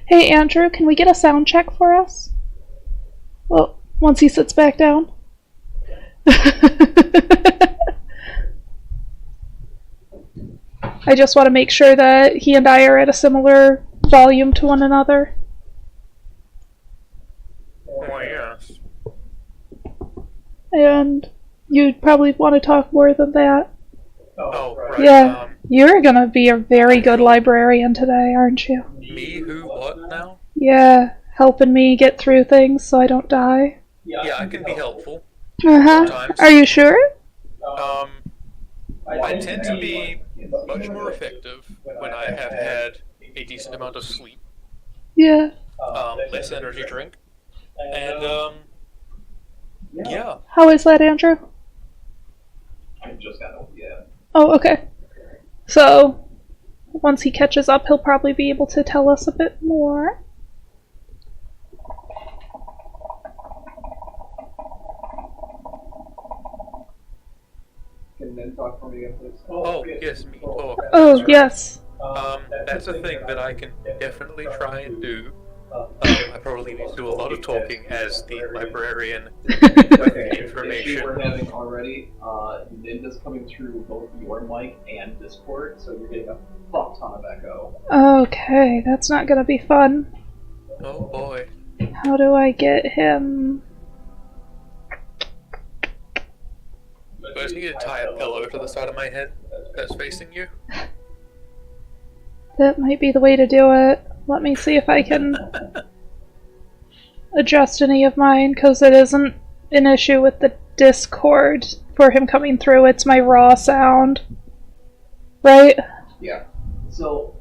Hey Andrew, can we get a sound check for us? Well, once he sits back down. I just want to make sure that he and I are at a similar volume to one another. Oh, yes. And you'd probably want to talk more than that. Oh, right. Yeah, you're gonna be a very good librarian today, aren't you? Me? Who? What now? Yeah, helping me get through things so I don't die. Yeah, I can be helpful. Uh-huh. Sometimes. Are you sure? I tend to be much more effective when I have had a decent amount of sleep, Yeah. less energy drink, and, yeah. How is that, Andrew? I just got over, yeah. Oh, okay. So, once he catches up, he'll probably be able to tell us a bit more. Can men talk for me again, please? Oh, yes, me talk. Oh, That's right. yes. That's a thing that I can definitely try and do. I probably need to do a lot of talking as the librarian with The issue information. we're having already, Ninja's coming through both your mic and Discord, so you're getting a fuck ton of echo. Okay, that's not gonna be fun. Oh boy. How do I get him? I just need to tie a pillow to the side of my head that's facing you. That might be the way to do it. Let me see if I can adjust any of mine, because it isn't an issue with the Discord for him coming through, it's my raw sound. Right? Yeah. So,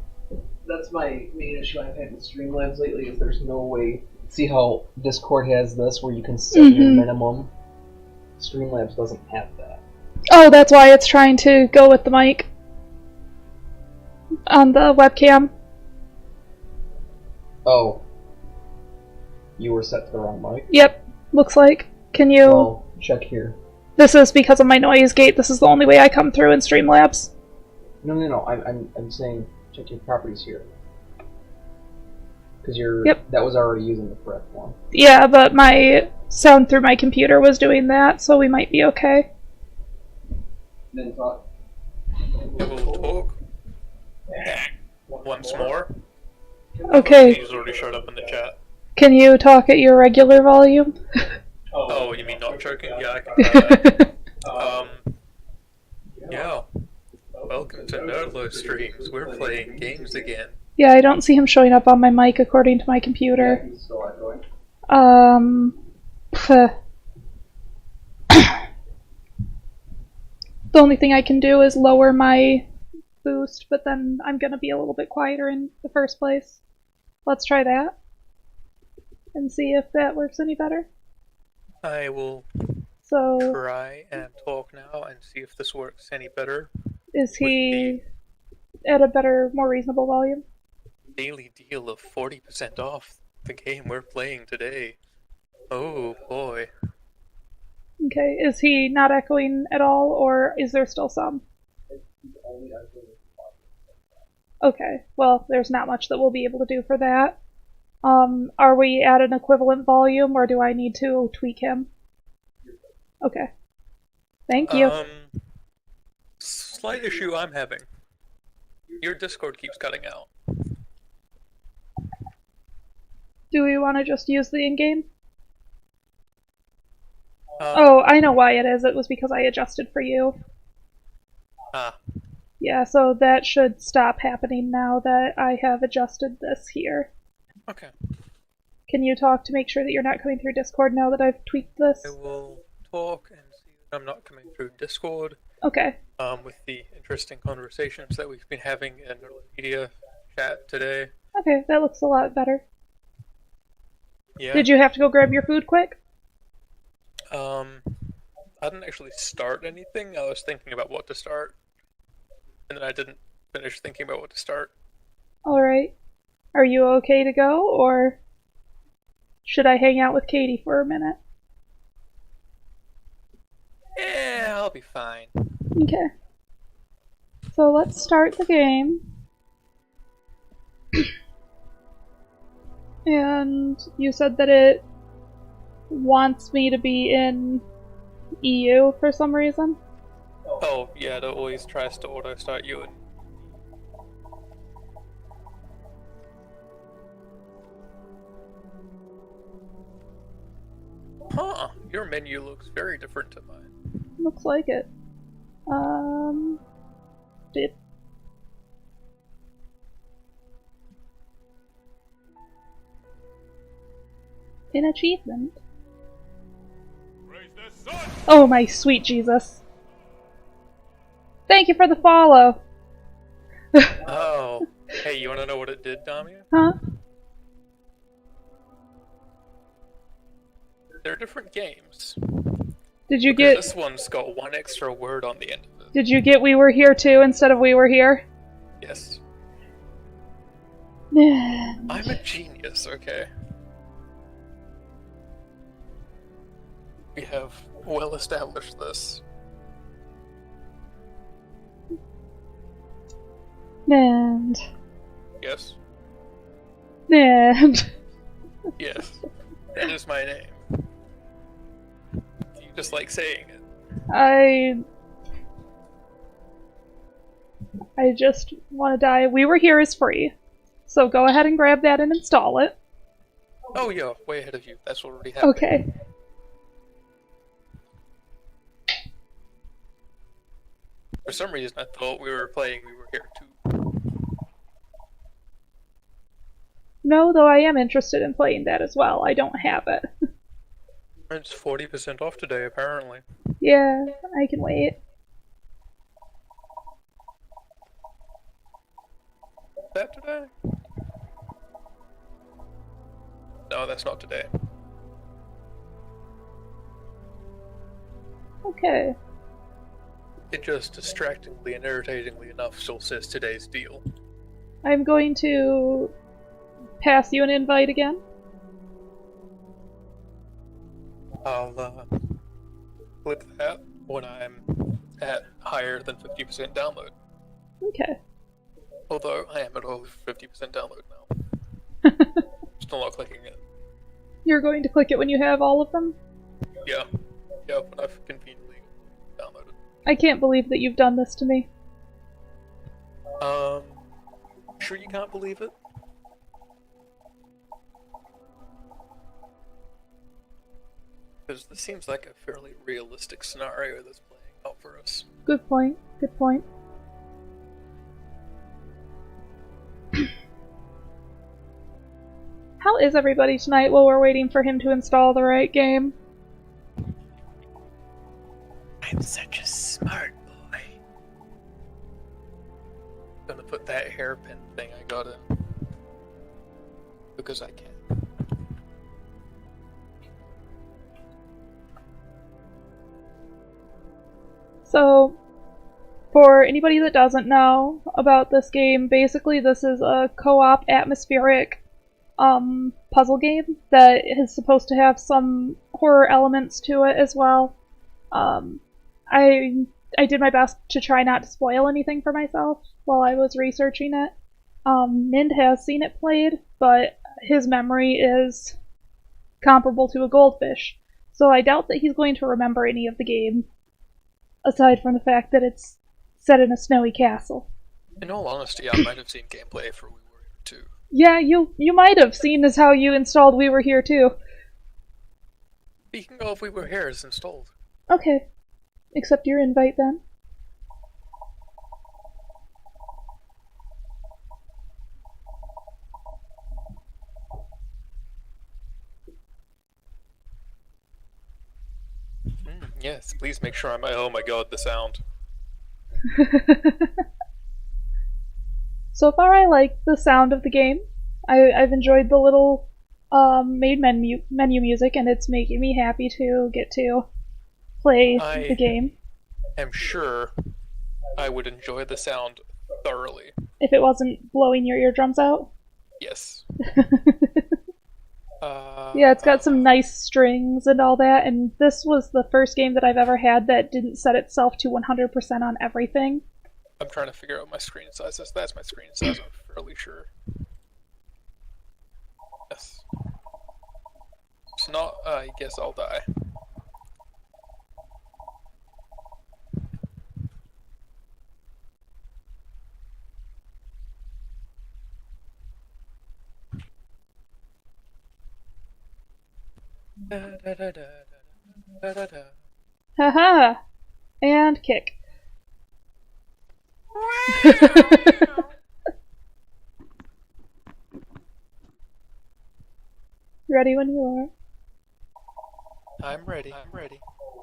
that's my main issue I've had with Streamlabs lately, is there's no way... See how Discord has this, where you can set your minimum? Streamlabs doesn't have that. Oh, that's why it's trying to go with the mic on the webcam. Oh. You were set to the wrong mic? Yep, looks like. Can you... Well, check here. This is because of my noise gate. This is the only way I come through in Streamlabs. No. I'm saying check your properties here. Because you're... Yep. That was already using the correct one. Yeah, but my sound through my computer was doing that, so we might be okay. Then talk. It will talk. Once more. Okay, He's already showed up in the chat. can you talk at your regular volume? Oh, you mean not choking? Yeah, I can try that. Yeah. Welcome to NerdoloScreams. We're playing games again. Yeah, I don't see him showing up on my mic according to my computer. He's still echoing. Pff. The only thing I can do is lower my boost, but then I'm gonna be a little bit quieter in the first place. Let's try that and see if that works any better. I will So, try and talk now and see if this works any better. is he at a better, more reasonable volume? Daily deal of 40% off the game we're playing today. Oh boy. Okay, is he not echoing at all, or is there still some? Okay, well, there's not much that we'll be able to do for that. Are we at an equivalent volume, or do I need to tweak him? Okay. Thank you. Slight issue I'm having. Your Discord keeps cutting out. Do we want to just use the in-game? Oh, I know why it is. It was because I adjusted for you. Ah. Yeah, so that should stop happening now that I have adjusted this here. Okay. Can you talk to make sure that you're not coming through Discord now that I've tweaked this? I will talk and see that I'm not coming through Discord. Okay. With the interesting conversations that we've been having in Nerdolopedia chat today. Okay, that looks a lot better. Yeah. Did you have to go grab your food quick? I didn't actually start anything. I was thinking about what to start. And then I didn't finish thinking about what to start. Alright. Are you okay to go, or should I hang out with Katie for a minute? Yeah, I'll be fine. Okay. So let's start the game. And you said that it wants me to be in EU for some reason? Oh, yeah, it always tries to auto-start you in. Huh, your menu looks very different to mine. Looks like it. Did... An achievement. Oh my sweet Jesus. Thank you for the follow! Oh, hey, you wanna know what it did, Damia? Huh? They're different games. Did you Because get... this one's got one extra word on the end of it. Did you get we were here too instead of we were here? Yes. Man. I'm a genius, okay? We have well established this. And... Yes? And... Yes. That is my name. You just like saying it. I just want to die. We were here is free. So go ahead and grab that and install it. Oh yeah, way ahead of you. That's already happening. Okay. For some reason I thought we were playing We Were Here too. No, though I am interested in playing that as well. I don't have it. It's 40% off today, apparently. Yeah, I can wait. Is that today? No, that's not today. Okay. It just distractingly and irritatingly enough still says today's deal. I'm going to pass you an invite again. I'll flip that when I'm at higher than 50% download. Okay. Although I am at over 50% download now. Still not clicking it. You're going to click it when you have all of them? Yeah. Yeah, when I've conveniently downloaded. I can't believe that you've done this to me. Sure you can't believe it? Because this seems like a fairly realistic scenario that's playing out for us. Good point. Good point. How is everybody tonight while we're waiting for him to install the right game? I'm such a smart boy. Gonna put that hairpin thing I got in. Because I can. So, for anybody that doesn't know about this game, basically this is a co-op atmospheric puzzle game that is supposed to have some horror elements to it as well. I did my best to try not to spoil anything for myself while I was researching it. Mind has seen it played, but his memory is comparable to a goldfish, so I doubt that he's going to remember any of the game, aside from the fact that it's set in a snowy castle. In all honesty, I might have seen gameplay for We Were Here too. Yeah, you might have seen as how you installed We Were Here too. Speaking of We Were Here, it's installed. Okay. Accept your invite then. Yes, please make sure I'm. Oh my god, the sound. So far, I like the sound of the game. I've enjoyed the little main menu music, and it's making me happy to get to play the game. I'm sure I would enjoy the sound thoroughly. If it wasn't blowing your eardrums out? Yes. Yeah, it's got some nice strings and all that, and this was the first game that I've ever had that didn't set itself to 100% on everything. I'm trying to figure out my screen sizes. That's my screen size, I'm fairly sure. I Yes. It's not, I guess I'll die. Haha! And kick. Ready when you are. I'm ready.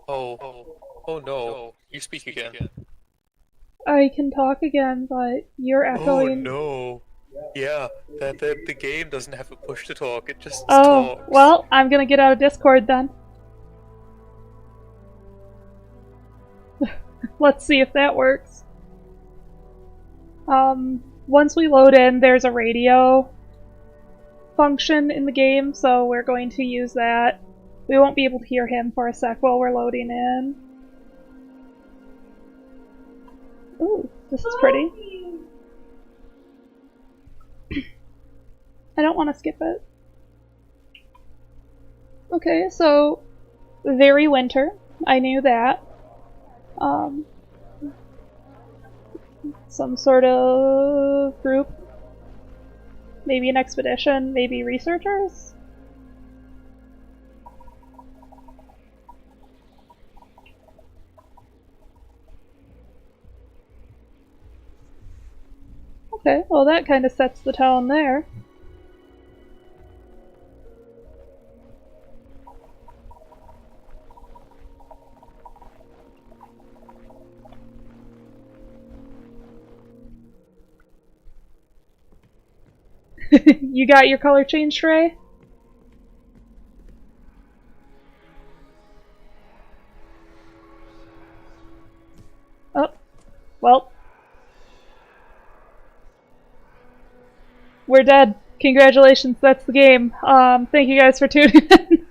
Oh no. You speak again. I can talk again, but you're Oh echoing. no. Yeah, the game doesn't have a push to talk, it just Oh, talks. well, I'm gonna get out of Discord then. Let's see if that works. Once we load in, there's a radio function in the game, so we're going to use that. We won't be able to hear him for a sec while we're loading in. Ooh, this is pretty. I don't want to skip it. Okay, so very winter. I knew that. Some sort of group. Maybe an expedition, maybe researchers? Okay, well that kind of sets the tone there. You got your color change, Trey? Oh, well. We're dead. Congratulations, that's the game. Thank you guys for tuning in.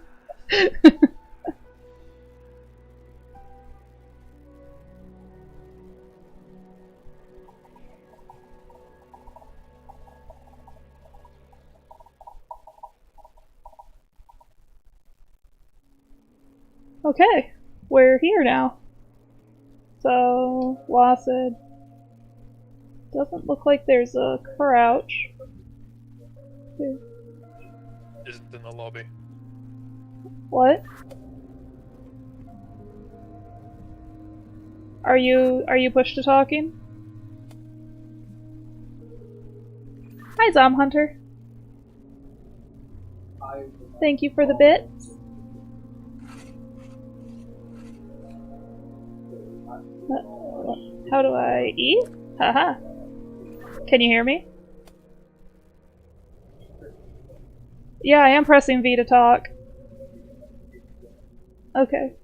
Okay, we're here now. So, Wassid. Doesn't look like there's a crouch. Isn't in the lobby. What? Are you push to talking? Hi, Zom Hunter. Thank you for the bits. How do I eat? Haha. Can you hear me? Yeah, I am pressing V to talk. Okay.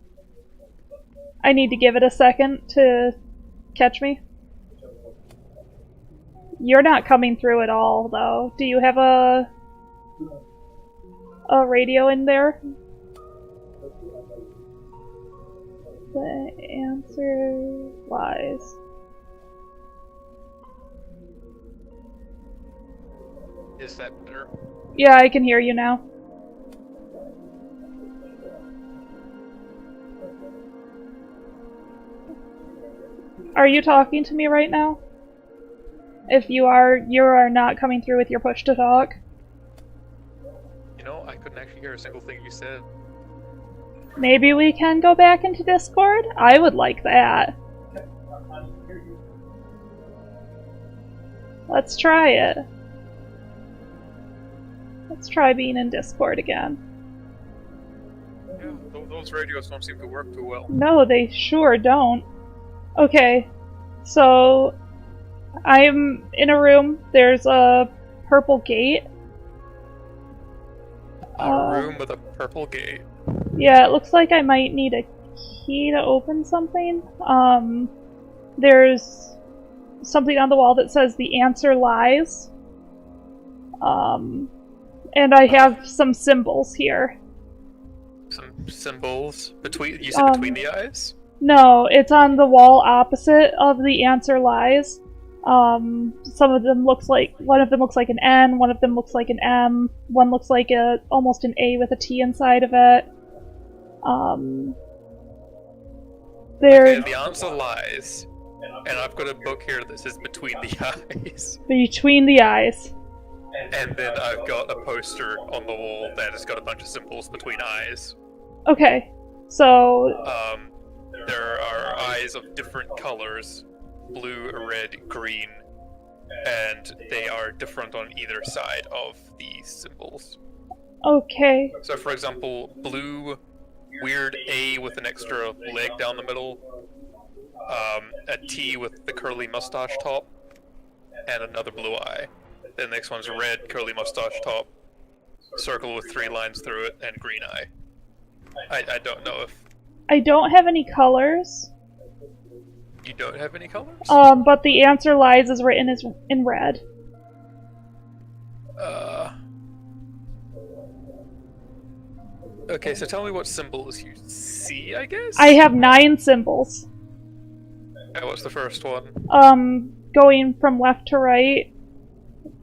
I need to give it a second to catch me. You're not coming through at all, though. Do you have a radio in there? The answer lies. Is that better? Yeah, I can hear you now. Are you talking to me right now? If you are not coming through with your push to talk. You know, I couldn't actually hear a single thing you said. Maybe we can go back into Discord? I would like that. Let's try it. Let's try being in Discord again. Yeah, those radios don't seem to work too well. No, they sure don't. Okay, so I'm in a room. There's a purple gate. A room with a purple gate. Yeah, it looks like I might need a key to open something. There's something on the wall that says the answer lies. And I have some symbols here. Some symbols between, you said between the eyes? No, it's on the wall opposite of the answer lies. Some of them one of them looks like an N, one of them looks like an M, one looks like almost an A with a T inside of it. Okay, the answer lies, and I've got a book here that says between the eyes. Between the eyes. And then I've got a poster on the wall that has got a bunch of symbols between eyes. Okay, so... there are eyes of different colors, blue, red, green, and they are different on either side of the symbols. Okay. So for example, blue, weird A with an extra leg down the middle, a T with the curly mustache top, and another blue eye. The next one's red, curly mustache top, circle with 3 lines through it, and green eye. I don't know if... I don't have any colors. You don't have any colors? But the answer lies is written in red. Okay, so tell me what symbols you see, I guess? I have 9 symbols. And what's the first one? Going from left to right.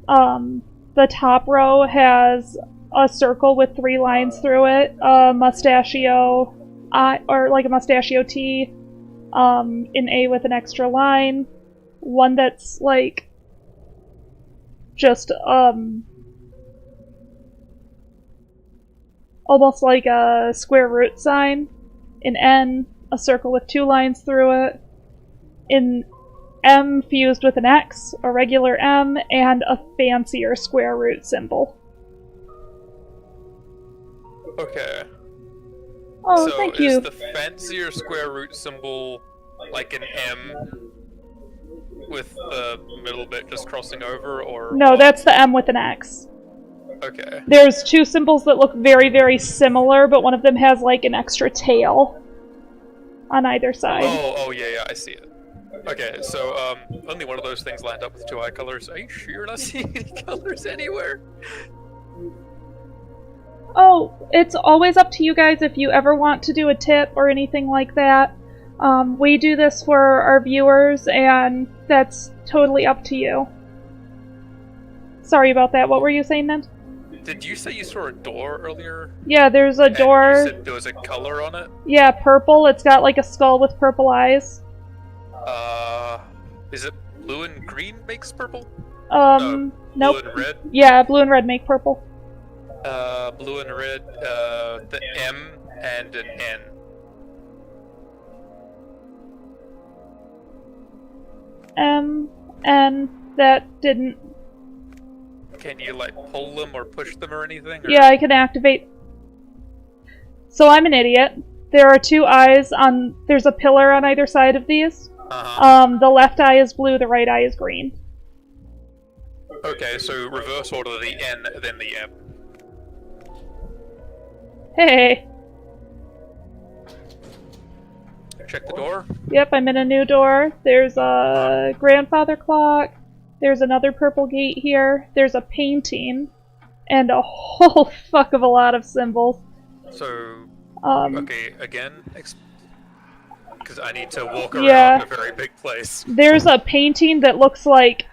The top row has a circle with 3 lines through it, a mustachio I, or like a mustachio T, an A with an extra line, one that's like just almost like a square root sign, an N, a circle with 2 lines through it, an M fused with an X, a regular M, and a fancier square root symbol. Okay. Oh, so thank you. Is the fancier square root symbol like an M with the middle bit just crossing over, or... No, that's the M with an X. Okay. There's 2 symbols that look very, very similar, but one of them has like an extra tail on either side. Oh, yeah, I see it. Okay, so, only one of those things lined up with 2 eye colors. Are you sure you're not seeing any colors anywhere? Oh, it's always up to you guys if you ever want to do a tip or anything like that. We do this for our viewers, and that's totally up to you. Sorry about that. What were you saying, Ned? Did you say you saw a door earlier? Yeah, there's a And door. you said there was a color on it? Yeah, purple. It's got like a skull with purple eyes. Is it blue and green makes purple? Nope. Blue and red? Yeah, blue and red make purple. Blue and red, the M and an N. N, that didn't... Can you, like, pull them or push them or anything? Or... Yeah, I can activate. So I'm an idiot. There are 2 eyes on... There's a pillar on either side of these. The left eye is blue, the right eye is green. Okay, so reverse order the N, then the M. Hey! Check the door. Yep, I'm in a new door. There's a grandfather clock. There's another purple gate here. There's a painting. And a whole fuck of a lot of symbols. So, okay, again, because I need to walk around a very big place. There's a painting that looks like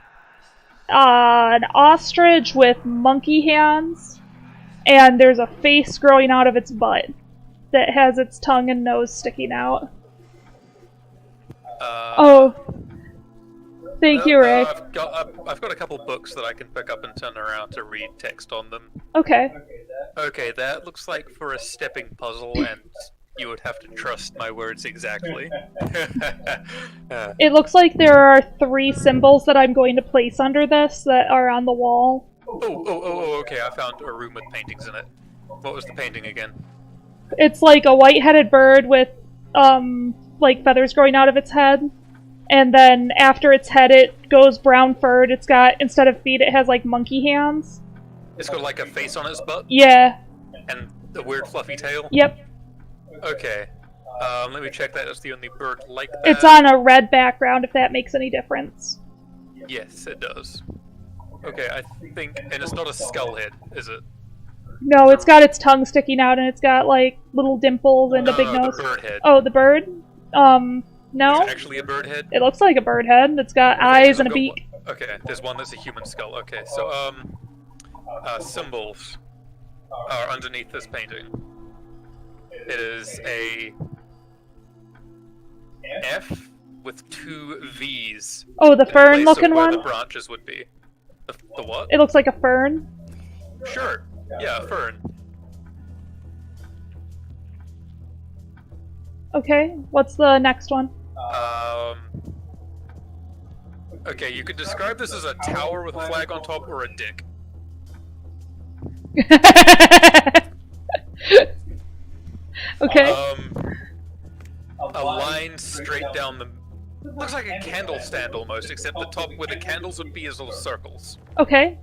an ostrich with monkey hands, and there's a face growing out of its butt that has its tongue and nose sticking out. Thank you, Ray. I've got a couple books that I can pick up and turn around to read text on them. Okay. Okay, that looks like for a stepping puzzle, and you would have to trust my words exactly. It looks like there are 3 symbols that I'm going to place under this that are on the wall. Oh, okay, I found a room with paintings in it. What was the painting again? It's like a white-headed bird with, like feathers growing out of its head. And then after its head, it goes brown-furred. It's got, instead of feet, it has like monkey hands. It's got like a face on its butt? Yeah. And a weird fluffy tail? Yep. Okay. Let me check that. That's the only bird like that. It's on a red background, if that makes any difference. Yes, it does. Okay, I think... And it's not a skull head, is it? No, it's got its tongue sticking out, and it's got, like, little dimples and a big nose. The bird head. Oh, the bird? No? Is it actually a bird head? It looks like a bird head. It's got eyes and a beak. Okay, there's one that's a human skull. Okay, so, symbols are underneath this painting. It is a F with 2 V's. Oh, the fern-looking one? Where the branches would be. The what? It looks like a fern. Sure. Yeah, a fern. Okay, what's the next one? Okay, you could describe this as a tower with a flag on top or a dick. Okay. A line straight down the... Looks like a candle stand almost, except the top where the candles would be is little circles. Okay.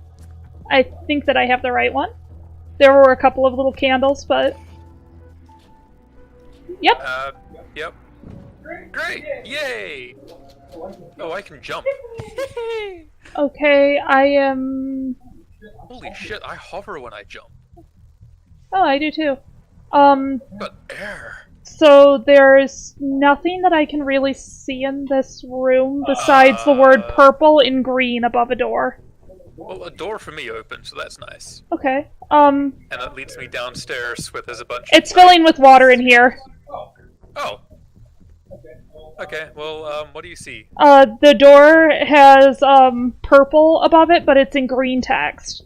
I think that I have the right one. There were a couple of little candles, but... Yep. Yep. Great! Yay! Oh, I can jump. Okay, I am... Holy shit, I hover when I jump. Oh, I do too. But air. So there's nothing that I can really see in this room besides the word purple in green above a door. Well, a door for me opened, so that's nice. Okay. And that leads me downstairs where there's a bunch It's of... filling with water in here. Oh. Okay, well, what do you see? The door has, purple above it, but it's in green text.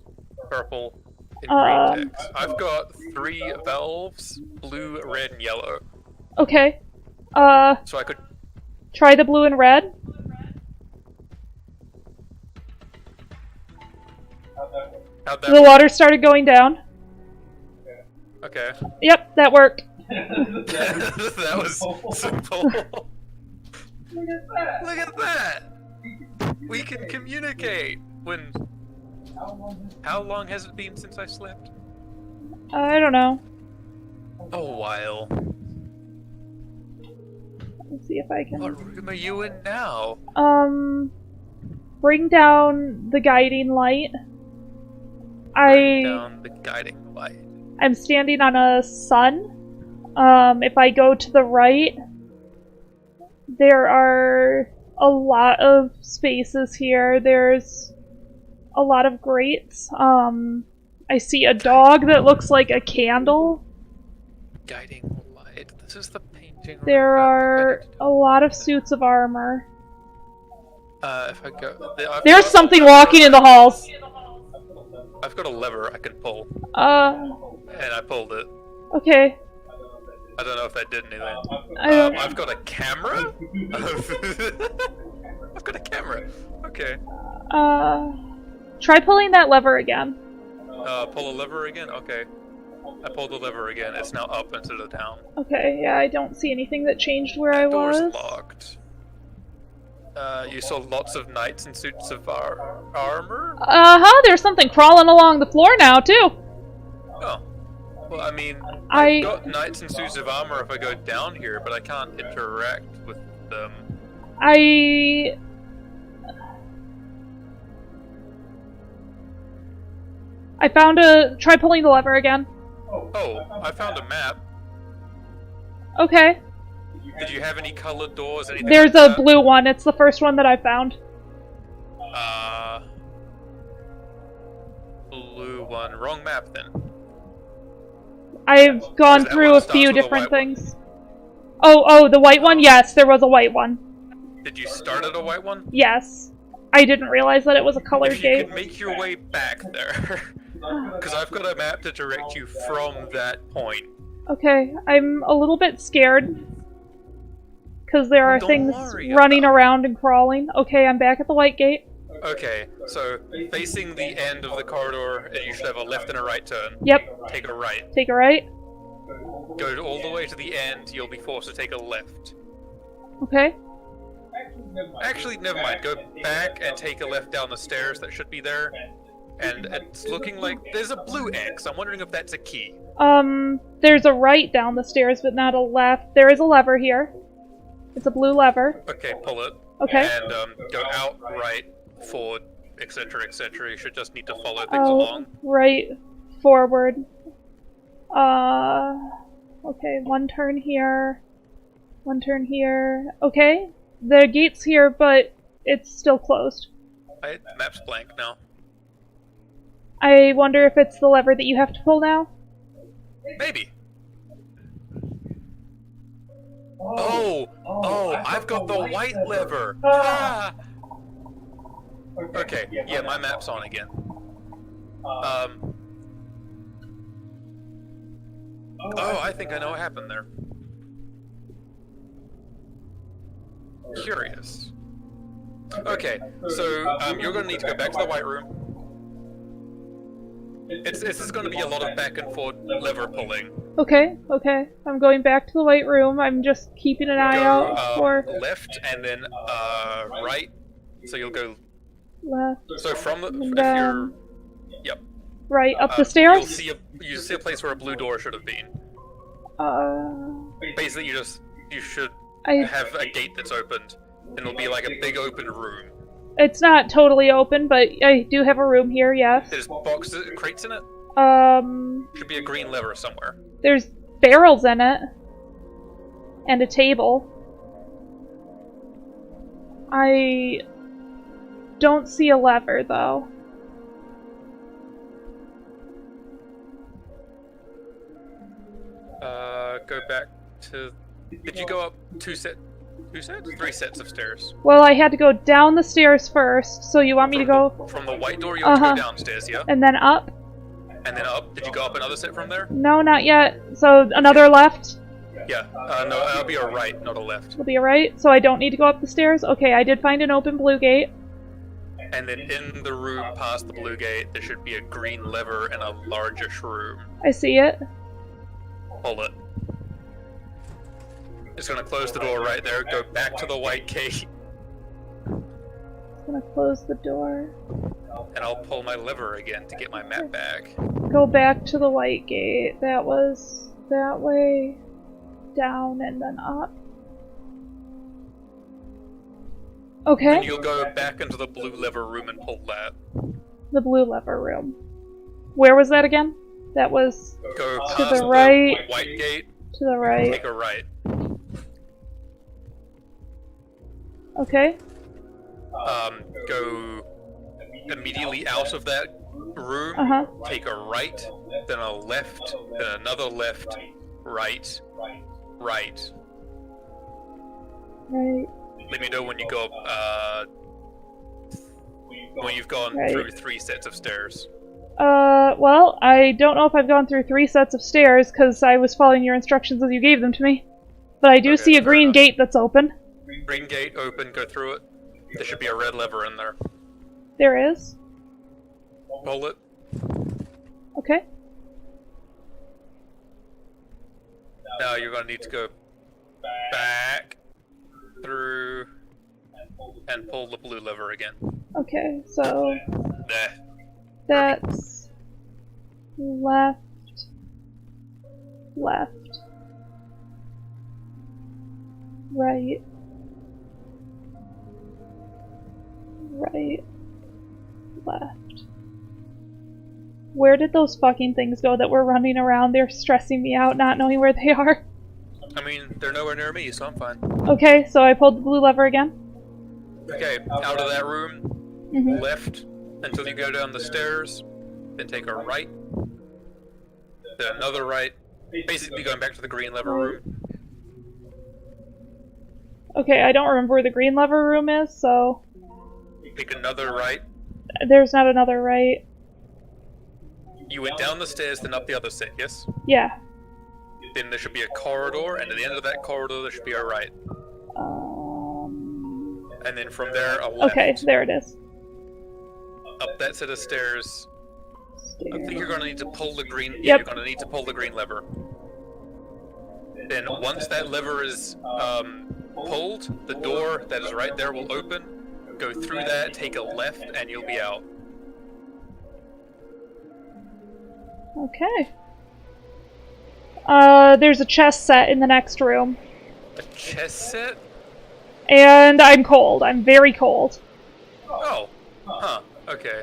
Purple in green text. I've got 3 valves, blue, red, and yellow. Okay. So I could... Try the blue and red. How'd that The work? water started going down. Okay. Yep, that worked. That was simple. Look at that! We can communicate when... How long has it been since I slept? I don't know. A while. Let's see if I can... What room are you in now? Bring down the guiding light. Bring down the guiding light. I'm standing on a sun. If I go to the right, there are a lot of spaces here. There's a lot of grates. I see a dog that looks like a candle. Guiding light. This is the painting. There are a lot of suits of armor. If I go... There's something walking in the halls. I've got a lever I can pull. And I pulled it. Okay. I don't know if that did anything. I've got a camera? I've got a camera. Okay. Try pulling that lever again. Pull a lever again? Okay. I pulled the lever again. It's now up into the town. Okay, yeah, I don't see anything that changed where I was. Door's locked. You saw lots of knights in suits of armor? There's something crawling along the floor now, too. Oh. Well, I mean, I've got knights in suits of armor if I go down here, but I can't interact with them. I found a... Try pulling the lever again. Oh, I found a map. Okay. Did you have any colored doors? Anything There's like a blue one. It's the first one that I found. Blue one. Wrong map then. I've gone through a few different things. Oh, the white one? Yes, there was a white one. Did you start at a white one? Yes. I didn't realize that it was a colored If you gate. could make your way back there. Because I've got a map to direct you from that point. Okay, I'm a little bit scared. Because there are things running around and crawling. Okay, I'm back at the white gate. Okay, so facing the end of the corridor, you should have a left and a right turn. Yep. Take a right. Take a right. Go all the way to the end, you'll be forced to take a left. Okay. Actually, never mind. Go back and take a left down the stairs that should be there. And it's looking like there's a blue X. I'm wondering if that's a key. There's a right down the stairs, but not a left. There is a lever here. It's a blue lever. Okay, pull it. Okay. And go out, right, forward, etc., etc. You should just need to follow things along. Right, forward. Okay, one turn here. One turn here. Okay. The gate's here, but it's still closed. The map's blank now. I wonder if it's the lever that you have to pull now? Maybe. Oh, I've got the white lever. Ah! Okay, yeah, my map's on again. Oh, I think I know what happened there. Curious. Okay, so you're going to need to go back to the white room. This is going to be a lot of back and forth lever pulling. Okay, okay. I'm going back to the white room. I'm just keeping an eye out for... left and then right. So you'll go... left. So from the... And if you're... Yep. Right, up the stairs? You'll see a place where a blue door should have been. Basically, you should have a gate that's opened, and it'll be like a big open room. It's not totally open, but I do have a room here, yes. There's boxes, crates in it? Should be a green lever somewhere. There's barrels in it. And a table. I don't see a lever, though. Go back to... Did you go up three sets of stairs? Well, I had to go down the stairs first, so you want me to go... From the white door, you want to go downstairs, yeah? And then up? And then up? Did you go up another set from there? No, not yet. So, another left? Yeah. No, that'll be a right, not a left. It'll be a right? So I don't need to go up the stairs? Okay, I did find an open blue gate. And then in the room past the blue gate, there should be a green lever in a largish room. I see it. Pull it. It's gonna close the door right there. Go back to the white gate. I'm gonna close the door. And I'll pull my lever again to get my map back. Go back to the white gate. That was that way, down, and then up. Okay. And you'll go back into the blue lever room and pull that. The blue lever room. Where was that again? That was go to the right. The white gate. To the right. Take a right. Okay. Go immediately out of that room. Take a right, then a left, then another left, right, right. Right. Let me know when you go up, when you've gone through 3 sets of stairs. Well, I don't know if I've gone through 3 sets of stairs, because I was following your instructions as you gave them to me. But I do see a green gate that's open. Green gate open, go through it. There should be a red lever in there. There is. Pull it. Okay. Now you're going to need to go back through and pull the blue lever again. Okay, so There. that's left, right, left. Where did those fucking things go that were running around? They're stressing me out, not knowing where they are. I mean, they're nowhere near me, so I'm fine. Okay, so I pulled the blue lever again. Okay, out of that room, left until you go down the stairs, then take a right, then another right, basically going back to the green lever room. Okay, I don't remember where the green lever room is, so... Take another right. There's not another right. You went down the stairs, then up the other set, yes? Yeah. Then there should be a corridor, and at the end of that corridor there should be a right. And then from there, a left. Okay, there it is. Up that set of stairs. I think you're going to need to pull the green... Yep. Yeah, you're going to need to pull the green lever. Then once that lever is pulled, the door that is right there will open. Go through that, take a left, and you'll be out. Okay. There's a chest set in the next room. A chest set? And I'm cold. I'm very cold. Oh. Huh. Okay.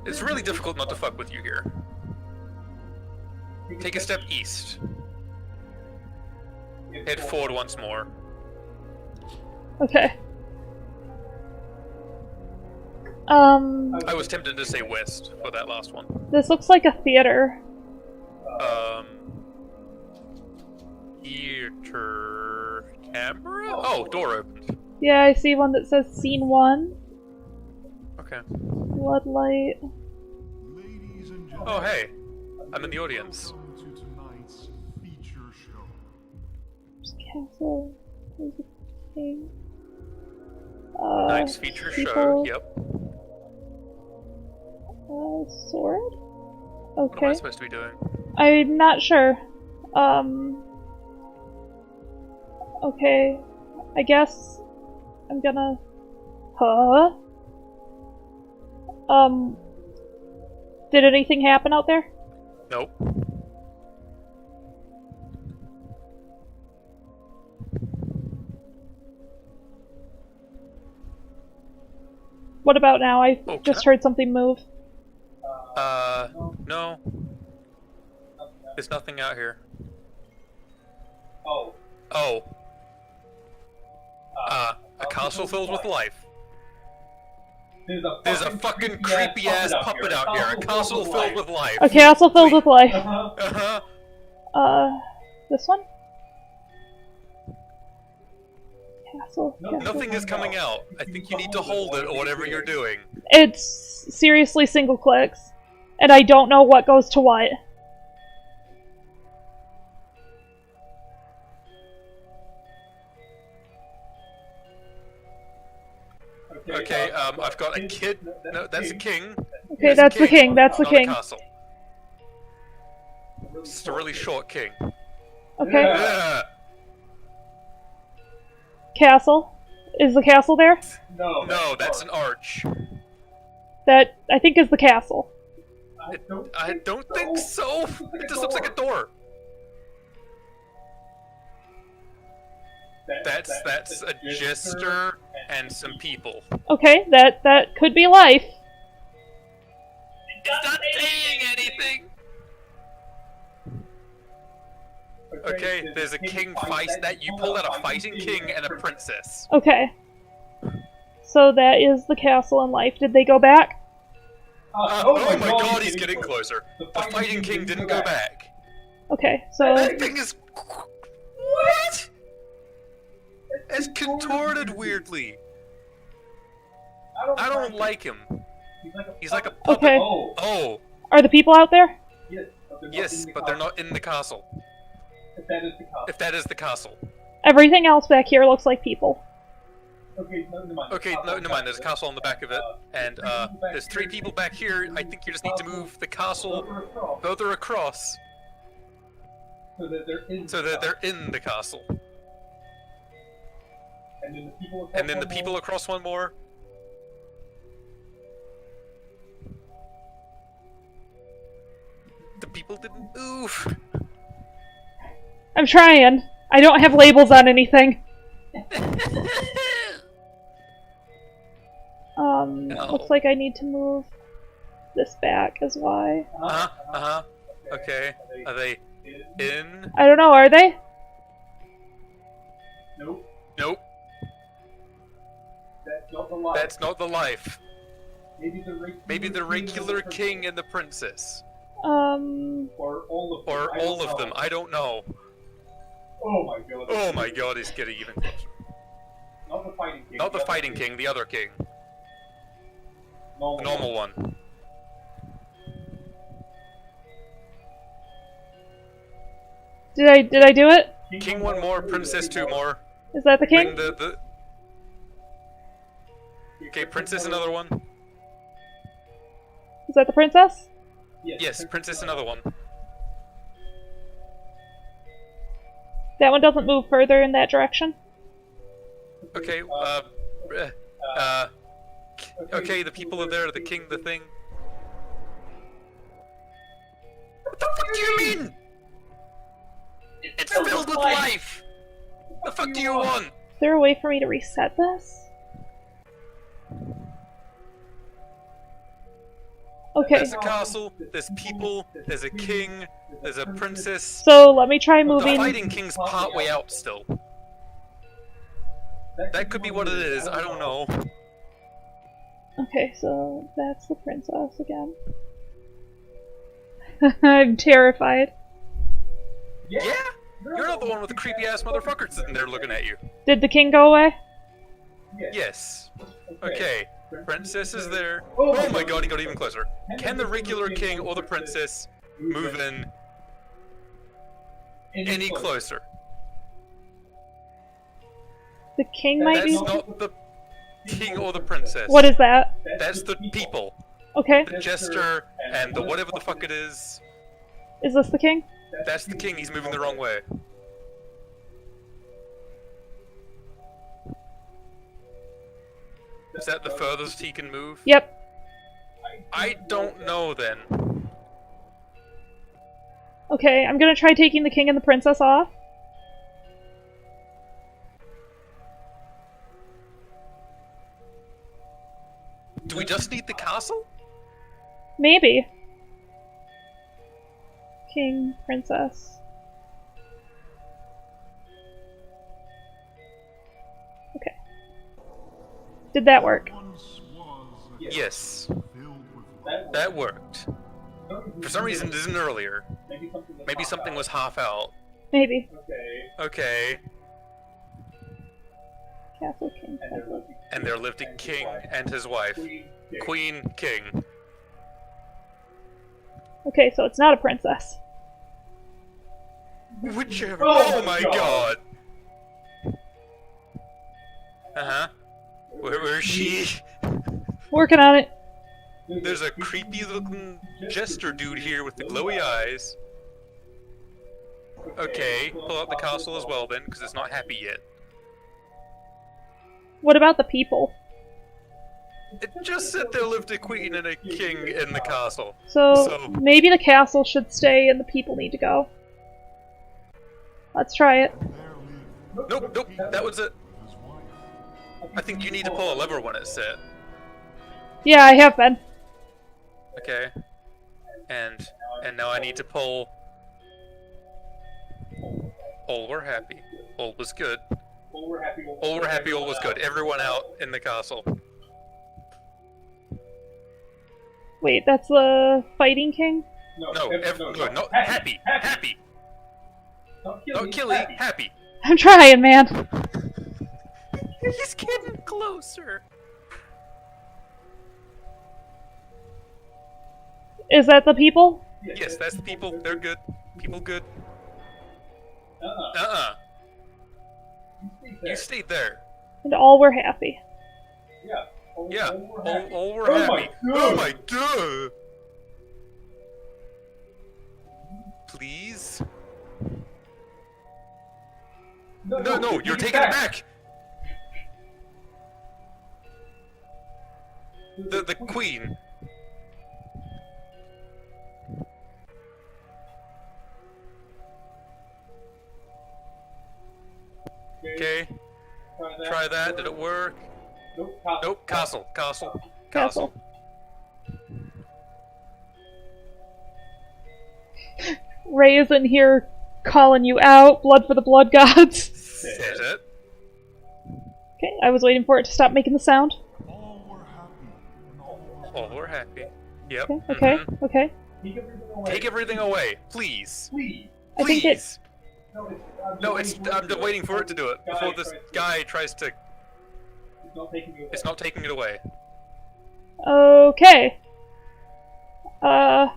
It's really difficult not to fuck with you here. Take a step east. Head forward once more. Okay. I was tempted to say west for that last one. This looks like a theater. Theater camera? Oh, door opened. Yeah, I see one that says Scene 1. Okay. Floodlight. Oh, hey. I'm in the audience. There's a castle. There's a king. Nice feature people. show, yep. Sword? What am I Okay. supposed to be doing? I'm not sure. Okay. I guess I'm gonna... Huh? Did anything happen out there? Nope. What about now? I Oh, just heard something move. No. There's nothing out here. Oh. Oh. A castle filled with life. There's a fucking creepy ass puppet out here. A castle filled with life. A castle filled with life. Uh-huh. This one? Castle. Nothing is coming out. I think you need to hold it or whatever you're doing. It's seriously single clicks. And I don't know what goes to what. Okay, I've got a kid. No, that's a king. Okay, that's the king. That's the Not king. a castle. It's a really short king. Okay. Yeah. Castle. Is the castle there? No, that's an arch. That, I think, is the castle. I don't think so. It just looks like a door. That's a jester and some people. Okay, that could be life. It's not saying anything. Okay, there's a king fight that you pulled out a fighting king and a princess. Okay. So that is the castle and life. Did they go back? Oh my god, he's getting closer. The fighting king didn't go back. Okay, so... That thing is... What? It's contorted weirdly. I don't like him. He's like a puppet. Okay. Oh. Are the people out there? Yes, but they're not in the castle. If that is the castle. Everything else back here looks like people. Okay, no, never mind. There's a castle on the back of it, and there's 3 people back here. I think you just need to move the castle further across, so that they're in the castle. And then the people across one more. The people didn't move. I'm trying. I don't have labels on anything. No. Looks like I need to move this back as Y. Okay. Are they in? I don't know, are they? Nope. That's not the life. Maybe the regular king and the princess. Or all of them. I don't know. Oh my god, he's getting even closer. Not the fighting king, the other king. The normal one. Did I do it? King 1 more, princess 2 more. Is that the king? Bring Okay, princess another one. Is that the princess? Yes, princess another one. That one doesn't move further in that direction? Okay, okay, the people are there, the king, the thing. What the fuck do you mean? It's filled with life! The fuck do you want? Is there a way for me to reset this? Okay. There's a castle, there's people, there's a king, there's a princess. So let me try The moving. fighting king's part way out still. That could be what it is, I don't know. Okay, so that's the princess again. I'm terrified. Yeah? You're not the one with the creepy ass motherfucker sitting there looking at you. Did the king go away? Yes. Okay. Princess is there. Oh my god, he got even closer. Can the regular king or the princess move in any closer? The king might be. That's not the king or the princess. What is that? That's the people. Okay. The jester and the whatever the fuck it is. Is this the king? That's the king, he's moving the wrong way. Is that the furthest he can move? Yep. I don't know then. Okay, I'm gonna try taking the king and the princess off. Do we just need the castle? Maybe. King, princess. Okay. Did that work? Yes. That worked. For some reason it isn't earlier. Maybe something was half out. Maybe. Okay. Castle, king, princess. And there lived a king and his wife. Queen, king. Okay, so it's not a princess. Whichever. Oh my god. Uh-huh. Where is she? Working on it. There's a creepy looking jester dude here with the glowy eyes. Okay, pull out the castle as well then, because it's not happy yet. What about the people? It just said there lived a queen and a king in the castle. So maybe the castle should stay and the people need to go. Let's try it. Nope, nope, that was it. I think you need to pull a lever when it's set. Yeah, I have been. Okay. And now I need to pull. All were happy. All was good. All were happy, all was good. Everyone out in the castle. Wait, that's the fighting king? No, not happy. Happy. Not killy, happy. I'm trying, man. He's getting closer. Is that the people? Yes, that's the people. They're good. People good. You stayed there. And all were happy. Yeah, all were happy. Oh my god! Please? No, you're taking it back! The queen. Okay. Try that. Did it work? Nope. Castle. Ray is in here calling you out. Blood for the blood gods. Is it? Okay, I was waiting for it to stop making the sound. All were happy. Yep. Okay. Okay. Take everything away, please. I think Please. No, I'm just waiting for it to do it before this guy tries to. It's not taking it away. Okay. I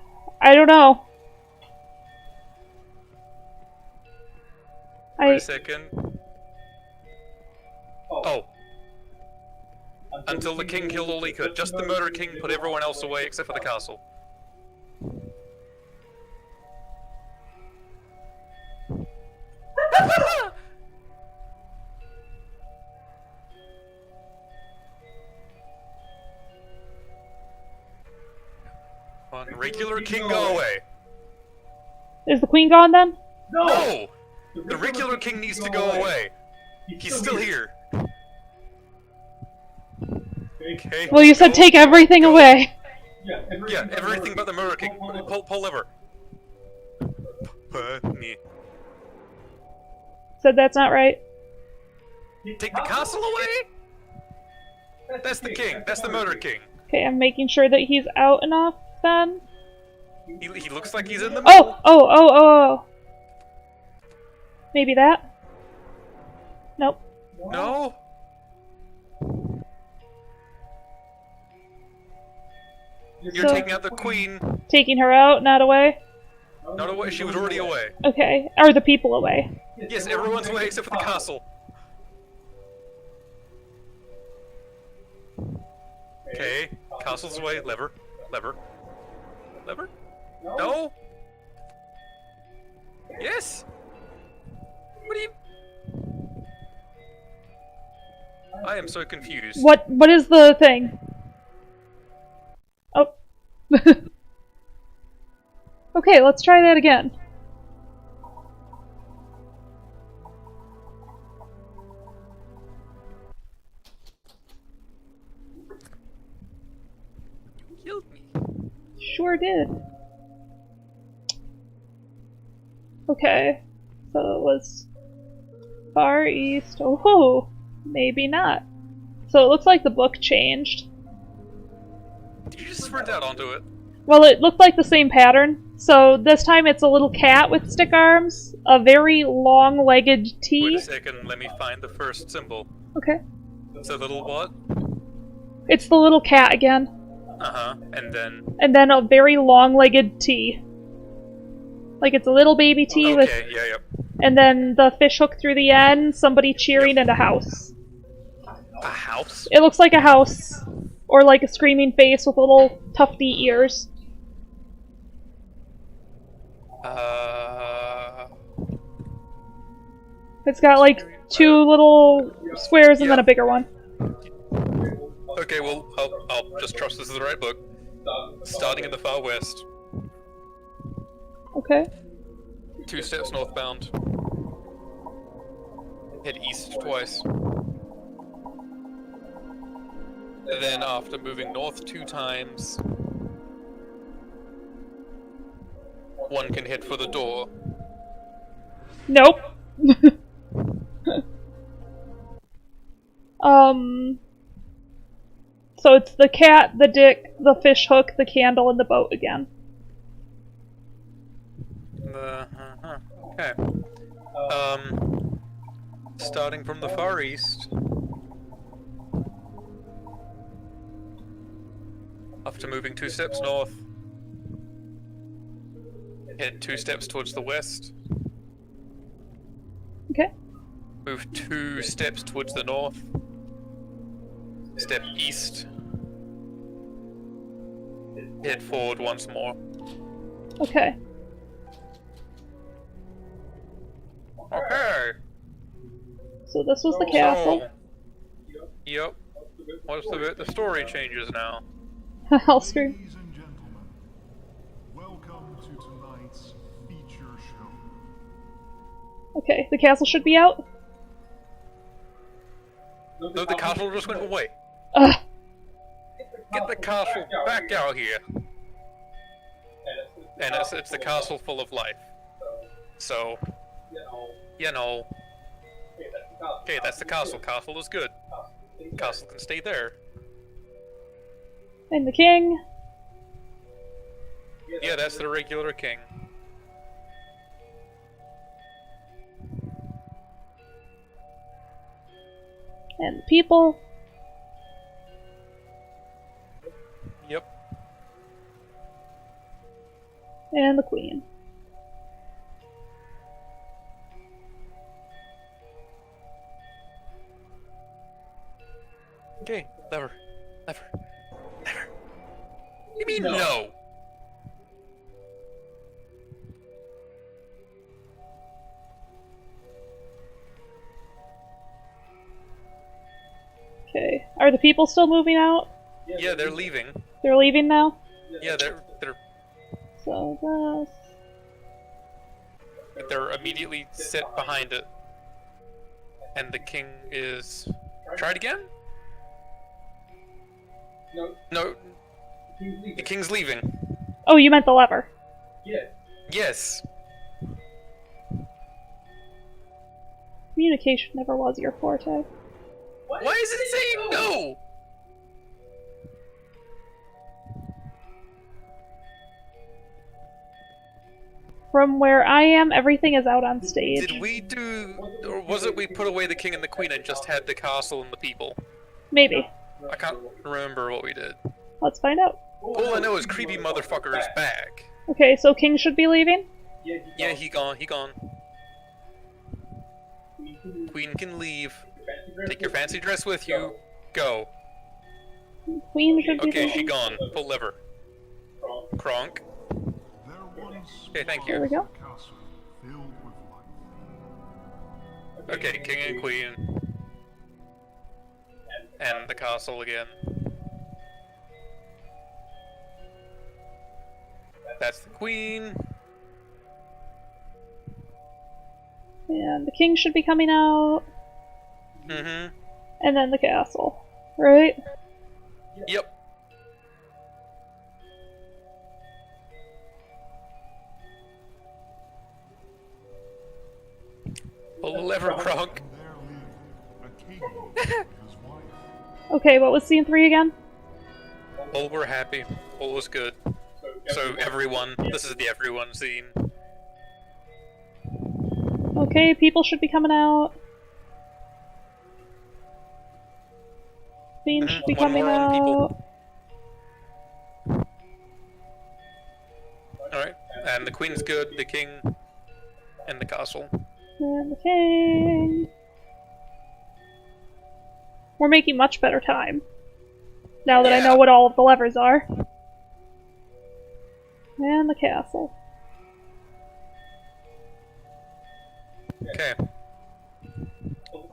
don't know. Wait a second. Oh. Until the king killed all he could. Just the murder king put everyone else away except for the castle. One regular king go away. Is the queen gone then? No! The regular king needs to go away. He's still here. Okay. Well, you said take everything away. Yeah, everything but the Murder King. Pull lever. Me. Said that's not right. Take the castle away? That's the king. That's the Murder King. Okay, I'm making sure that he's out enough then. He looks like he's in the middle. Oh. Maybe that? Nope. No? You're taking out the queen. Taking her out, not away? Not away. She was already away. Okay. Are the people away? Yes, everyone's away except for the castle. Okay, castle's away. Lever. No? Yes? What do you... I am so confused. What is the thing? Oh. Okay, let's try that again. Killed me. Sure did. Okay, so it was Far East. Oh, maybe not. So it looks like the book changed. Did you just sprint out onto it? Well, it looked like the same pattern. So this time it's a little cat with stick arms, a very long-legged T. Wait a second, let me find the first symbol. Okay. It's a little what? It's the little cat again. Uh-huh, and then... And then a very long-legged T. Like it's a little baby T okay, with... yeah. And then the fish hook through the end, somebody cheering, and a house. A house? It looks like a house. Or like a screaming face with little tufty ears. It's got like two little squares and then a bigger one. Okay, well, I'll just trust this is the right book. Starting in the far west. Okay. 2 steps northbound. Head east twice. Then after moving north 2 times, one can head for the door. Nope. So it's the cat, the dick, the fish hook, the candle, and the boat again. Okay. Starting from the far east. After moving 2 steps north, head 2 steps towards the west. Okay. Move 2 steps towards the north. Step east. Head forward once more. Okay. Okay. So this was the castle. So, yep. What's the story changes now? I'll scream. Ladies and gentlemen, welcome to tonight's feature show. Okay, the castle should be out. No, the castle just went away. Ugh. Get the castle back out here. And it's the castle full of life. So, you know. Okay, that's the castle. Castle is good. Castle can stay there. And the king. Yeah, that's the regular king. And the people. Yep. And the queen. Okay, lever. You mean no? Okay. Are the people still moving out? Yeah, they're leaving. They're leaving now? Yeah, they're So they're immediately set behind it. And the king is... Try it again? No. The king's leaving. Oh, you meant the lever. Yes. Communication never was your forte. Why is it saying no? From where I am, everything is out on stage. Did we do, or was it we put away the king and the queen and just had the castle and the people? Maybe. I can't remember what we did. Let's find out. All I know is creepy motherfucker is back. Okay, so King should be leaving? Yeah, he gone. Queen can leave. Take your fancy dress with you. Go. Queen should be Okay, leaving. she gone. Pull lever. Kronk. Okay, thank There we you. go. Castle filled with life. Okay, king and queen. And the castle again. That's the queen. And the King should be coming out. Mm-hmm. And then the castle. Right? Yep. Pull the lever, Kronk. And there lived a king with his wife. Okay, what was scene 3 again? All were happy. All was good. So everyone, this is the everyone scene. Okay, people should be coming out. Queen should be One coming more on out. people. Alright, and the queen's good, the king, and the castle. And the King. We're making much better time. Now that I know Yeah. what all of the levers are. And the castle. Okay.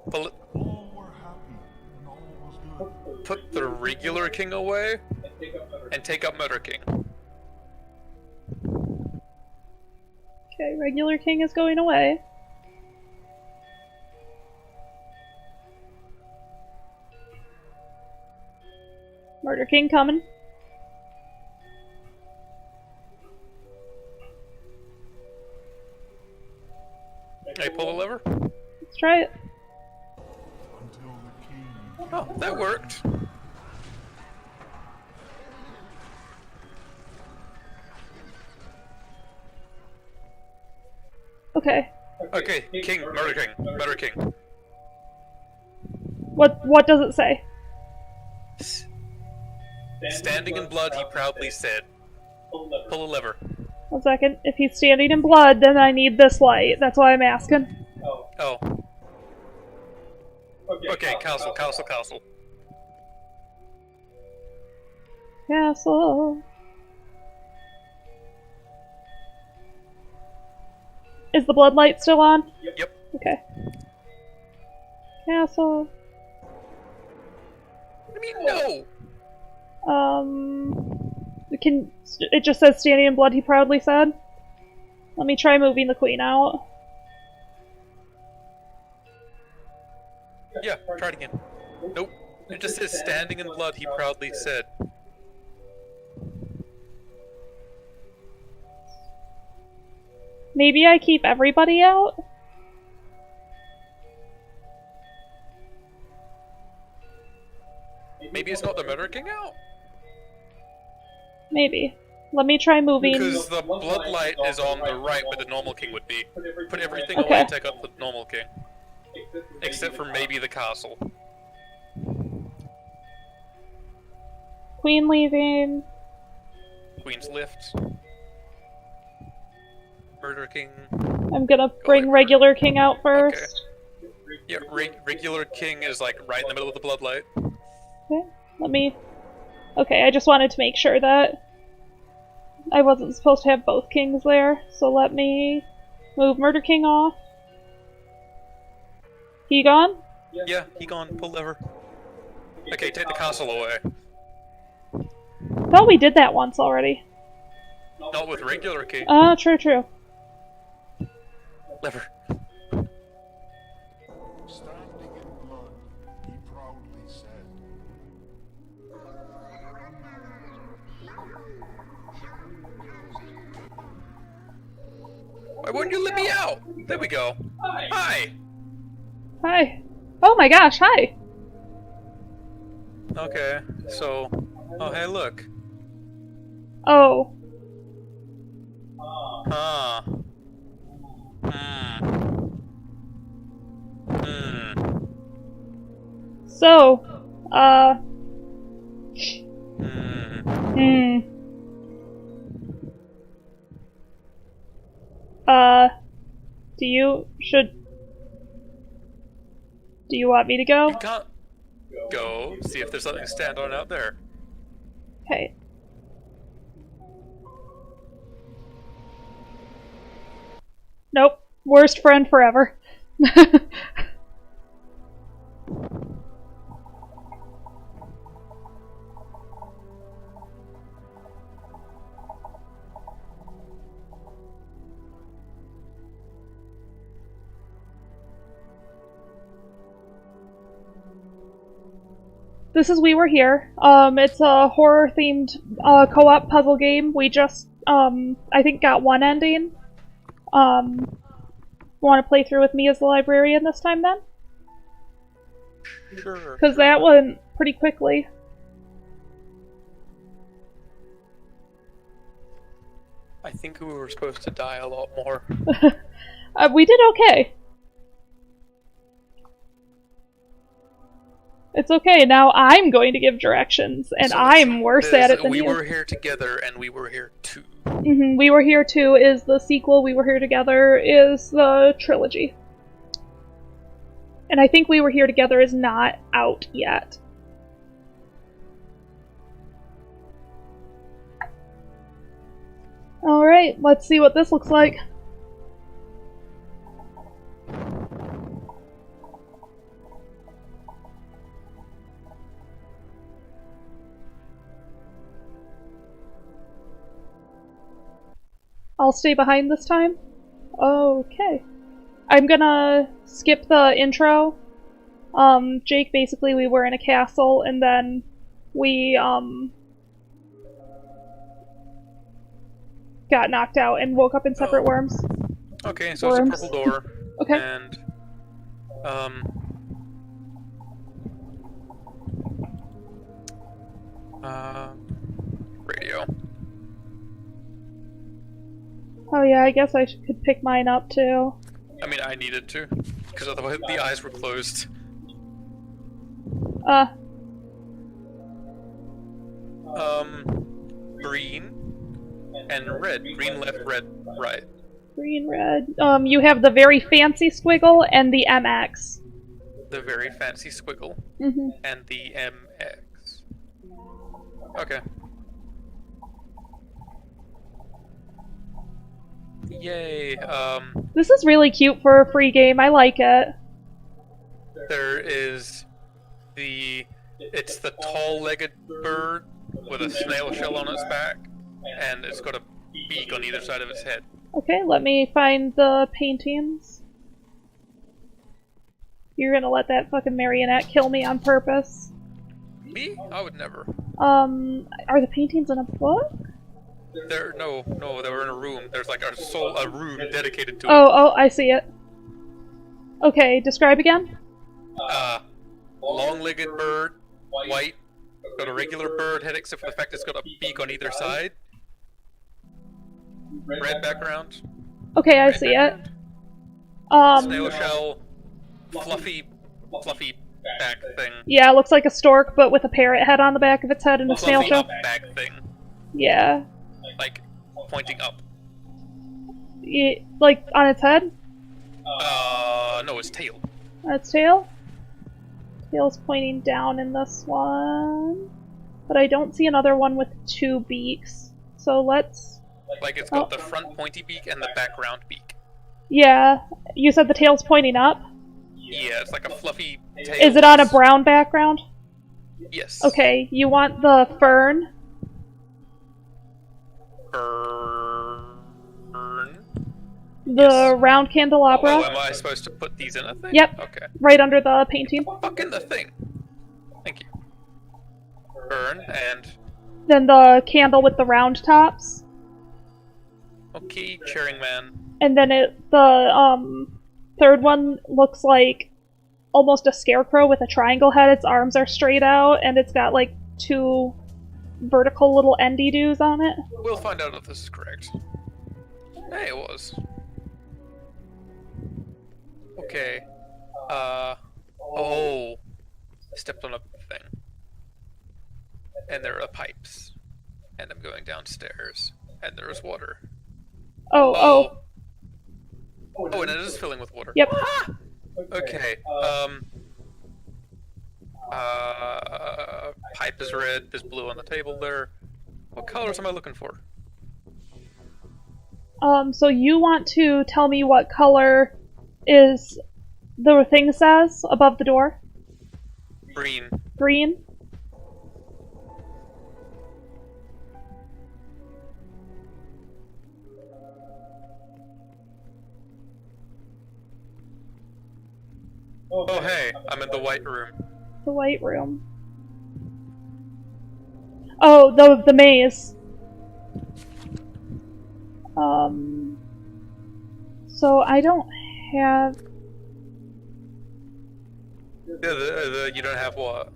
Pull it, All were happy, and all was good. put the regular king away, and take up Murder King. Okay, regular King is going away. Murder King coming. Hey, pull the lever. Let's try it. Until the king Oh, that worked. Okay. Okay, king, Murder King, Murder King. What does it say? Standing in blood, he proudly said. Pull a lever. 1 second. If he's standing in blood, then I need this light. That's why I'm asking. Oh. Okay, castle. Castle. Is the blood light still on? Yep. Okay. Castle. What do you mean, no? It just says standing in blood, he proudly said. Let me try moving the queen out. Yeah, try it again. Nope. It just says standing in blood, he proudly said. Maybe I keep everybody out? Maybe it's not the Murder King out? Maybe. Let me try moving. Because the bloodlight is on the right where the normal king would be. Put everything Okay. away and take up the normal king. Except for maybe the castle. Queen leaving. Queen's lift. Murder King. I'm gonna bring regular king out first. Yeah, regular king is like right in the middle of the bloodlight. Okay, let me... Okay, I just wanted to make sure that I wasn't supposed to have both kings there, so let me move Murder King off. He gone? Yeah, he gone. Pull lever. Okay, take the castle away. Thought we did that once already. Not with regular king. True. Lever. standing in blood, he proudly said. Why wouldn't you let me out? There we go. Hi! Hi. Oh my gosh, hi! Okay, so... Oh, hey, look. Oh. Huh. So, do you want me to go? You can't go see if there's something to stand on out there. Okay. Nope. Worst friend forever. This is We Were Here. It's a horror-themed co-op puzzle game. We just, I think got one ending. Want to play through with me as the librarian this time, then? Sure. Because that went pretty quickly. I think we were supposed to die a lot more. We did okay. It's okay, now I'm going to give directions, and So I'm worse at it than We you. Were Here Together and We Were Here Too. We Were Here Too is the sequel, We Were Here Together is the trilogy. And I think We Were Here Together is not out yet. Alright, let's see what this looks like. I'll stay behind this time? Okay. I'm gonna skip the intro. Jake, basically we were in a castle, and then we, got knocked out and woke up in separate worms. Okay, so Worms. it's a purple door. Okay. And, radio. Oh yeah, I guess I could pick mine up too. I mean, I needed to, because otherwise the eyes were closed. Green and red. Green left, red right. Green, red. You have the very fancy squiggle and the MX. The very fancy squiggle and the MX. Okay. Yay. This is really cute for a free game. I like it. There is it's the tall-legged bird with a snail shell on its back, and it's got a beak on either side of its head. Okay, let me find the paintings. You're gonna let that fucking marionette kill me on purpose. Me? I would never. Are the paintings in a book? No, they were in a room. There's like a room dedicated to it. Oh, I see it. Okay, describe again? Long-legged bird, white, got a regular bird head except for the fact it's got a beak on either side. Red background. Okay, I Red see background. it. Snail shell, fluffy back thing. Yeah, it looks like a stork, but with a parrot head on the back of its head and a snail Fluffy shell. up back thing. Yeah. Like, pointing up. Like, on its head? No, its tail. On its tail? Tail's pointing down in this one. But I don't see another one with two beaks. So let's... Like, it's got the front pointy beak and the back round beak. Yeah. You said the tail's pointing up? Yeah, it's like a fluffy tail. Is it on a brown background? Yes. Okay, you want the fern? Fern. The Yes. round candelabra? Oh, am I supposed to put these in a thing? Yep. Okay. Right under the painting. Fuck in the thing. Thank you. Fern and... Then the candle with the round tops. Okay, cheering man. And then the third one looks like almost a scarecrow with a triangle head. Its arms are straight out, and it's got like 2 vertical little endy-doos on it. We'll find out if this is correct. Hey, it was. Okay. Oh. I stepped on a thing. And there are pipes. And I'm going downstairs. And there is water. Oh. Oh, and it is filling with water. Yep. Okay, pipe is red, there's blue on the table there. What colors am I looking for? So you want to tell me what color is the thing says above the door? Green. Green? Oh hey, I'm in the white room. The white room. Oh, the maze. So I don't have... You don't have what?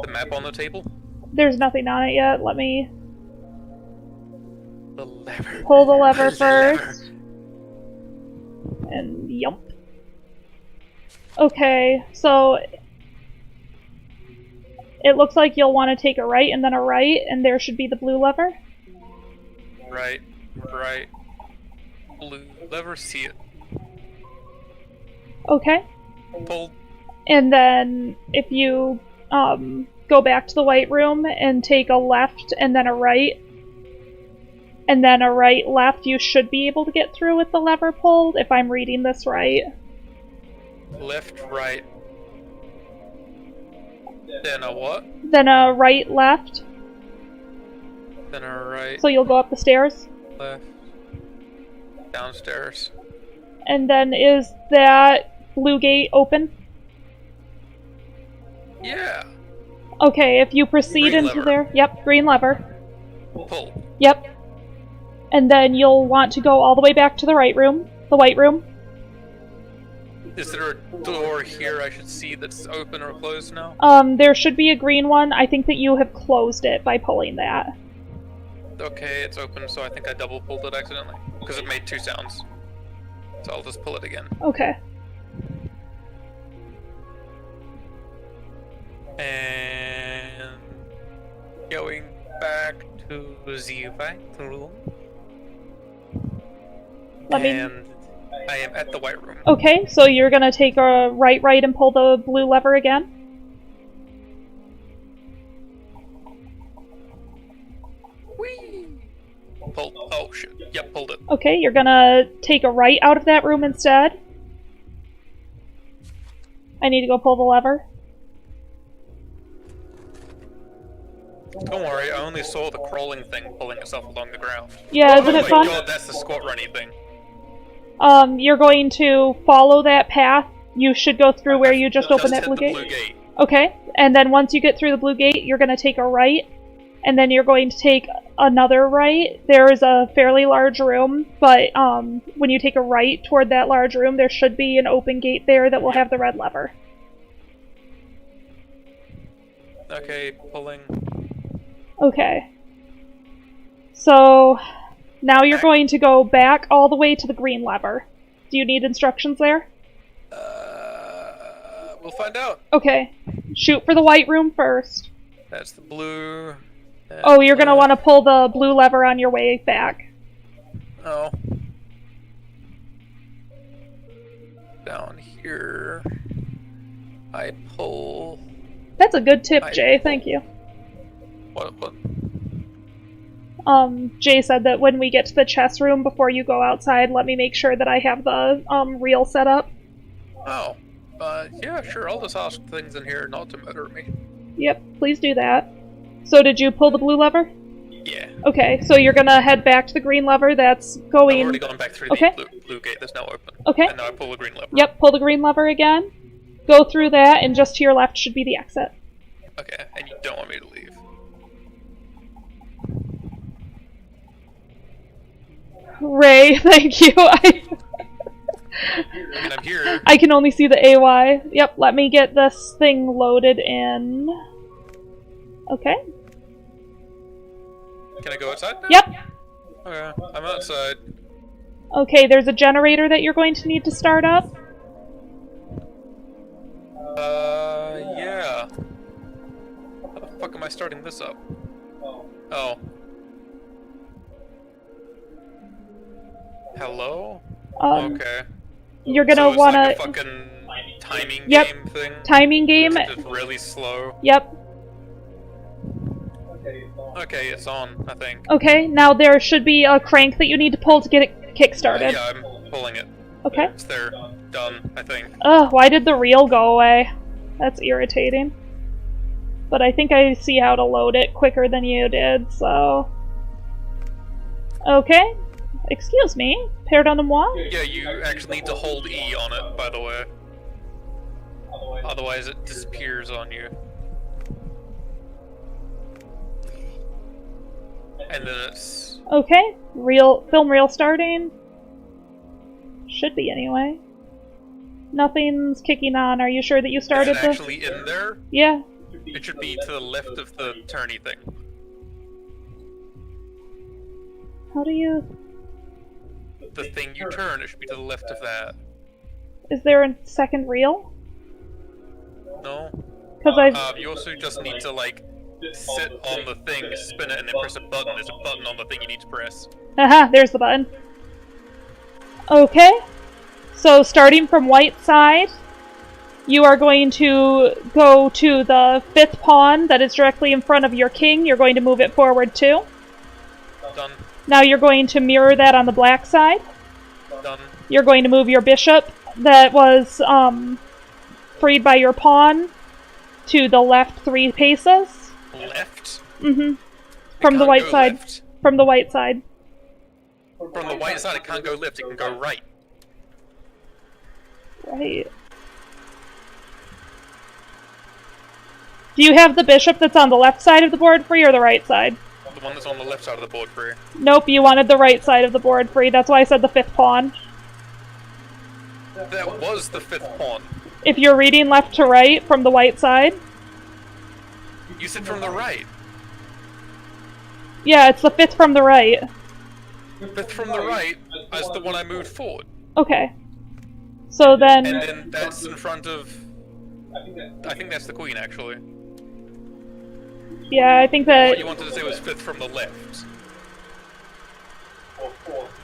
The map on the table? There's nothing on it yet. Let me The lever. pull the lever The first. And yump. Okay, so it looks like you'll want to take a right and then a right, and there should be the blue lever. Right. Blue lever, see it. Okay. Pull. And then if you go back to the white room and take a left and then a right, and then a right left, you should be able to get through with the lever pulled, if I'm reading this right. Left, right. Then a what? Then a right left, Then a right, so you'll go up the stairs. left. Downstairs. And then is that blue gate open? Yeah. Okay, if you proceed Green into lever. there... Yep, green lever. Pull. Yep. And then you'll want to go all the way back to the right room. The white room. Is there a door here I should see that's open or closed now? There should be a green one. I think that you have closed it by pulling that. Okay, it's open, so I think I double pulled it accidentally. Because it made 2 sounds. So I'll just pull it again. Okay. And going back to the white room. And I am at the white room. Okay, so you're gonna take a right, and pull the blue lever again? Whee! Pull. Oh shit. Yep, pulled it. Okay, you're gonna take a right out of that room instead. I need to go pull the lever. Don't worry, I only saw the crawling thing pulling itself along the ground. Yeah, isn't it Oh fun? my god, that's the squat runny thing. You're going to follow that path. You should go through where you just opened that hit blue the gate. blue gate. Okay, and then once you get through the blue gate, you're going to take a right, and then you're going to take another right. There is a fairly large room, but when you take a right toward that large room, there should be an open gate there that will have the red lever. Okay, pulling. Okay. So, now you're going to go back all the way to the green lever. Do you need instructions there? We'll find out. Okay. Shoot for the white room first. That's the blue. Oh, you're gonna want to pull the blue lever on your way back. Oh. Down here. I pull. That's a good tip, Jay. Thank you. What? Jay said that when we get to the chess room before you go outside, let me make sure that I have the reel set up. Oh. Yeah, sure. I'll just ask things in here not to murder me. Yep, please do that. So did you pull the blue lever? Yeah. Okay, so you're gonna head back to the green lever that's going... I've already gone back through Okay. the blue gate that's now open. Okay. And now I pull the green lever. Yep, pull the green lever again. Go through that, and just to your left should be the exit. Okay, and you don't want me to leave. Ray, thank you. I mean, I'm here. I can only see the AY. Yep, let me get this thing loaded in. Okay. Can I go outside now? Yep. Okay, I'm outside. Okay, there's a generator that you're going to need to start up. Yeah. How the fuck am I starting this up? Oh. Hello? Okay. You're gonna So it's wanna... like a fucking timing Yep. game thing? Timing game. It's just really slow. Yep. Okay, it's on, I think. Okay, now there should be a crank that you need to pull to get it kick-started. Yeah, I'm pulling it. Okay. It's there. Done, I think. Ugh, why did the reel go away? That's irritating. But I think I see how to load it quicker than you did, so... Okay. Excuse me. Pardonnez-moi? Yeah, you actually need to hold E on it, by the way. Otherwise it disappears on you. And then it's... Okay. Film reel starting. Should be, anyway. Nothing's kicking on. Are you sure that you started Is it actually in there? Yeah. It should be to the left of the turny thing. How do you... The thing you turn, it should be to the left of that. Is there a second reel? No? Because I've... You also just need to, like, sit on the thing, spin it, and then press a button. There's a button on the thing you need to press. Aha, there's the button. Okay. So, starting from white side, you are going to go to the 5th pawn that is directly in front of your king. You're going to move it forward 2. Done. Now you're going to mirror that on the black side. Done. You're going to move your bishop that was freed by your pawn to the left 3 paces. Left? Mm-hmm. From the white side. Left. From the white side. From the white side, it can't go left, it can go right. Right. Do you have the bishop that's on the left side of the board free or the right side? The one that's on the left side of the board free. Nope, you wanted the right side of the board free. That's why I said the 5th pawn. That was the 5th pawn. If you're reading left to right from the white side. You said from the right. Yeah, it's the 5th from the right. 5th from the right is the one I moved forward. Okay. So then... And then that's in front of... I think that's the queen, actually. Yeah, I think that... What you wanted to say was 5th from the left.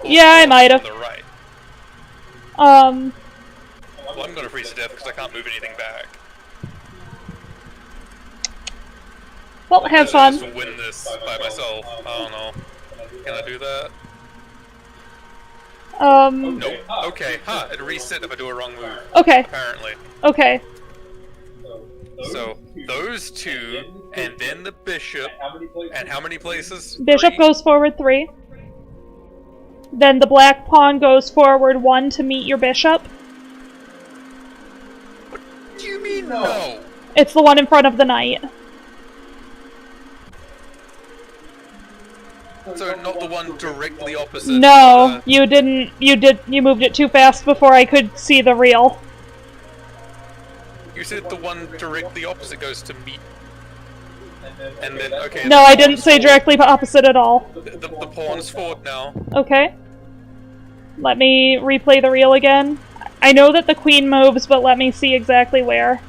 Yeah, I might have. From the right. Well, I'm gonna freeze to death because I can't move anything back. well, have I fun. just win this by myself. I don't know. Can I do that? Nope. Okay. Ha! It reset if I do a wrong move. Okay. Apparently. Okay. So, those 2, and then the bishop, and how many places? Bishop 3? goes forward 3. Then the black pawn goes forward 1 to meet your bishop. What do you mean, no? It's the one in front of the knight. So, not the one directly opposite? No, you didn't. You moved it too fast before I could see the reel. You said the one directly opposite goes to meet. And then, okay. No, I didn't say directly opposite at all. The pawn's forward now. Okay. Let me replay the reel again. I know that the queen moves, but let me see exactly where.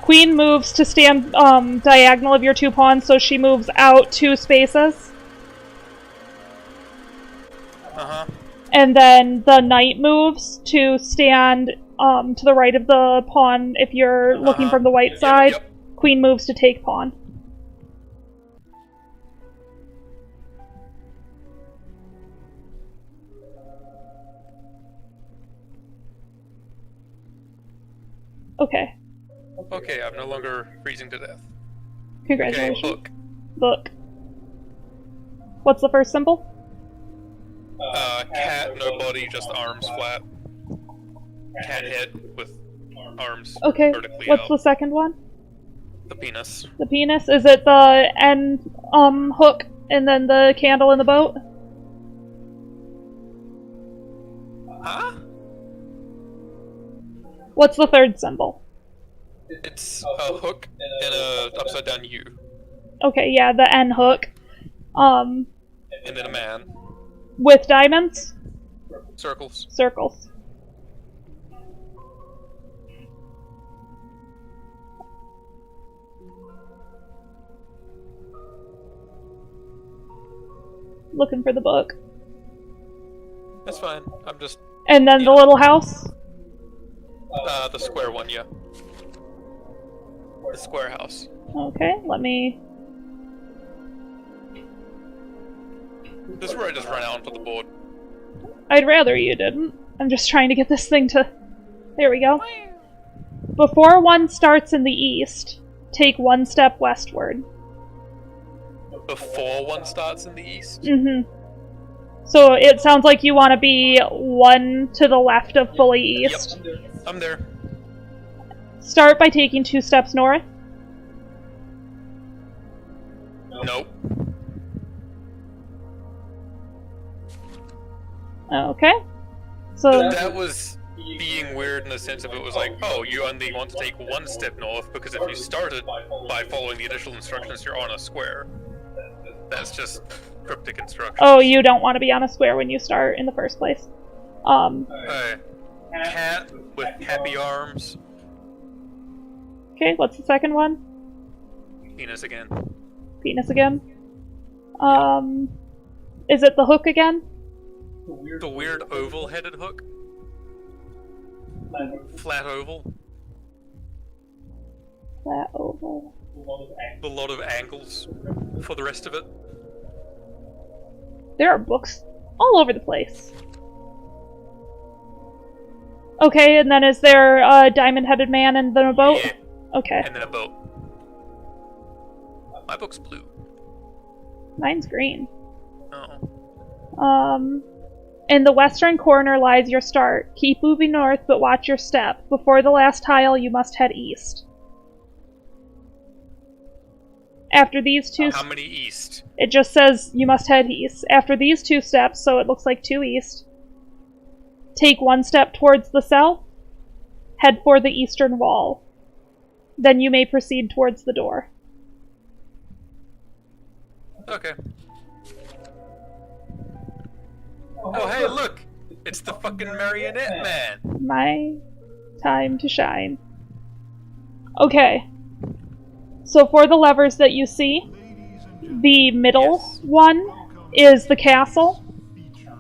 Queen moves to stand diagonal of your 2 pawns, so she moves out 2 spaces. Uh-huh. And then the knight moves to stand to the right of the pawn if you're looking from the white side. Yep. Queen moves to take pawn. Okay. Okay, I'm no longer freezing to death. Congratulations. Okay, look. Look. What's the first symbol? Cat, no body, just arms flat. cat head with arms Okay, vertically what's out. the second one? The penis. The penis? Is it the end hook and then the candle in the boat? Huh? What's the third symbol? It's a hook and a upside down U. Okay, yeah, the N hook. And then a man. With diamonds? Circles. Circles. Looking for the book. That's fine. I'm just... And then the little house? The square one, yeah. The square house. Okay, let me... This is where I just ran out onto the board. I'd rather you didn't. I'm just trying to get this thing to... There we go. Before one starts in the east, take one step westward. Before one starts in the east? Mm-hmm. So it sounds like you want to be one to the left of fully east. Yep. I'm there. Start by taking 2 steps north. Nope. Okay. So... That was being weird in the sense of it was like, oh, you only want to take 1 step north because if you started by following the initial instructions, you're on a square. That's just cryptic instructions. Oh, you don't want to be on a square when you start in the first place. Cat with happy arms. Okay, what's the second one? Penis again. Penis again. Is it the hook again? The weird oval-headed hook. Flat oval. Flat oval. A lot of angles for the rest of it. There are books all over the place. Okay, and then is there a diamond-headed man and then a boat? Yeah. Okay. And then a boat. My book's blue. Mine's green. Oh. In the western corner lies your start. Keep moving north, but watch your step. Before the last tile, you must head east. After these 2... How many east? It just says you must head east. After these 2 steps, so it looks like 2 east, take 1 step towards the south, head for the eastern wall. Then you may proceed towards the door. Okay. Oh, hey, look! It's the fucking marionette man! My time to shine. Okay. So for the levers that you see, the middle one is the castle.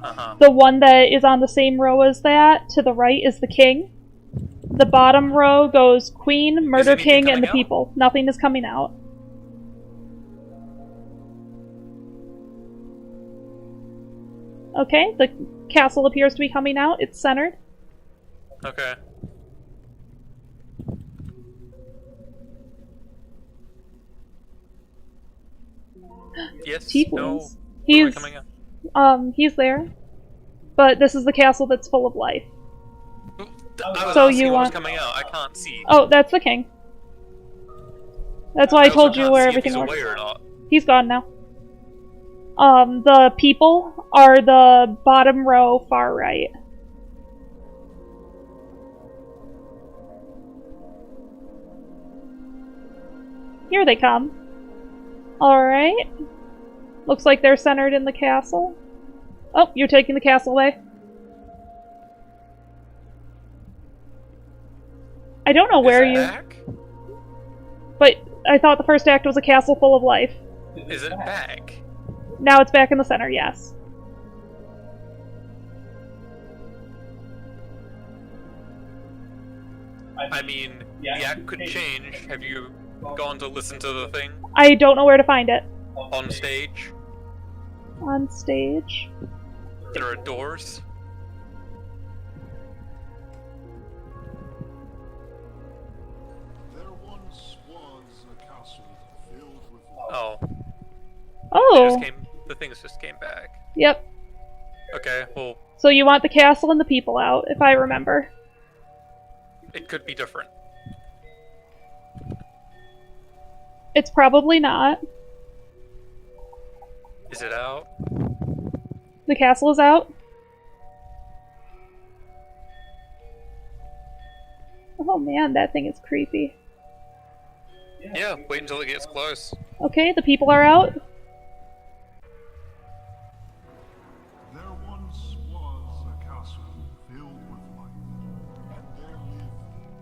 Uh-huh. The one that is on the same row as that, to the right, is the king. The bottom row goes queen, murder anything king, and the coming out? people. Nothing is coming out. Okay, the castle appears to be coming out. It's centered. Okay. Yes, Tieflings. no. Where are we coming out? He's there. But this is the castle that's full of life. I was So asking you what was want- coming out. I can't see. Oh, that's the king. That's why I also told you can't where see if everything he's was. away or not. He's gone now. The people are the bottom row, far right. Here they come. Alright. Looks like they're centered in the castle. Oh, you're taking the castle away. I don't know where Is it you... back? But I thought the first act was a castle full of life. Is it back? Now it's back in the center, yes. I mean, the act could change. Have you gone to listen to the thing I don't know where to find it. on stage? On stage. There are doors. There once was a castle filled with Oh. Oh! The things just came back. Yep. Okay, well, So you want the castle and the people out, if I remember. It could be different. It's probably not. Is it out? The castle is out. Oh man, that thing is creepy. Yeah, wait until it gets close. Okay, the people are out. There once was a castle filled with light, and there lived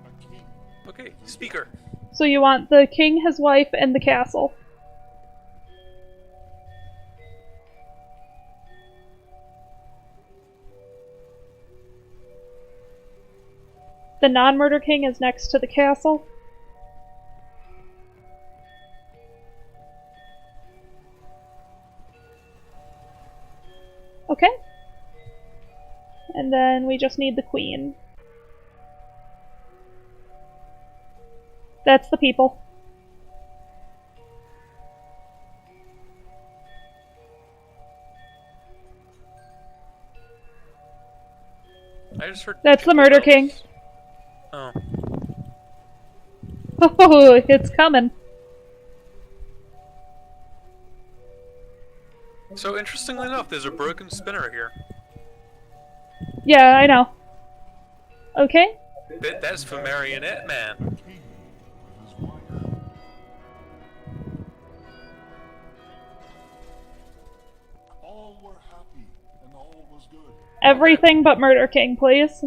a king. Okay, speaker. So you want the king, his wife, and the castle. The non-murder king is next to the castle. Okay. And then we just need the queen. That's the people. I just heard. That's the murder king. Oh. Oh, it's coming. So interestingly enough, there's a broken spinner here. Yeah, I know. Okay. That's for Marionette Man. King with his wife. All were happy, and all was good. Everything but Murder King, please.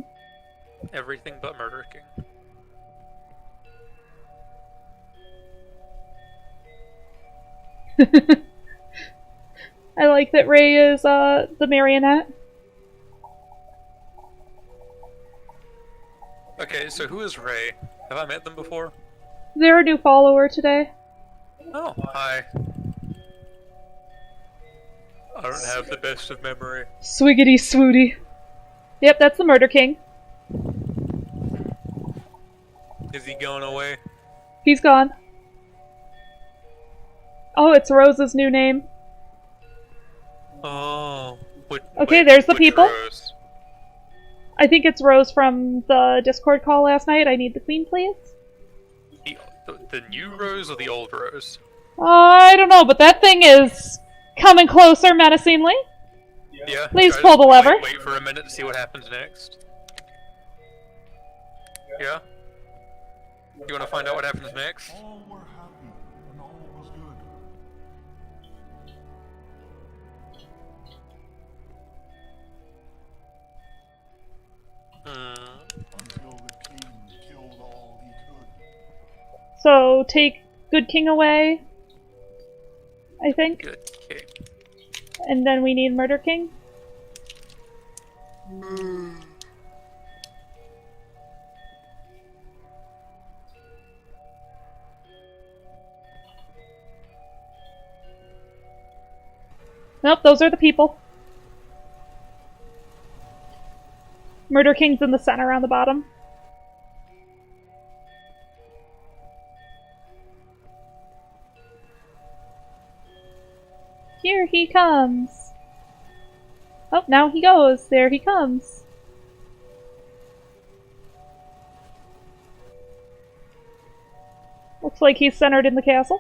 Everything but Murder King. I like that Ray is the marionette. Okay, so who is Ray? Have I met them before? They're a new follower today. Oh, hi. I don't have the best of memory. Swiggity swooty. Yep, that's the Murder King. Is he going away? He's gone. Oh, it's Rose's new name. Oh. Okay, there's the which people. Rose? I think it's Rose from the Discord call last night. I need the queen, please. The new Rose or the old Rose? I don't know, but that thing is coming closer menacingly. Yeah. Please try pull to the lever. Wait for a minute to see what happens next. Yeah? You want to find out what happens next? All were happy, and all was good. Until the king killed all he could. So take Good King away, I think. Good. Okay. And then we need Murder King. Nope, those are the people. Murder King's in the center on the bottom. Here he comes. Oh, now he goes. There he comes. Looks like he's centered in the castle.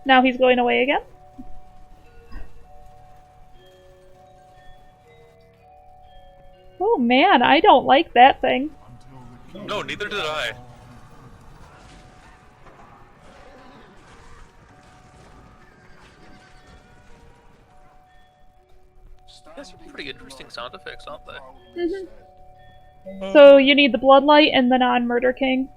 Now he's going away again. Oh man, I don't like that thing. Until the king No, neither did I. That's some pretty interesting sound effects, aren't they? Mhm. So you need the Bloodlight and the non-Murder King.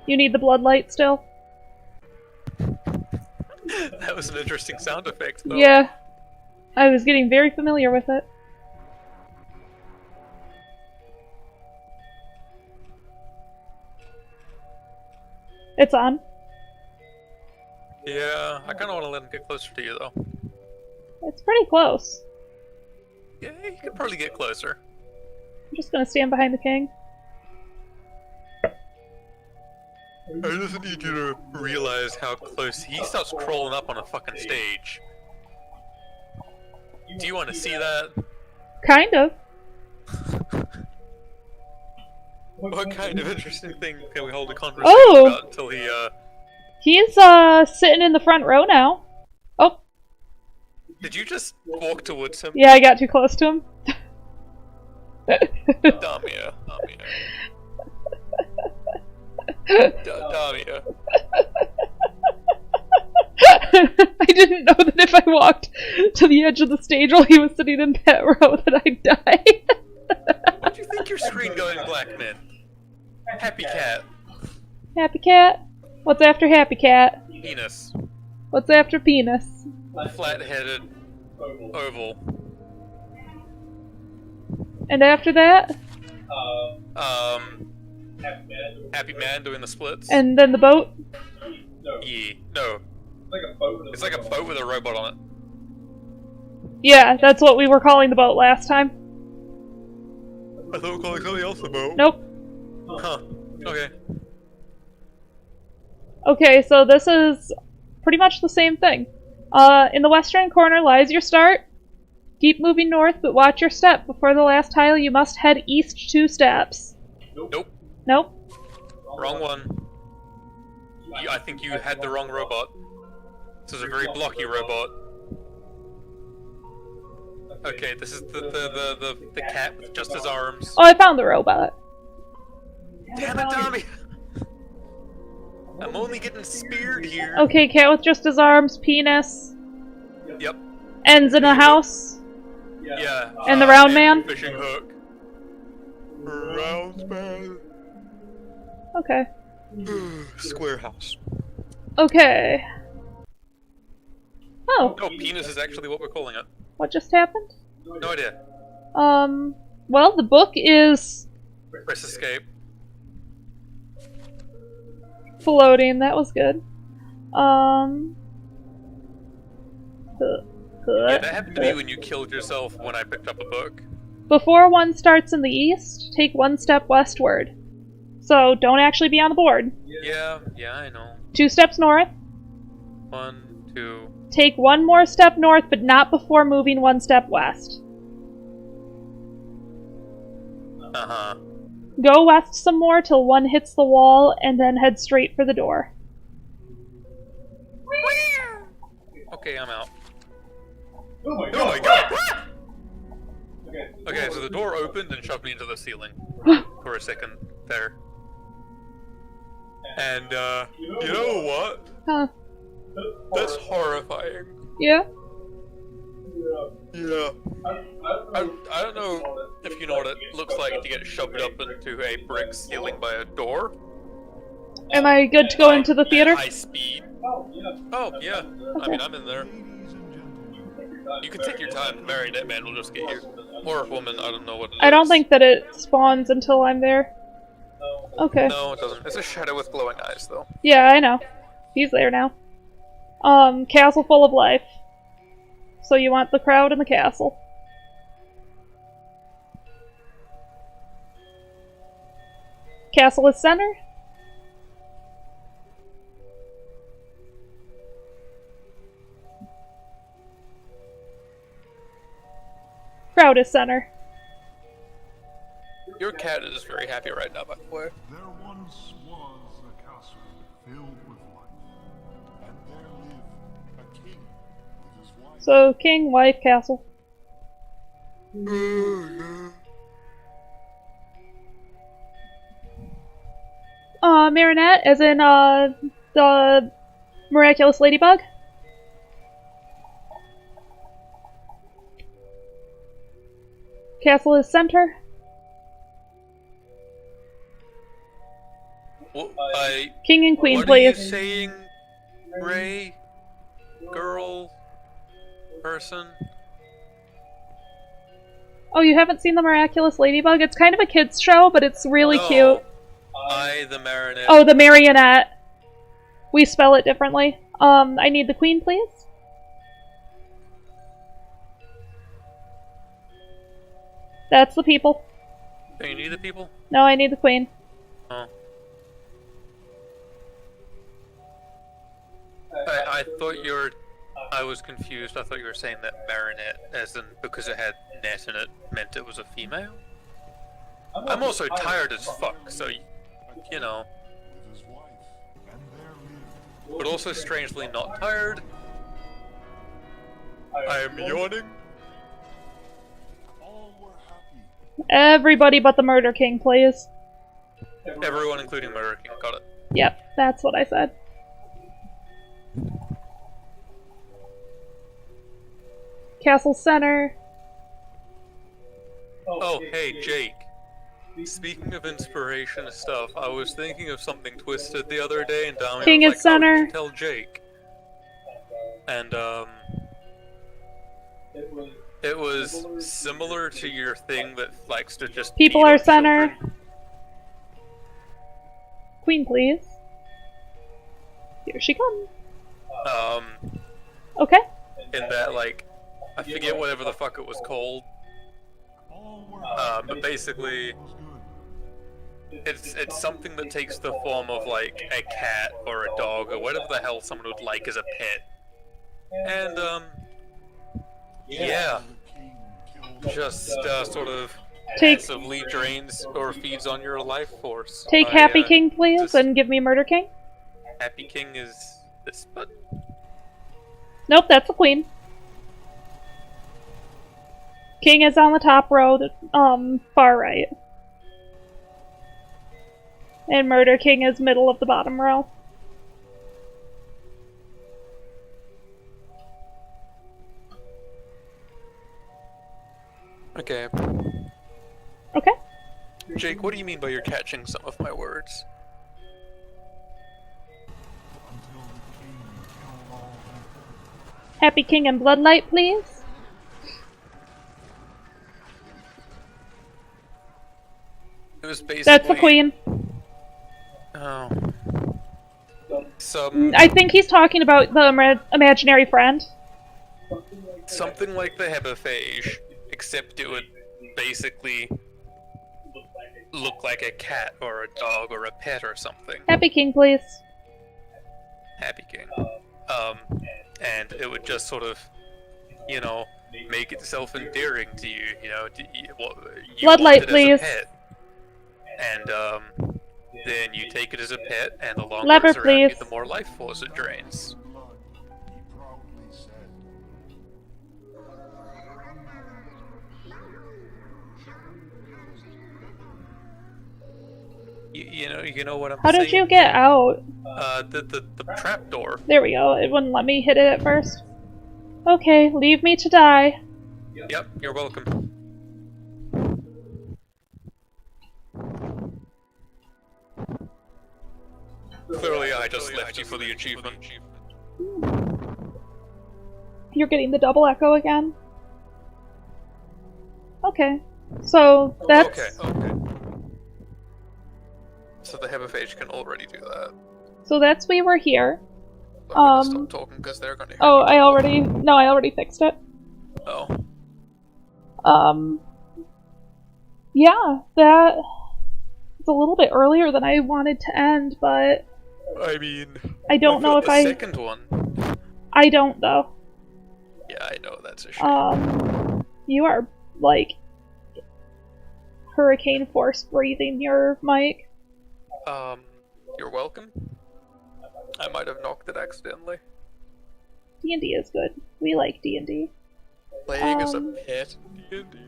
You need the Bloodlight still? That was an interesting sound effect, though. Yeah. I was getting very familiar with it. It's on. Yeah, I kind of want to let him get closer to you, though. It's pretty close. Yeah, you could probably get closer. I'm just gonna stand behind the king. I just need you to realize how close he starts crawling up on a fucking stage. Do you want to see that? Kind of. What kind of interesting thing can we hold a conversation about until he, He's, sitting in the front row now. Oh. Did you just walk towards him? Yeah, I got too close to him. Damia. Damia. I didn't know that if I walked to the edge of the stage while he was sitting in that row that I'd die. What do you think your screen going black meant? Happy cat. Happy cat? What's after happy cat? Penis. What's after penis? Flat-headed oval. And after that? Happy man doing the splits. And then the boat? Yeah. No. It's like a boat with a robot on it. Yeah, that's what we were calling the boat last time. I thought we were calling something else a boat. Nope. Huh. Okay. Okay, so this is pretty much the same thing. In the western corner lies your start. Keep moving north, but watch your step. Before the last tile, you must head east 2 steps. Nope. Nope. Wrong one. I think you had the wrong robot. This is a very blocky robot. Okay, this is the cat with just his arms. Oh, I found the robot. Damn it, Tommy! I'm only getting speared here. Okay, cat with just his arms, penis. Yep. Ends in a house. Yeah. And the round man? Fishing hook. Round man. Okay. Square house. Okay. Oh. No, penis is actually what we're calling it. What just happened? No idea. Well, the book is Press escape. floating. That was good. Yeah, that happened to me when you killed yourself when I picked up a book. Before one starts in the east, take 1 step westward. So, don't actually be on the board. Yeah, I know. 2 steps north. 1, 2. Take 1 more step north, but not before moving 1 step west. Uh-huh. Go west some more till 1 hits the wall, and then head straight for the door. Okay, I'm out. Oh my god! Okay, so the door opened and shoved me into the ceiling for a second there. And, you know what? Huh. That's horrifying. Yeah? Yeah. I don't know if you know what it looks like to get shoved up into a brick ceiling by a door. Am I good to go into the theater? High speed. Oh, yeah. I mean, I'm in there. You can take your time. Marionette man will just get you. Or a woman, I don't know what it is. I don't think that it spawns until I'm there. Okay. No, it doesn't. It's a shadow with glowing eyes, though. Yeah, I know. He's there now. Castle full of life. So you want the crowd in the castle. Castle is center. Crowd is center. Your cat is very happy right now, by the way. There once was a castle filled with light, and there lived a king with his wife. So, king, wife, castle. Marinette, as in, the miraculous ladybug? Castle is center. Well, King and queen, what please. Are you saying, Ray? Girl? Person? Oh, you haven't seen the miraculous ladybug? It's kind of a kid's show, but it's really No. cute. The marionette. Oh, the marionette. We spell it differently. I need the queen, please. That's the people. Do you need the people? No, I need the queen. Oh. I was confused. I thought you were saying that Marinette, as in because it had net in it, meant it was a female. I'm also tired as fuck, so, you know. with his wife, and there lived But also strangely not tired. I am yawning. all were happy. Everybody but the Murder King, please. Everyone, including Murder King, got it. Yep, that's what I said. Castle Center. Oh, hey, Jake. Speaking of inspiration stuff, I was thinking of something twisted the other day, and Dami King was is like, "Oh, you center." should tell Jake." And it was similar to your thing that likes to just People beat are up center. children. Queen, please. Here she comes. Okay. In that, like, I forget whatever the fuck it was called. All were happy. But basically, It was good. it's something that takes the form of like a cat or a dog or whatever the hell someone would like as a pet. And yeah, The king killed just sort of Take- passively drains or feeds on your life force. Take I, Happy King, please, this- and give me Murder King. Happy King is this button. Nope, that's the Queen. King is on the top row, far right. And Murder King is middle of the bottom row. Okay. Okay. Jake, what do you mean by you're catching some of my words? until the king killed all who Happy King and Bloodlight, please. It was basically. That's the Queen. Oh. Some I think he's talking about the imaginary friend. something like the Hebephage, except it would basically look like a cat or a dog or a pet or something. Happy King, please. Happy King. And it would just sort of, you know, make itself endearing to you. You know, you Bloodlight, want it as please. a pet. And then you take it as a pet, and the longer Lever, it's around you, please. the more life force it drains. blood, he proudly said. You know what I'm How saying? did you get out? The trap door. There we go. It wouldn't let me hit it at first. Okay, leave me to die. Yep, you're welcome. Clearly, I just left you for the achievement. You're getting the double echo again? Okay. So, that's... Okay. So the Hebephage can already do that. So that's we were here. I'm gonna stop talking because they're gonna hear Oh, me. I already fixed it. Oh. Yeah, that... It's a little bit earlier than I wanted to end, but I mean... I don't know if the I... second one. I don't, though. Yeah, I know, that's a shame. You are, like, hurricane force breathing your mic. You're welcome. I might have knocked it accidentally. D&D is good. We like D&D. Playing as a pet in D&D.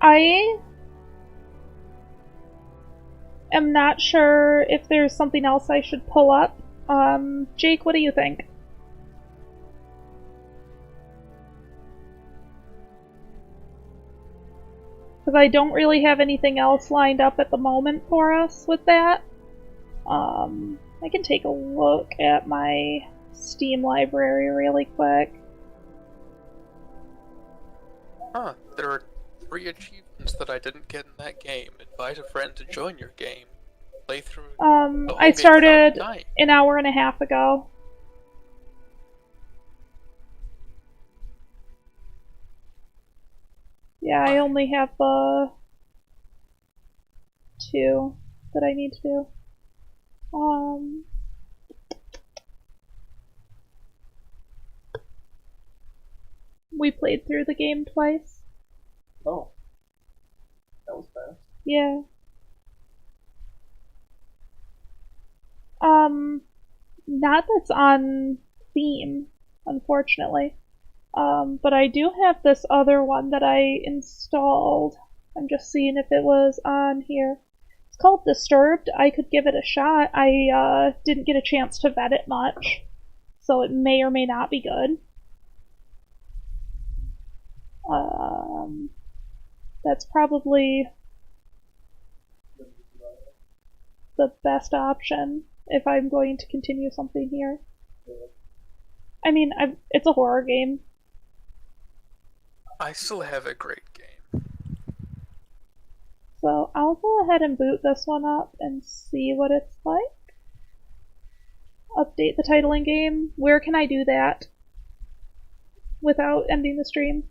I am not sure if there's something else I should pull up. Jake, what do you think? Because I don't really have anything else lined up at the moment for us with that. I can take a look at my Steam library really quick. Huh, there are 3 achievements that I didn't get in that game. Invite a friend to join your game. Play through the whole game I without started dying. an hour and a half ago. Yeah, I only have the 2 that I need to do. We played through the game twice. Oh. That was fast. Yeah. Not that's on theme, unfortunately. But I do have this other one that I installed. I'm just seeing if it was on here. It's called Disturbed. I could give it a shot. I didn't get a chance to vet it much, so it may or may not be good. That's probably the best option if I'm going to continue something here. I mean, it's a horror game. I still have a great game. So I'll go ahead and boot this one up and see what it's like. Update the title in game. Where can I do that without ending the stream?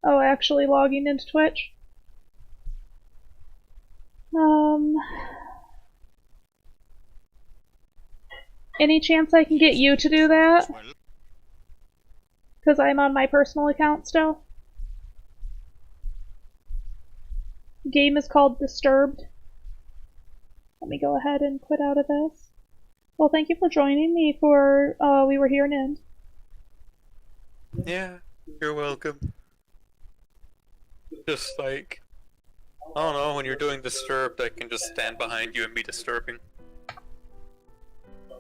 Oh, actually logging into Twitch? Any chance I can get you to do that? Because I'm on my personal account still. Game is called Disturbed. Let me go ahead and quit out of this. Well, thank you for joining me for We Were Here and End. Yeah, you're welcome. Just like, I don't know, when you're doing Disturbed, I can just stand behind you and be disturbing.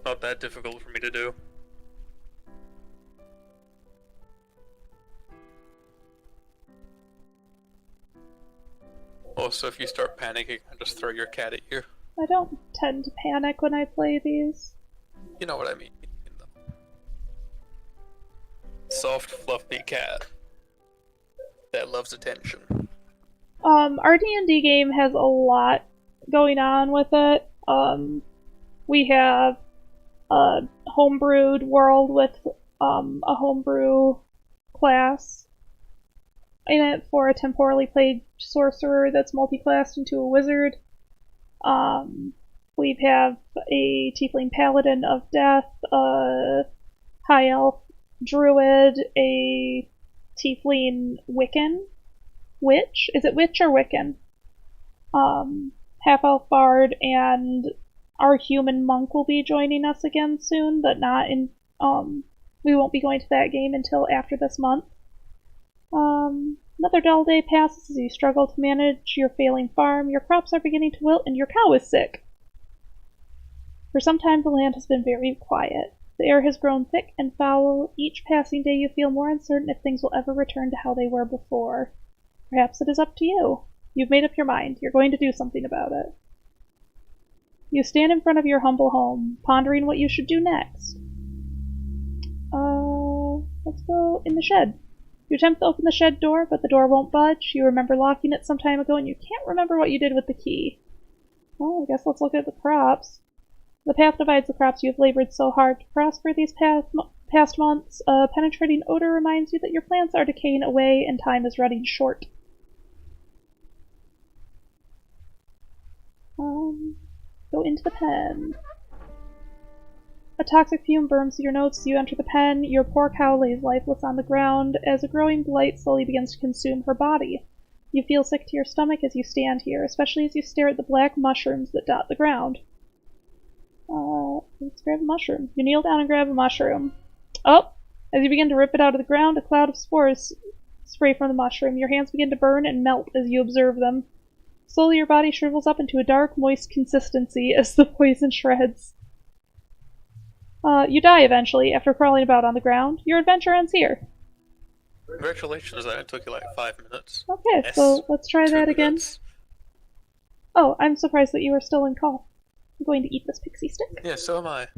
Not that difficult for me to do. Also, if you start panicking, I just throw your cat at you. I don't tend to panic when I play these. You know what I mean. Soft, fluffy cat that loves attention. Our D&D game has a lot going on with it. We have a homebrewed world with a homebrew class in it for a temporally played sorcerer that's multi-classed into a wizard. We have a tiefling paladin of death, a high elf druid, a tiefling Wiccan. Witch? Is it witch or Wiccan? Half elf bard, and our human monk will be joining us again soon, but not in, we won't be going to that game until after this month. Another dull day passes as you struggle to manage your failing farm, your crops are beginning to wilt, and your cow is sick. For some time the land has been very quiet. The air has grown thick and foul. Each passing day you feel more uncertain if things will ever return to how they were before. Perhaps it is up to you. You've made up your mind. You're going to do something about it. You stand in front of your humble home, pondering what you should do next. Let's go in the shed. You attempt to open the shed door, but the door won't budge. You remember locking it some time ago, and you can't remember what you did with the key. Well, I guess let's look at the crops. The path divides the crops you have labored so hard to prosper these past months. A penetrating odor reminds you that your plants are decaying away and time is running short. Go into the pen. A toxic fume burns your notes as you enter the pen. Your poor cow lays lifeless on the ground as a growing blight slowly begins to consume her body. You feel sick to your stomach as you stand here, especially as you stare at the black mushrooms that dot the ground. Let's grab a mushroom. You kneel down and grab a mushroom. Oh! As you begin to rip it out of the ground, a cloud of spores spray from the mushroom. Your hands begin to burn and melt as you observe them. Slowly your body shrivels up into a dark, moist consistency as the poison shreds. You die eventually after crawling about on the ground. Your adventure ends here. Congratulations, that took you like 5 minutes. Okay, Yes. so let's try that again. Minutes. Oh, I'm surprised that you are still in call. I'm going to eat this pixie stick. Yeah, so am I.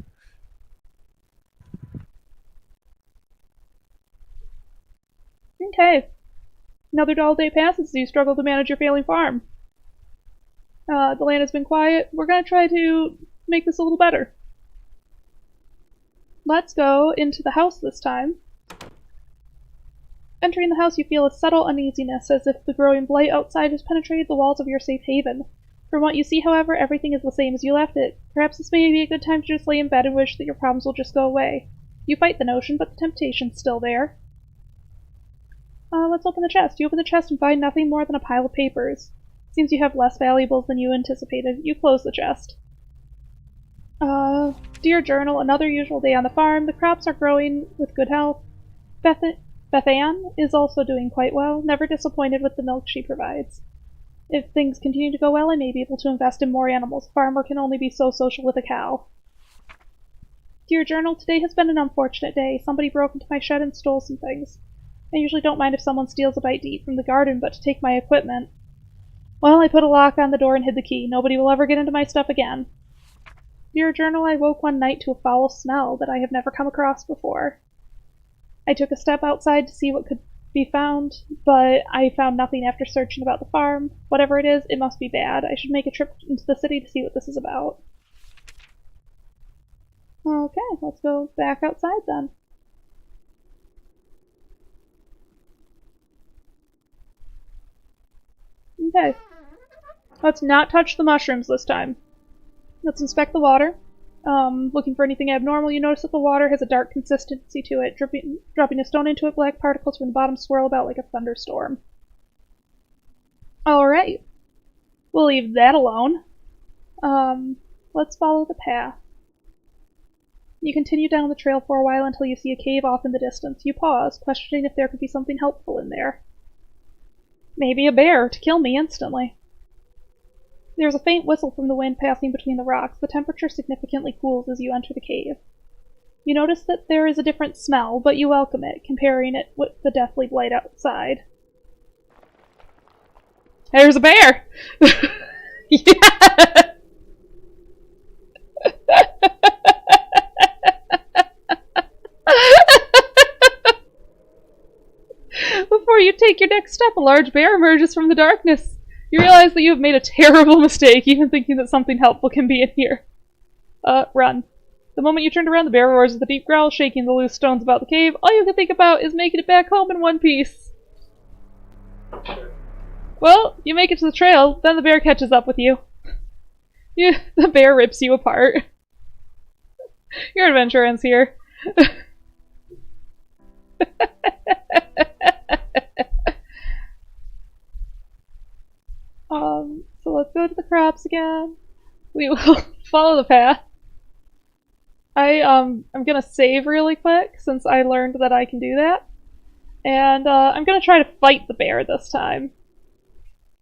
Okay. Another dull day passes as you struggle to manage your failing farm. The land has been quiet. We're going to try to make this a little better. Let's go into the house this time. Entering the house, you feel a subtle uneasiness, as if the growing blight outside has penetrated the walls of your safe haven. From what you see, however, everything is the same as you left it. Perhaps this may be a good time to just lay in bed and wish that your problems will just go away. You fight the notion, but the temptation's still there. Let's open the chest. You open the chest and find nothing more than a pile of papers. Seems you have less valuables than you anticipated. You close the chest. Dear Journal, another usual day on the farm. The crops are growing with good health. Beth Ann is also doing quite well, never disappointed with the milk she provides. If things continue to go well, I may be able to invest in more animals. A farmer can only be so social with a cow. Dear Journal, today has been an unfortunate day. Somebody broke into my shed and stole some things. I usually don't mind if someone steals a bite to eat from the garden, but to take my equipment... Well, I put a lock on the door and hid the key. Nobody will ever get into my stuff again. Dear Journal, I woke one night to a foul smell that I have never come across before. I took a step outside to see what could be found, but I found nothing after searching about the farm. Whatever it is, it must be bad. I should make a trip into the city to see what this is about. Okay, let's go back outside then. Okay. Let's not touch the mushrooms this time. Let's inspect the water. Looking for anything abnormal, you notice that the water has a dark consistency to it. Dropping a stone into it, black particles from the bottom swirl about like a thunderstorm. Alright. We'll leave that alone. Let's follow the path. You continue down the trail for a while until you see a cave off in the distance. You pause, questioning if there could be something helpful in there. Maybe a bear to kill me instantly. There's a faint whistle from the wind passing between the rocks. The temperature significantly cools as you enter the cave. You notice that there is a different smell, but you welcome it, comparing it with the deathly blight outside. There's a bear! Yeah! Before you take your next step, a large bear emerges from the darkness. You realize that you have made a terrible mistake, even thinking that something helpful can be in here. Run. The moment you turned around, the bear roars with a deep growl, shaking the loose stones about the cave. All you can think about is making it back home in one piece. Well, you make it to the trail, then the bear catches up with you. The bear rips you apart. Your adventure ends here. So let's go to the crops again. We will follow the path. I'm gonna save really quick since I learned that I can do that. And I'm gonna try to fight the bear this time.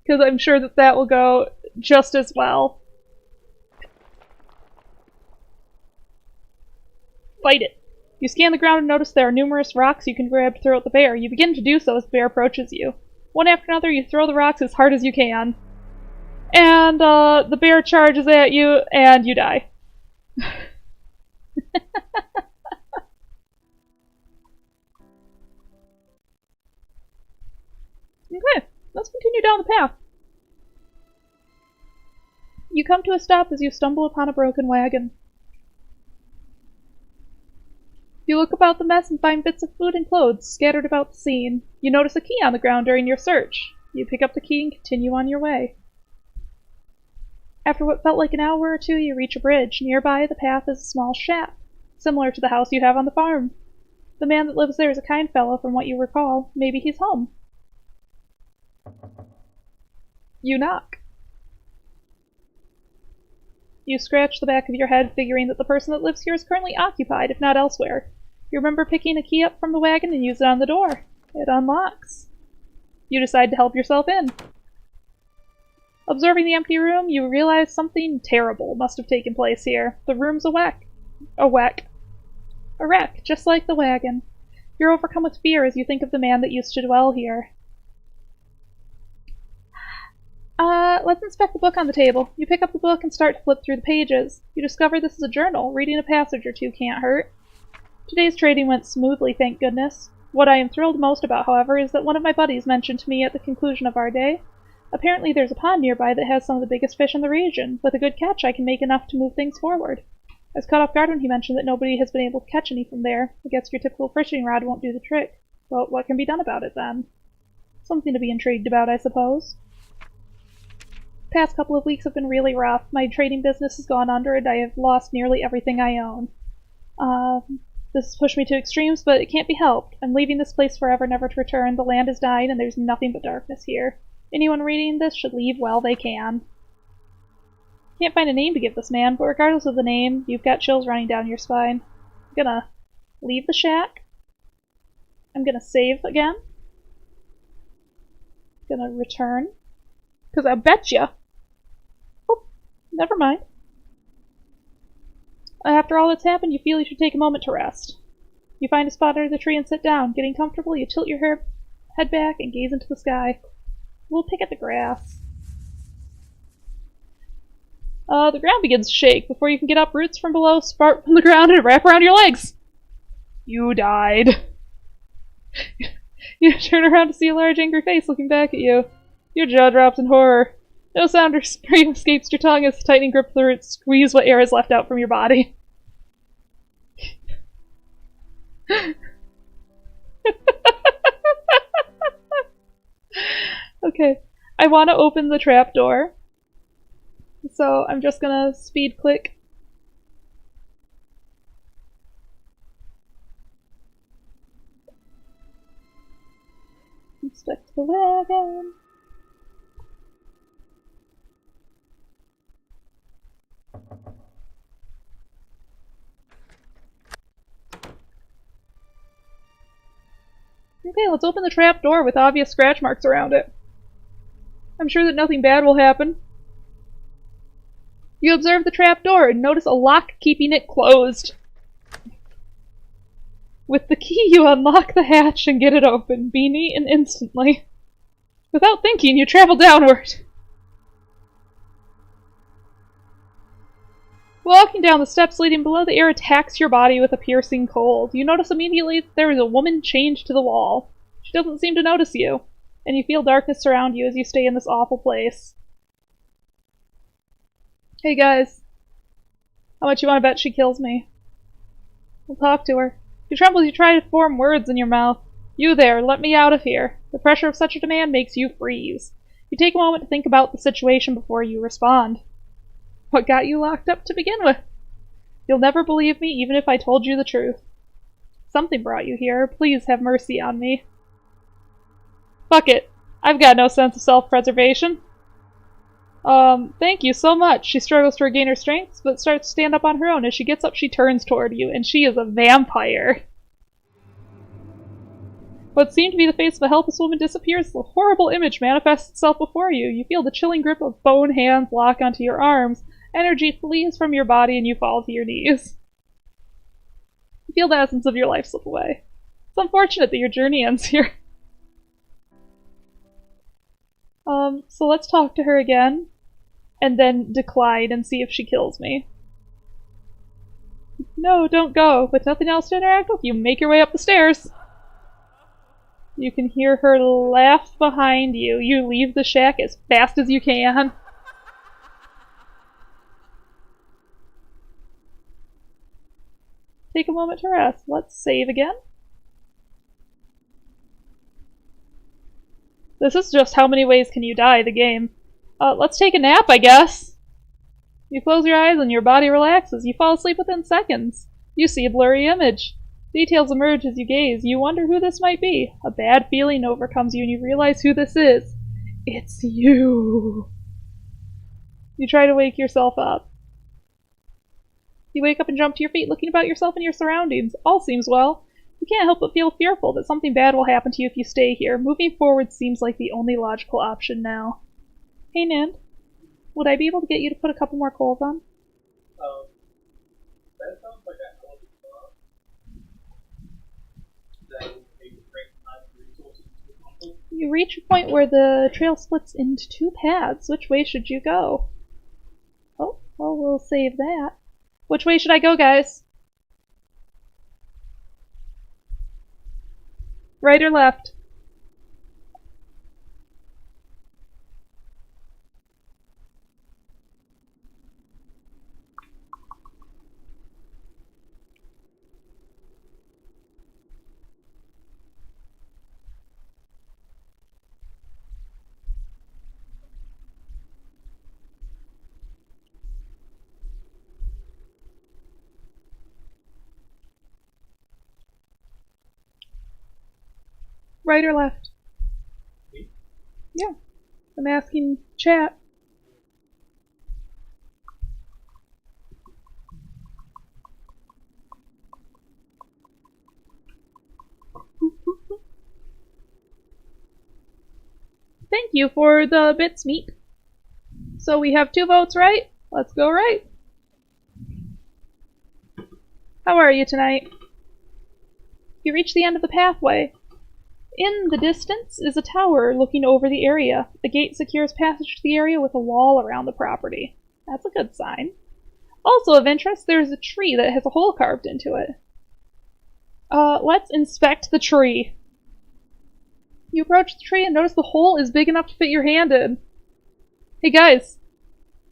Because I'm sure that that will go just as well. Fight it. You scan the ground and notice there are numerous rocks you can grab to throw at the bear. You begin to do so as the bear approaches you. One after another, you throw the rocks as hard as you can. And the bear charges at you, and you die. Okay, let's continue down the path. You come to a stop as you stumble upon a broken wagon. You look about the mess and find bits of food and clothes scattered about the scene. You notice a key on the ground during your search. You pick up the key and continue on your way. After what felt like an hour or two, you reach a bridge. Nearby, the path is a small shack, similar to the house you have on the farm. The man that lives there is a kind fellow from what you recall. Maybe he's home. You knock. You scratch the back of your head, figuring that the person that lives here is currently occupied, if not elsewhere. You remember picking a key up from the wagon and use it on the door. It unlocks. You decide to help yourself in. Observing the empty room, you realize something terrible must have taken place here. The room's a wreck, just like the wagon. You're overcome with fear as you think of the man that used to dwell here. Let's inspect the book on the table. You pick up the book and start to flip through the pages. You discover this is a journal. Reading a passage or two can't hurt. Today's trading went smoothly, thank goodness. What I am thrilled most about, however, is that one of my buddies mentioned to me at the conclusion of our day. Apparently there's a pond nearby that has some of the biggest fish in the region. With a good catch, I can make enough to move things forward. I was caught off guard when he mentioned that nobody has been able to catch any from there. I guess your typical fishing rod won't do the trick. Well, what can be done about it, then? Something to be intrigued about, I suppose. Past couple of weeks have been really rough. My trading business has gone under, and I have lost nearly everything I own. This has pushed me to extremes, but it can't be helped. I'm leaving this place forever, never to return. The land is dying, and there's nothing but darkness here. Anyone reading this should leave while they can. Can't find a name to give this man, but regardless of the name, you've got chills running down your spine. I'm gonna leave the shack. I'm gonna save again. Gonna return. Because I bet ya. Oh, never mind. After all that's happened, you feel you should take a moment to rest. You find a spot under the tree and sit down. Getting comfortable, you tilt your head back and gaze into the sky. We'll pick at the grass. The ground begins to shake. Before you can get up, roots from below sprout from the ground and wrap around your legs. You died. You turn around to see a large angry face looking back at you. Your jaw drops in horror. No sound or scream escapes your tongue as the tightening grip of the roots squeeze what air is left out from your body. Okay, I want to open the trap door. So I'm just gonna speed click. Inspect the wagon. Okay, let's open the trap door with obvious scratch marks around it. I'm sure that nothing bad will happen. You observe the trap door and notice a lock keeping it closed. With the key, you unlock the hatch and get it open, being eaten instantly. Without thinking, you travel downward. Walking down the steps leading below, the air attacks your body with a piercing cold. You notice immediately that there is a woman chained to the wall. She doesn't seem to notice you, and you feel darkness surround you as you stay in this awful place. Hey guys, how much you want to bet she kills me? We'll talk to her. You tremble as you try to form words in your mouth. You there, let me out of here. The pressure of such a demand makes you freeze. You take a moment to think about the situation before you respond. What got you locked up to begin with? You'll never believe me even if I told you the truth. Something brought you here. Please have mercy on me. Fuck it. I've got no sense of self-preservation. Thank you so much. She struggles to regain her strength, but starts to stand up on her own. As she gets up, she turns toward you, and she is a vampire. What seemed to be the face of a helpless woman disappears. The horrible image manifests itself before you. You feel the chilling grip of bone hands lock onto your arms. Energy flees from your body, and you fall to your knees. You feel the essence of your life slip away. It's unfortunate that your journey ends here. So let's talk to her again, and then decline and see if she kills me. No, don't go. With nothing else to interact with, you make your way up the stairs. You can hear her laugh behind you. You leave the shack as fast as you can. Take a moment to rest. Let's save again. This is just how many ways can you die, the game. Let's take a nap, I guess. You close your eyes and your body relaxes. You fall asleep within seconds. You see a blurry image. Details emerge as you gaze. You wonder who this might be. A bad feeling overcomes you and you realize who this is. It's you. You try to wake yourself up. You wake up and jump to your feet, looking about yourself and your surroundings. All seems well. You can't help but feel fearful that something bad will happen to you if you stay here. Moving forward seems like the only logical option now. Hey, Nand. Would I be able to get you to put a couple more coals on? That sounds like a hell of a job. That would take a great time and resources to accomplish. You reach a point where the trail splits into two paths. Which way should you go? Oh, well, we'll save that. Which way should I go, guys? Right or left? Right or left? Me? Yeah. I'm asking chat. Thank you for the bits meat. So we have 2 votes right. Let's go right. How are you tonight? You reach the end of the pathway. In the distance is a tower looking over the area. A gate secures passage to the area with a wall around the property. That's a good sign. Also of interest, there's a tree that has a hole carved into it. Let's inspect the tree. You approach the tree and notice the hole is big enough to fit your hand in. Hey guys,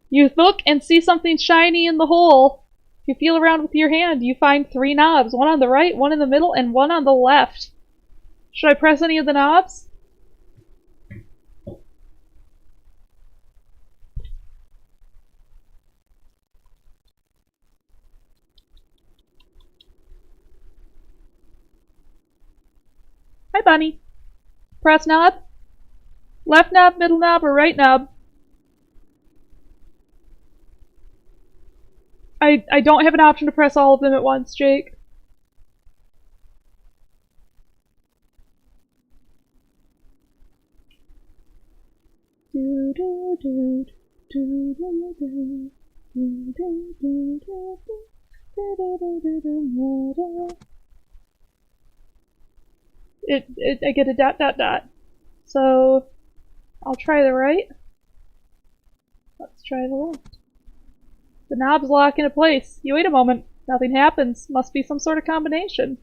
you look and see something shiny in the hole. If you feel around with your hand, you find 3 knobs, one on the right, one in the middle, and one on the left. Should I press any of the knobs? Hi, Bunny. Press knob? Left knob, middle knob, or right knob? I don't have an option to press all of them at once, Jake. I get a dot dot dot. So I'll try the right. Let's try the left. The knobs lock into place. You wait a moment. Nothing happens. Must be some sort of combination.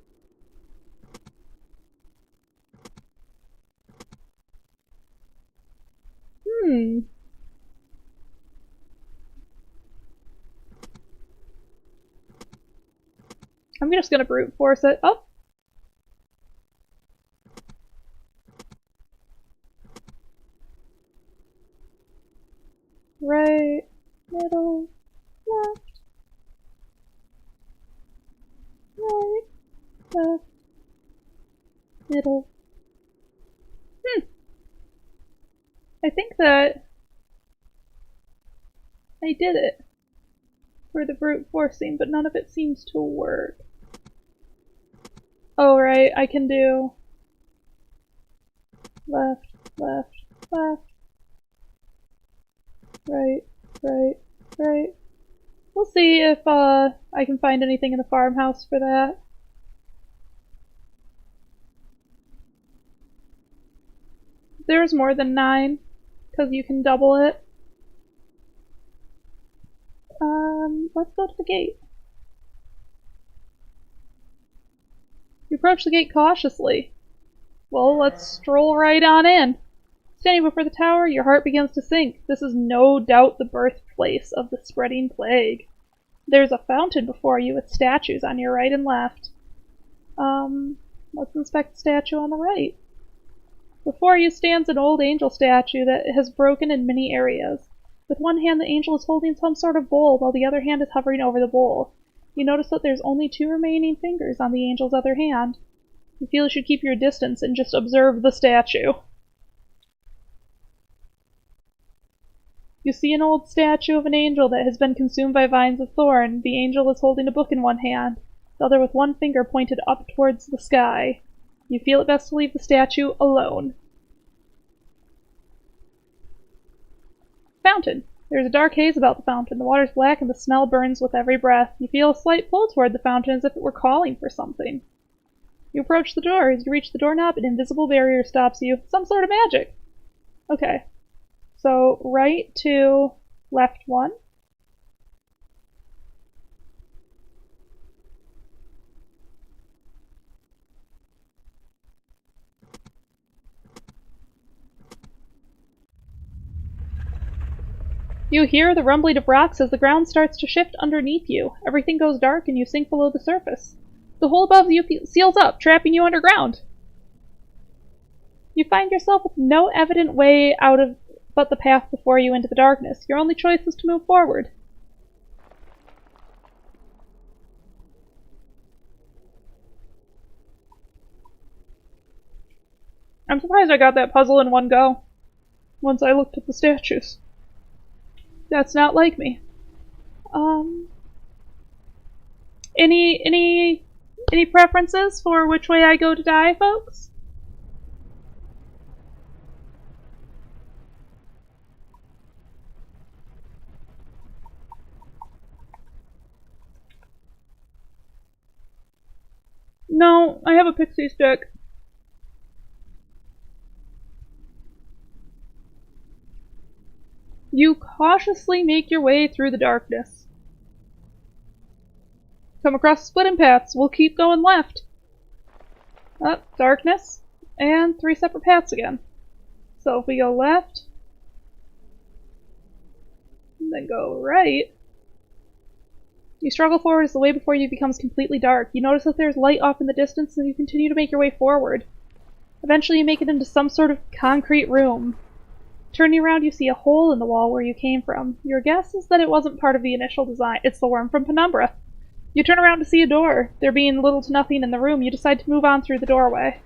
I'm just gonna brute force it. Oh! Right, middle, left, right, left, middle. I think that I did it for the brute forcing, but none of it seems to work. Oh, right, I can do left, left, left, right, right, right. We'll see if I can find anything in the farmhouse for that. There's more than 9, because you can double it. Let's go to the gate. You approach the gate cautiously. Well, let's stroll right on in. Standing before the tower, your heart begins to sink. This is no doubt the birthplace of the spreading plague. There's a fountain before you with statues on your right and left. Let's inspect the statue on the right. Before you stands an old angel statue that has broken in many areas. With one hand, the angel is holding some sort of bowl, while the other hand is hovering over the bowl. You notice that there's only 2 remaining fingers on the angel's other hand. You feel you should keep your distance and just observe the statue. You see an old statue of an angel that has been consumed by vines of thorn. The angel is holding a book in one hand, the other with one finger pointed up towards the sky. You feel it best to leave the statue alone. Fountain. There is a dark haze about the fountain. The water is black and the smell burns with every breath. You feel a slight pull toward the fountain as if it were calling for something. You approach the door. As you reach the doorknob, an invisible barrier stops you. Some sort of magic. Okay. So, right 2, left 1. You hear the rumbling of rocks as the ground starts to shift underneath you. Everything goes dark and you sink below the surface. The hole above you seals up, trapping you underground. You find yourself with no evident way out of but the path before you into the darkness. Your only choice is to move forward. I'm surprised I got that puzzle in one go. Once I looked at the statues. That's not like me. Any preferences for which way I go to die, folks? No, I have a pixie stick. You cautiously make your way through the darkness. Come across splitting paths. We'll keep going left. Up, darkness, and 3 separate paths again. So if we go left, then go right, you struggle forward as the way before you becomes completely dark. You notice that there's light off in the distance, and you continue to make your way forward. Eventually you make it into some sort of concrete room. Turning around, you see a hole in the wall where you came from. Your guess is that it wasn't part of the initial design. It's the worm from Penumbra. You turn around to see a door. There being little to nothing in the room, you decide to move on through the doorway.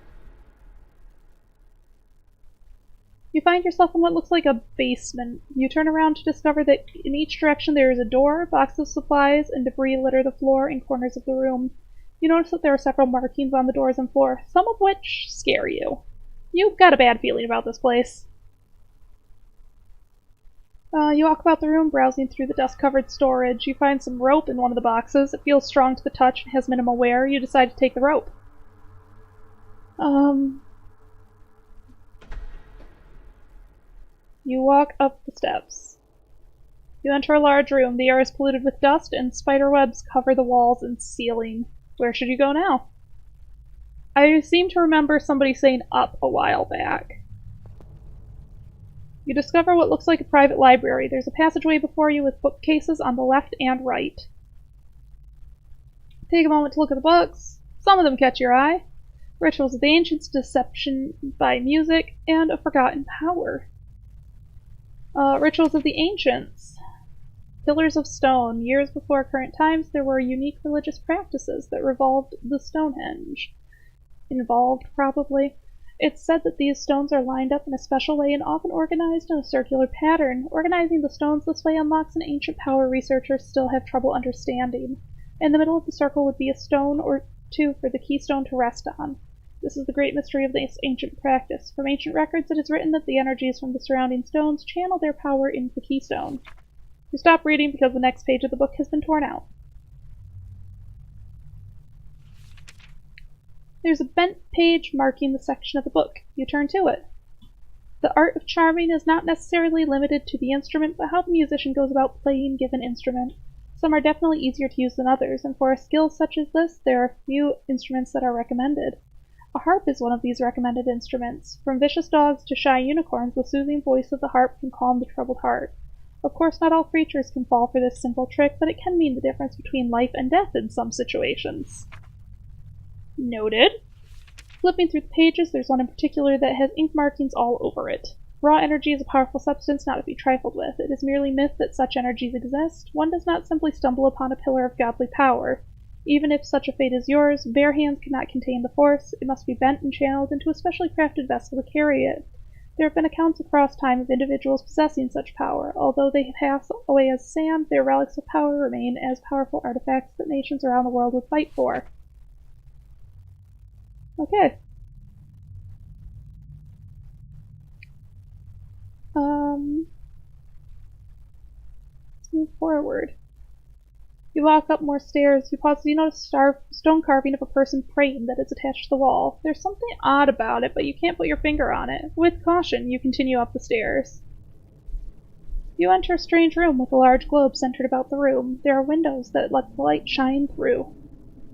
You find yourself in what looks like a basement. You turn around to discover that in each direction there is a door, boxes of supplies, and debris litter the floor and corners of the room. You notice that there are several markings on the doors and floor, some of which scare you. You've got a bad feeling about this place. You walk about the room, browsing through the dust-covered storage. You find some rope in one of the boxes. It feels strong to the touch and has minimal wear. You decide to take the rope. You walk up the steps. You enter a large room. The air is polluted with dust, and spider webs cover the walls and ceiling. Where should you go now? I seem to remember somebody saying up a while back. You discover what looks like a private library. There's a passageway before you with bookcases on the left and right. Take a moment to look at the books. Some of them catch your eye. Rituals of the Ancients, Deception by Music, and A Forgotten Power. Rituals of the Ancients. Pillars of stone. Years before current times, there were unique religious practices that revolved the Stonehenge. Involved, probably. It's said that these stones are lined up in a special way and often organized in a circular pattern. Organizing the stones this way unlocks an ancient power researchers still have trouble understanding. In the middle of the circle would be a stone or two for the keystone to rest on. This is the great mystery of this ancient practice. From ancient records, it is written that the energies from the surrounding stones channel their power into the keystone. You stop reading because the next page of the book has been torn out. There's a bent page marking the section of the book. You turn to it. The art of charming is not necessarily limited to the instrument, but how the musician goes about playing given instrument. Some are definitely easier to use than others, and for a skill such as this, there are few instruments that are recommended. A harp is one of these recommended instruments. From vicious dogs to shy unicorns, the soothing voice of the harp can calm the troubled heart. Of course, not all creatures can fall for this simple trick, but it can mean the difference between life and death in some situations. Noted. Flipping through the pages, there's one in particular that has ink markings all over it. Raw energy is a powerful substance not to be trifled with. It is merely myth that such energies exist. One does not simply stumble upon a pillar of godly power. Even if such a fate is yours, bare hands cannot contain the force. It must be bent and channeled into a specially crafted vessel to carry it. There have been accounts across time of individuals possessing such power. Although they pass away as sand, their relics of power remain as powerful artifacts that nations around the world would fight for. Okay. Let's move forward. You walk up more stairs. You pause. You notice a stone carving of a person praying that is attached to the wall. There's something odd about it, but you can't put your finger on it. With caution, you continue up the stairs. You enter a strange room with a large globe centered about the room. There are windows that let the light shine through.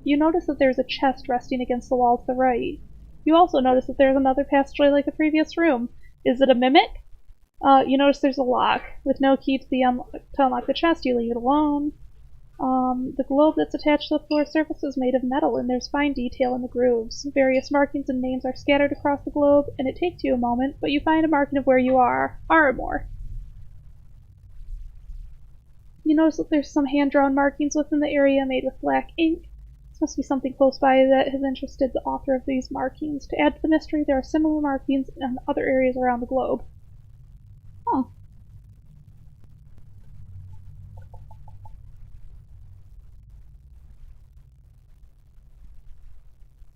You notice that there's a chest resting against the wall to the right. You also notice that there's another passageway like the previous room. Is it a mimic? You notice there's a lock. With no key to unlock the chest, you leave it alone. The globe that's attached to the floor surface is made of metal, and there's fine detail in the grooves. Various markings and names are scattered across the globe, and it takes you a moment, but you find a marking of where you are. Aramore. You notice that there's some hand-drawn markings within the area made with black ink. This must be something close by that has interested the author of these markings. To add to the mystery, there are similar markings in other areas around the globe. Huh.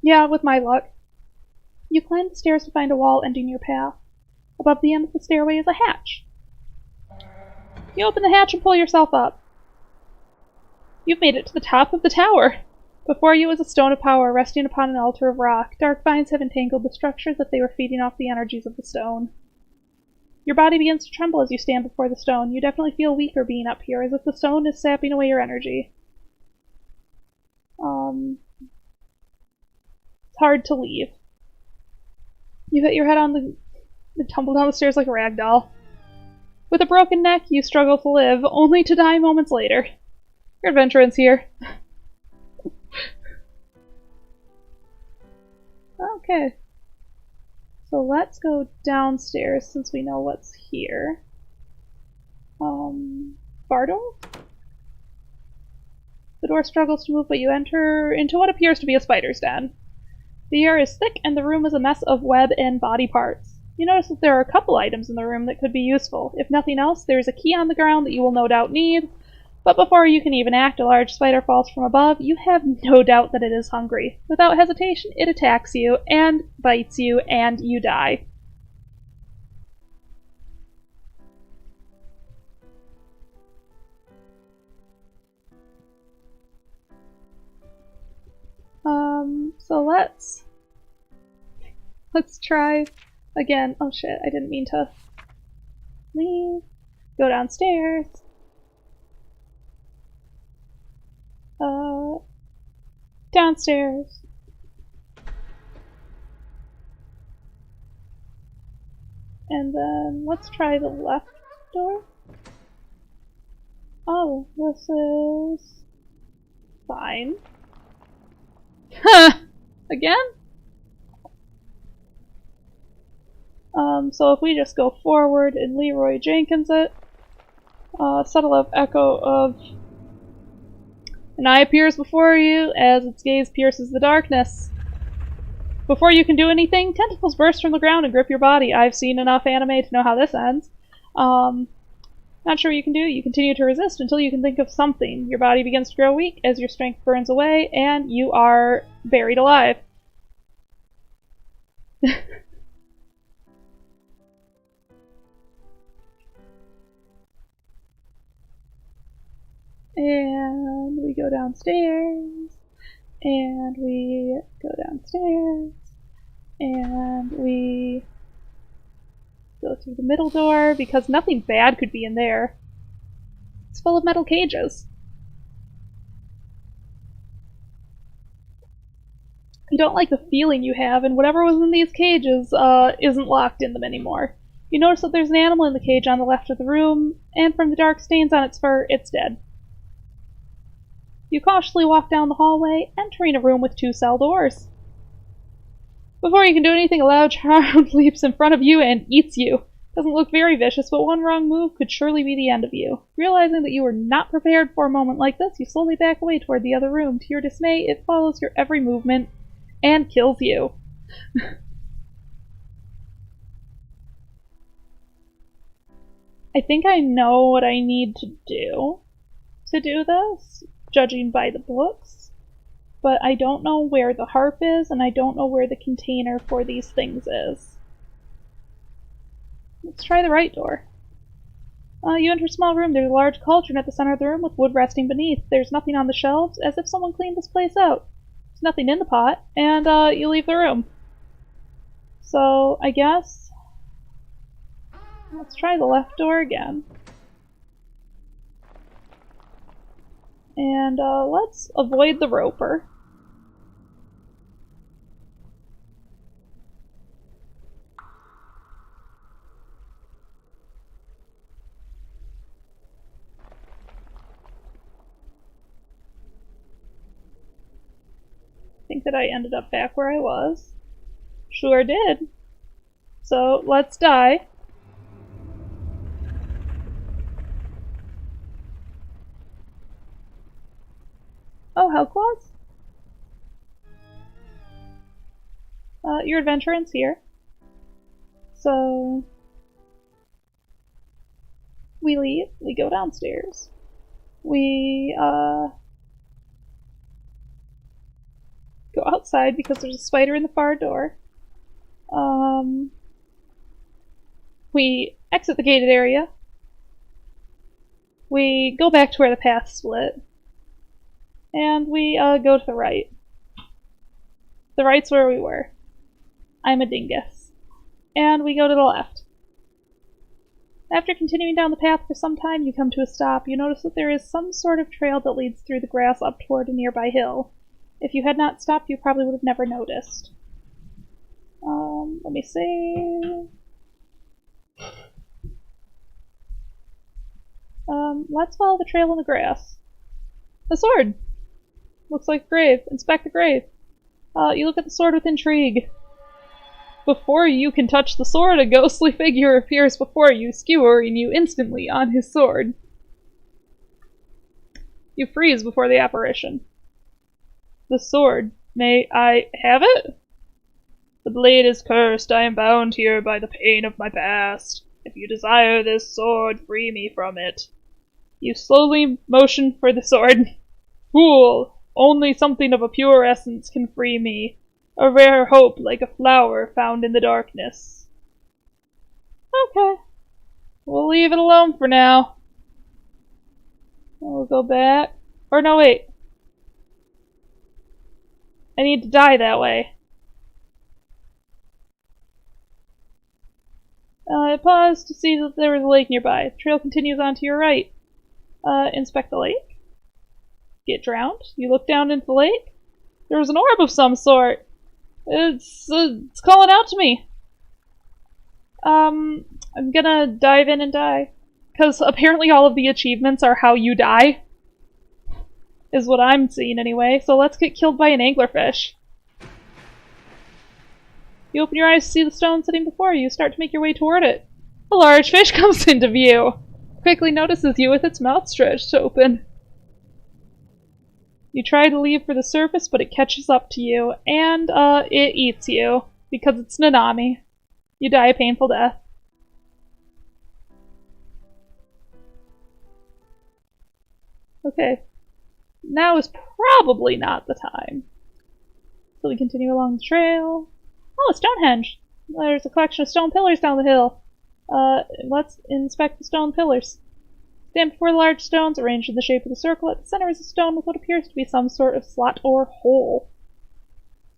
Yeah, with my luck. You climb the stairs to find a wall ending your path. Above the end of the stairway is a hatch. You open the hatch and pull yourself up. You've made it to the top of the tower. Before you is a stone of power resting upon an altar of rock. Dark vines have entangled the structure that they were feeding off the energies of the stone. Your body begins to tremble as you stand before the stone. You definitely feel weaker being up here, as if the stone is sapping away your energy. It's hard to leave. You hit your head on and tumble down the stairs like a rag doll. With a broken neck, you struggle to live, only to die moments later. Your adventure ends here. Okay. So let's go downstairs since we know what's here. Bar door? The door struggles to move, but you enter into what appears to be a spider's den. The air is thick and the room is a mess of web and body parts. You notice that there are a couple items in the room that could be useful. If nothing else, there is a key on the ground that you will no doubt need. But before you can even act, a large spider falls from above. You have no doubt that it is hungry. Without hesitation, it attacks you, and bites you, and you die. So let's try again. Oh shit, I didn't mean to leave. Go downstairs. Downstairs. And then let's try the left door. Oh, this is fine. Again? So if we just go forward and Leroy Jenkins it, subtle of echo of an eye appears before you as its gaze pierces the darkness. Before you can do anything, tentacles burst from the ground and grip your body. I've seen enough anime to know how this ends. Not sure what you can do. You continue to resist until you can think of something. Your body begins to grow weak as your strength burns away, and you are buried alive. And we go downstairs, and we go downstairs, and we go through the middle door, because nothing bad could be in there. It's full of metal cages. You don't like the feeling you have, and whatever was in these cages isn't locked in them anymore. You notice that there's an animal in the cage on the left of the room, and from the dark stains on its fur, it's dead. You cautiously walk down the hallway, entering a room with 2 cell doors. Before you can do anything, a loud child leaps in front of you and eats you. Doesn't look very vicious, but one wrong move could surely be the end of you. Realizing that you were not prepared for a moment like this, you slowly back away toward the other room. To your dismay, it follows your every movement and kills you. I think I know what I need to do this, judging by the books, but I don't know where the harp is, and I don't know where the container for these things is. Let's try the right door. You enter a small room. There's a large cauldron at the center of the room with wood resting beneath. There's nothing on the shelves, as if someone cleaned this place out. There's nothing in the pot, and you leave the room. So, I guess let's try the left door again. And let's avoid the roper. I think that I ended up back where I was. Sure did. So let's die. Oh, Hellclaws? Your adventure ends here. So we leave, we go downstairs. We go outside because there's a spider in the far door. We exit the gated area. We go back to where the path split. And we go to the right. The right's where we were. I'm a dingus. And we go to the left. After continuing down the path for some time, you come to a stop. You notice that there is some sort of trail that leads through the grass up toward a nearby hill. If you had not stopped, you probably would have never noticed. Let me see. Let's follow the trail in the grass. The sword! Looks like a grave. Inspect the grave. You look at the sword with intrigue. Before you can touch the sword, a ghostly figure appears before you, skewering you instantly on his sword. You freeze before the apparition. The sword. May I have it? The blade is cursed. I am bound here by the pain of my past. If you desire this sword, free me from it. You slowly motion for the sword. Fool! Only something of a pure essence can free me. A rare hope like a flower found in the darkness. Okay. We'll leave it alone for now. We'll go back. Or no, wait. I need to die that way. I paused to see that there was a lake nearby. The trail continues on to your right. Inspect the lake. Get drowned. You look down into the lake. There was an orb of some sort. It's calling out to me. I'm gonna dive in and die. Because apparently all of the achievements are how you die. Is what I'm seeing anyway. So let's get killed by an anglerfish. You open your eyes to see the stone sitting before you. Start to make your way toward it. A large fish comes into view. Quickly notices you with its mouth stretched open. You try to leave for the surface, but it catches up to you, and it eats you, because it's Nanami. You die a painful death. Okay. Now is probably not the time. So we continue along the trail. Oh, Stonehenge! There's a collection of stone pillars down the hill. Let's inspect the stone pillars. Stand before the large stones arranged in the shape of the circle. At the center is a stone with what appears to be some sort of slot or hole.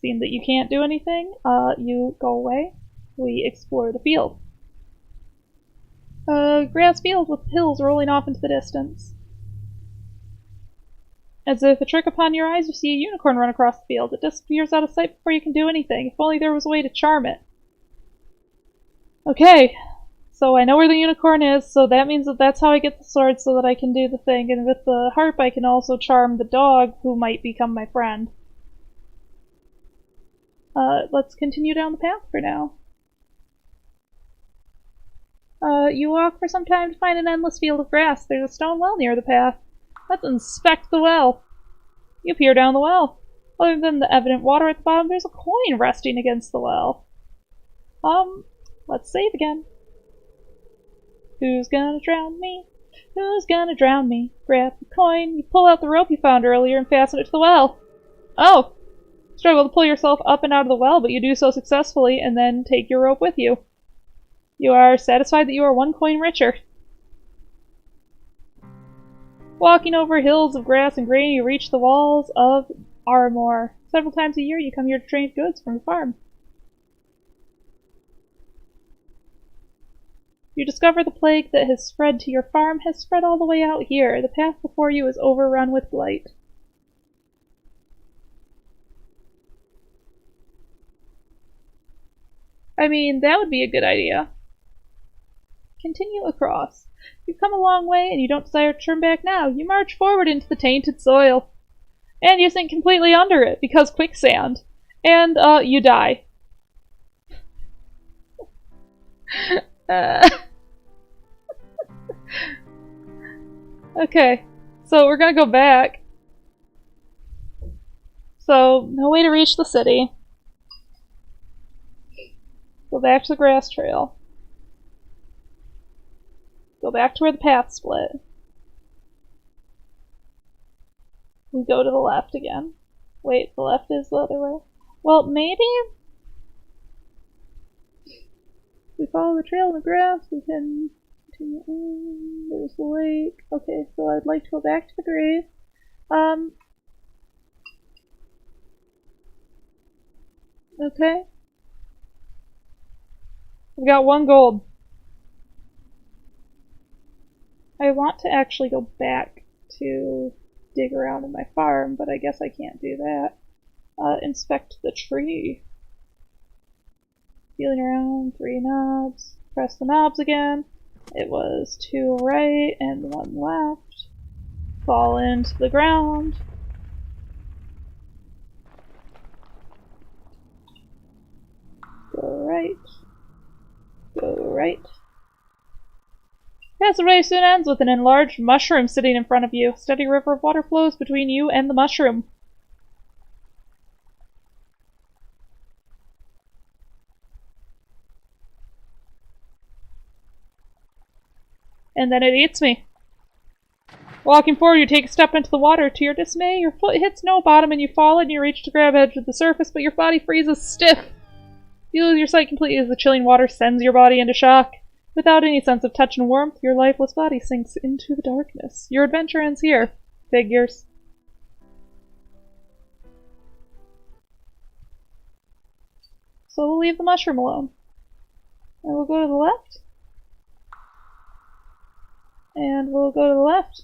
Seeing that you can't do anything, you go away. We explore the field. A grass field with hills rolling off into the distance. As if a trick upon your eyes, you see a unicorn run across the field. It disappears out of sight before you can do anything. If only there was a way to charm it. Okay. So I know where the unicorn is, so that means that that's how I get the sword so that I can do the thing. And with the harp I can also charm the dog who might become my friend. Let's continue down the path for now. You walk for some time to find an endless field of grass. There's a stone well near the path. Let's inspect the well. You peer down the well. Other than the evident water at the bottom, there's a coin resting against the well. Let's save again. Who's gonna drown me? Who's gonna drown me? Grab the coin. You pull out the rope you found earlier and fasten it to the well. Oh! Struggle to pull yourself up and out of the well, but you do so successfully and then take your rope with you. You are satisfied that you are 1 coin richer. Walking over hills of grass and grain, you reach the walls of Armor. Several times a year you come here to trade goods from the farm. You discover the plague that has spread to your farm has spread all the way out here. The path before you is overrun with blight. I mean, that would be a good idea. Continue across. You've come a long way and you don't desire to turn back now. You march forward into the tainted soil. And you sink completely under it because quicksand. And, you die. Okay, so we're gonna go back. So, no way to reach the city. Go back to the grass trail. Go back to where the path split. We go to the left again. Wait, the left is the other way? Well, maybe? If we follow the trail in the grass, we can continue on. There's the lake. Okay, so I'd like to go back to the grave. Okay. I've got 1 gold. I want to actually go back to dig around in my farm, but I guess I can't do that. Inspect the tree. Feeling around, 3 knobs. Press the knobs again. It was 2 right and 1 left. Fall into the ground. Go right. Go right. Yes, the race soon ends with an enlarged mushroom sitting in front of you. A steady river of water flows between you and the mushroom. And then it eats me. Walking forward, you take a step into the water. To your dismay, your foot hits no bottom and you fall and you reach to grab edge of the surface, but your body freezes stiff. You lose your sight completely as the chilling water sends your body into shock. Without any sense of touch and warmth, your lifeless body sinks into the darkness. Your adventure ends here. Figures. So we'll leave the mushroom alone. And we'll go to the left. And we'll go to the left.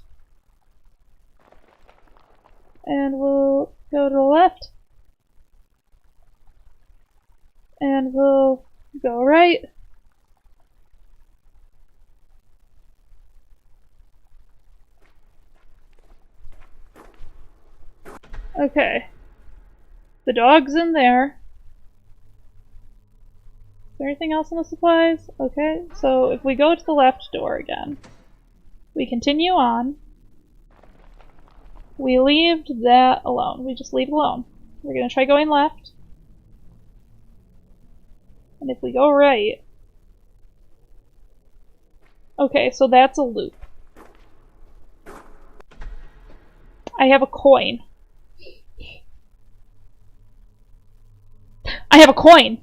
And we'll go to the left. And we'll go right. Okay. The dog's in there. Is there anything else in the supplies? Okay, so if we go to the left door again, we continue on. We leave that alone. We just leave it alone. We're gonna try going left. And if we go right... Okay, so that's a loop. I have a coin. I have a coin!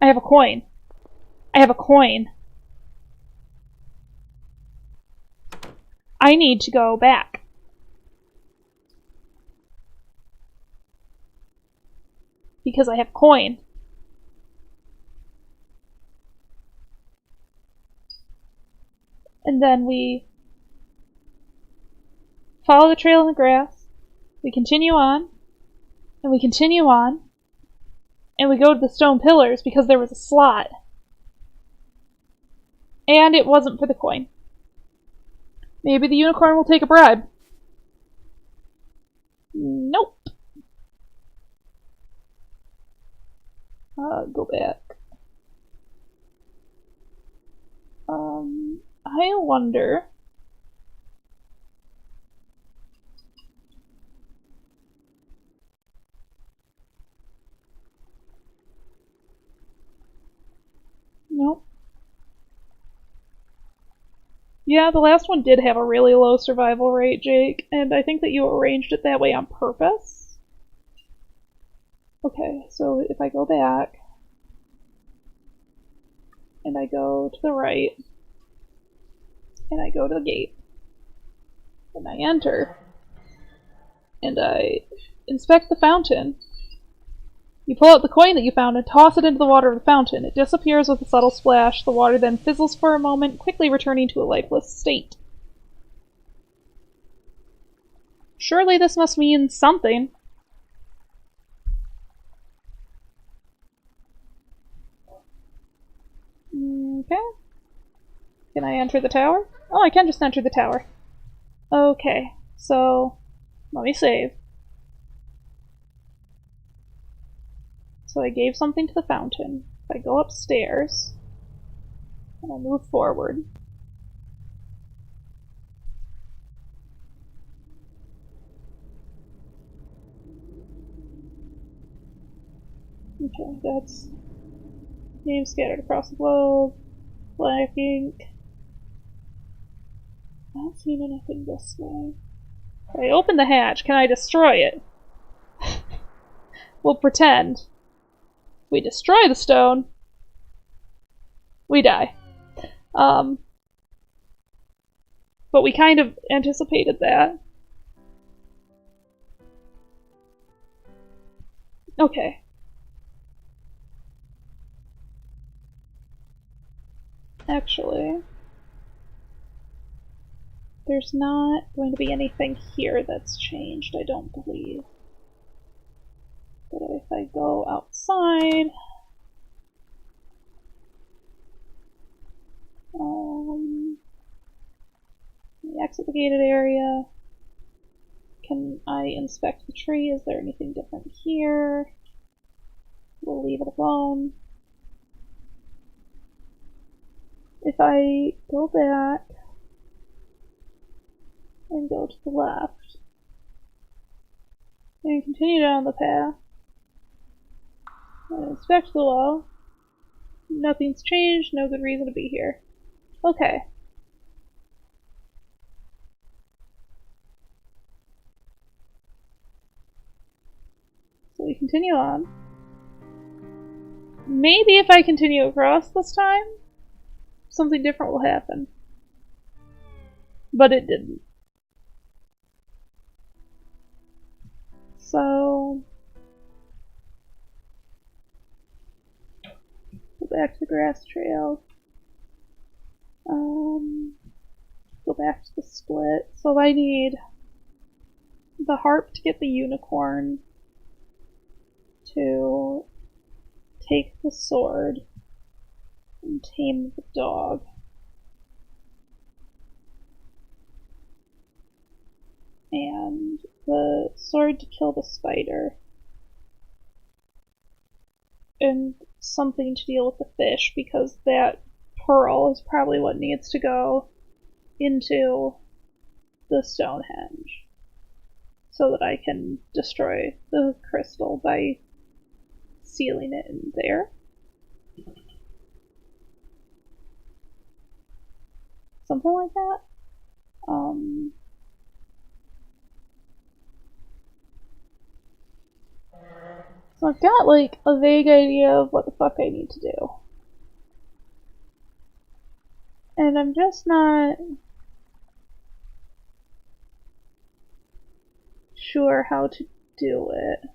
I have a coin. I have a coin. I need to go back. Because I have a coin. And then we follow the trail in the grass. We continue on. And we continue on. And we go to the stone pillars because there was a slot. And it wasn't for the coin. Maybe the unicorn will take a bribe. Nope. Go back. I wonder... Nope. Yeah, the last one did have a really low survival rate, Jake, and I think that you arranged it that way on purpose. Okay, so if I go back, and I go to the right, and I go to the gate, and I enter, and I inspect the fountain. You pull out the coin that you found and toss it into the water of the fountain. It disappears with a subtle splash. The water then fizzles for a moment, quickly returning to a lifeless state. Surely this must mean something. Okay. Can I enter the tower? Oh, I can just enter the tower. Okay, so let me save. So I gave something to the fountain. If I go upstairs, and I move forward, Okay, that's names scattered across the globe. Black ink. Not seeing anything this way. I open the hatch. Can I destroy it? We'll pretend. We destroy the stone. We die. But we kind of anticipated that. Okay. Actually, there's not going to be anything here that's changed, I don't believe. But if I go outside, exit the gated area. Can I inspect the tree? Is there anything different here? We'll leave it alone. If I go back and go to the left and continue down the path and inspect the wall, nothing's changed, no good reason to be here. Okay. So we continue on. Maybe if I continue across this time, something different will happen. But it didn't. So go back to the grass trail. Go back to the split. So I need the harp to get the unicorn, to take the sword and tame the dog. And the sword to kill the spider. And something to deal with the fish, because that pearl is probably what needs to go into the Stonehenge, so that I can destroy the crystal by sealing it in there. Something like that. So I've got like a vague idea of what the fuck I need to do. And I'm just not sure how to do it.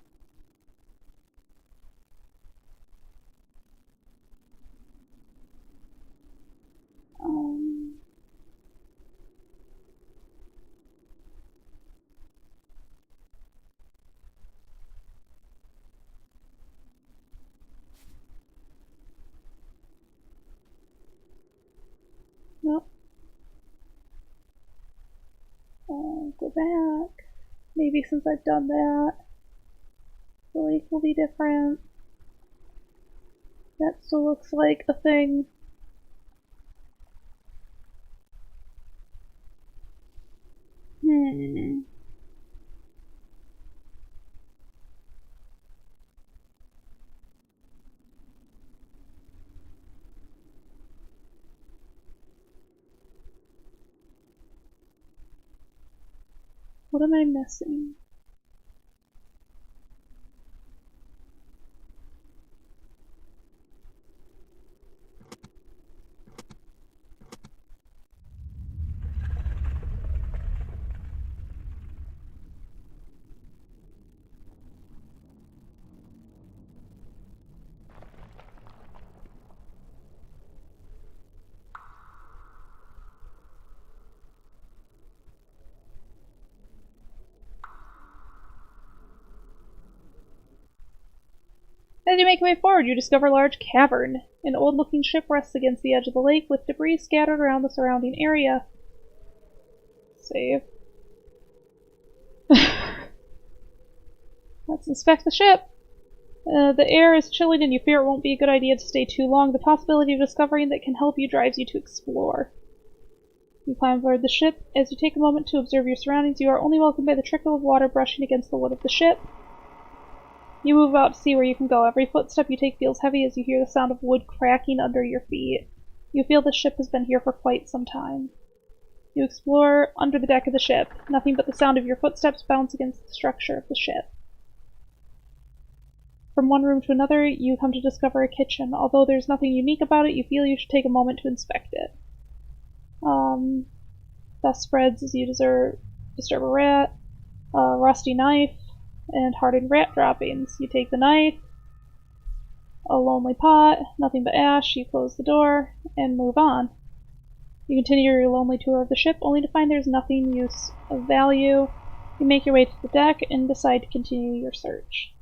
Nope. Go back. Maybe since I've done that, the lake will be different. That still looks like a thing. What am I missing? As you make your way forward, you discover a large cavern. An old-looking ship rests against the edge of the lake, with debris scattered around the surrounding area. Save. Let's inspect the ship. The air is chilling and you fear it won't be a good idea to stay too long. The possibility of discovering that can help you drives you to explore. You climb aboard the ship. As you take a moment to observe your surroundings, you are only welcomed by the trickle of water brushing against the wood of the ship. You move out to see where you can go. Every footstep you take feels heavy as you hear the sound of wood cracking under your feet. You feel the ship has been here for quite some time. You explore under the deck of the ship. Nothing but the sound of your footsteps bounce against the structure of the ship. From one room to another, you come to discover a kitchen. Although there's nothing unique about it, you feel you should take a moment to inspect it. Dust spreads as you disturb a rat, a rusty knife, and hardened rat droppings. You take the knife, a lonely pot, nothing but ash, you close the door, and move on. You continue your lonely tour of the ship, only to find there's nothing use of value. You make your way to the deck and decide to continue your search.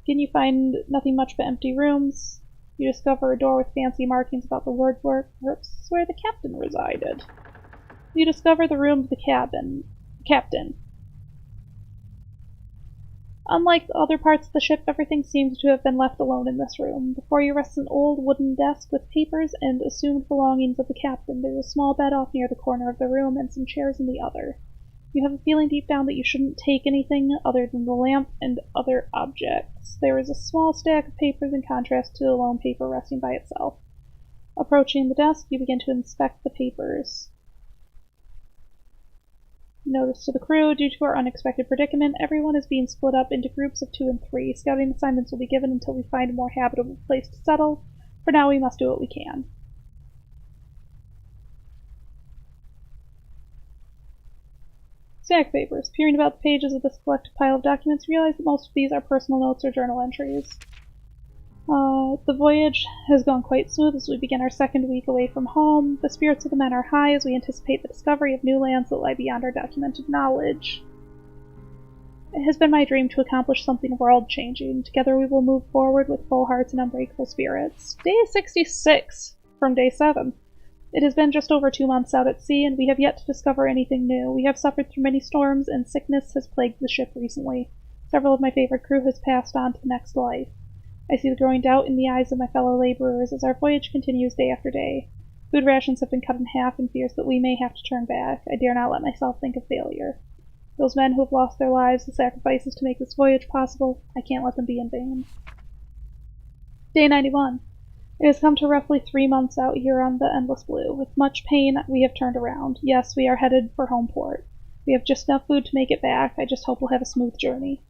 Again, you find nothing much but empty rooms. You discover a door with fancy markings about the woodwork. Perhaps this is where the captain resided. You discover the room of the captain. Unlike other parts of the ship, everything seems to have been left alone in this room. Before you rests an old wooden desk with papers and assumed belongings of the captain. There's a small bed off near the corner of the room and some chairs in the other. You have a feeling deep down that you shouldn't take anything other than the lamp and other objects. There is a small stack of papers in contrast to the lone paper resting by itself. Approaching the desk, you begin to inspect the papers. Notice to the crew, due to our unexpected predicament, everyone is being split up into groups of 2 and 3. Scouting assignments will be given until we find a more habitable place to settle. For now, we must do what we can. Stack papers. Peering about the pages of this collected pile of documents, you realize that most of these are personal notes or journal entries. The voyage has gone quite smooth as we begin our second week away from home. The spirits of the men are high as we anticipate the discovery of new lands that lie beyond our documented knowledge. It has been my dream to accomplish something world-changing. Together we will move forward with full hearts and unbreakable spirits. Day 66 from day 7. It has been just over 2 months out at sea, and we have yet to discover anything new. We have suffered through many storms, and sickness has plagued the ship recently. Several of my favorite crew has passed on to the next life. I see the growing doubt in the eyes of my fellow laborers as our voyage continues day after day. Food rations have been cut in half in fears that we may have to turn back. I dare not let myself think of failure. Those men who have lost their lives, the sacrifices to make this voyage possible, I can't let them be in vain. Day 91. It has come to roughly 3 months out here on the Endless Blue. With much pain, we have turned around. Yes, we are headed for home port. We have just enough food to make it back. I just hope we'll have a smooth journey.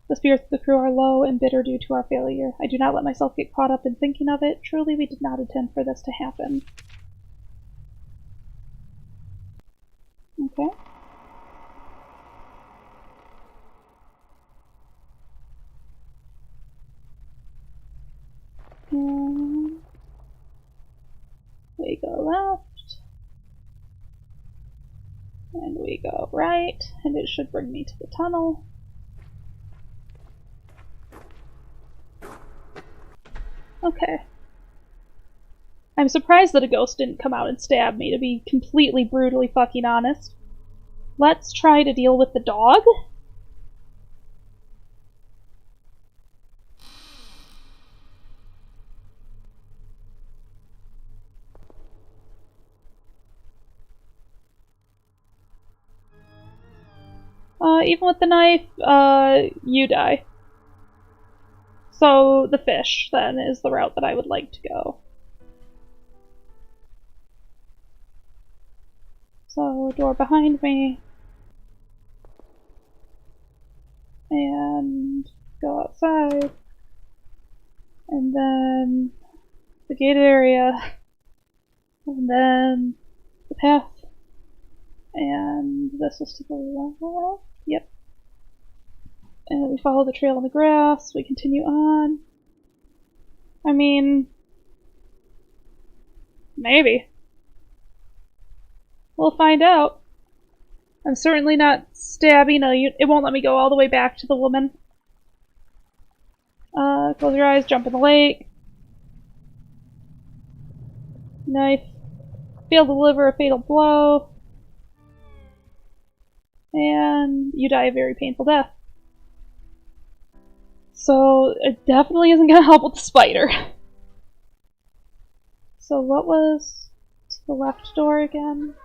The spirits of the crew are low and bitter due to our failure. I do not let myself get caught up in thinking of it. Truly, we did not intend for this to happen. Okay. And we go left. And we go right. And it should bring me to the tunnel. Okay. I'm surprised that a ghost didn't come out and stab me, to be completely brutally fucking honest. Let's try to deal with the dog? Even with the knife, you die. So the fish, then, is the route that I would like to go. So, door behind me. And go outside. And then the gated area. And then the path. And this is to the left. Yep. And we follow the trail in the grass. We continue on. I mean, maybe. We'll find out. I'm certainly not stabbing it won't let me go all the way back to the woman. Close your eyes, jump in the lake. Knife. Fail to deliver a fatal blow. And you die a very painful death. So, it definitely isn't going to help with the spider. So what was to the left door again?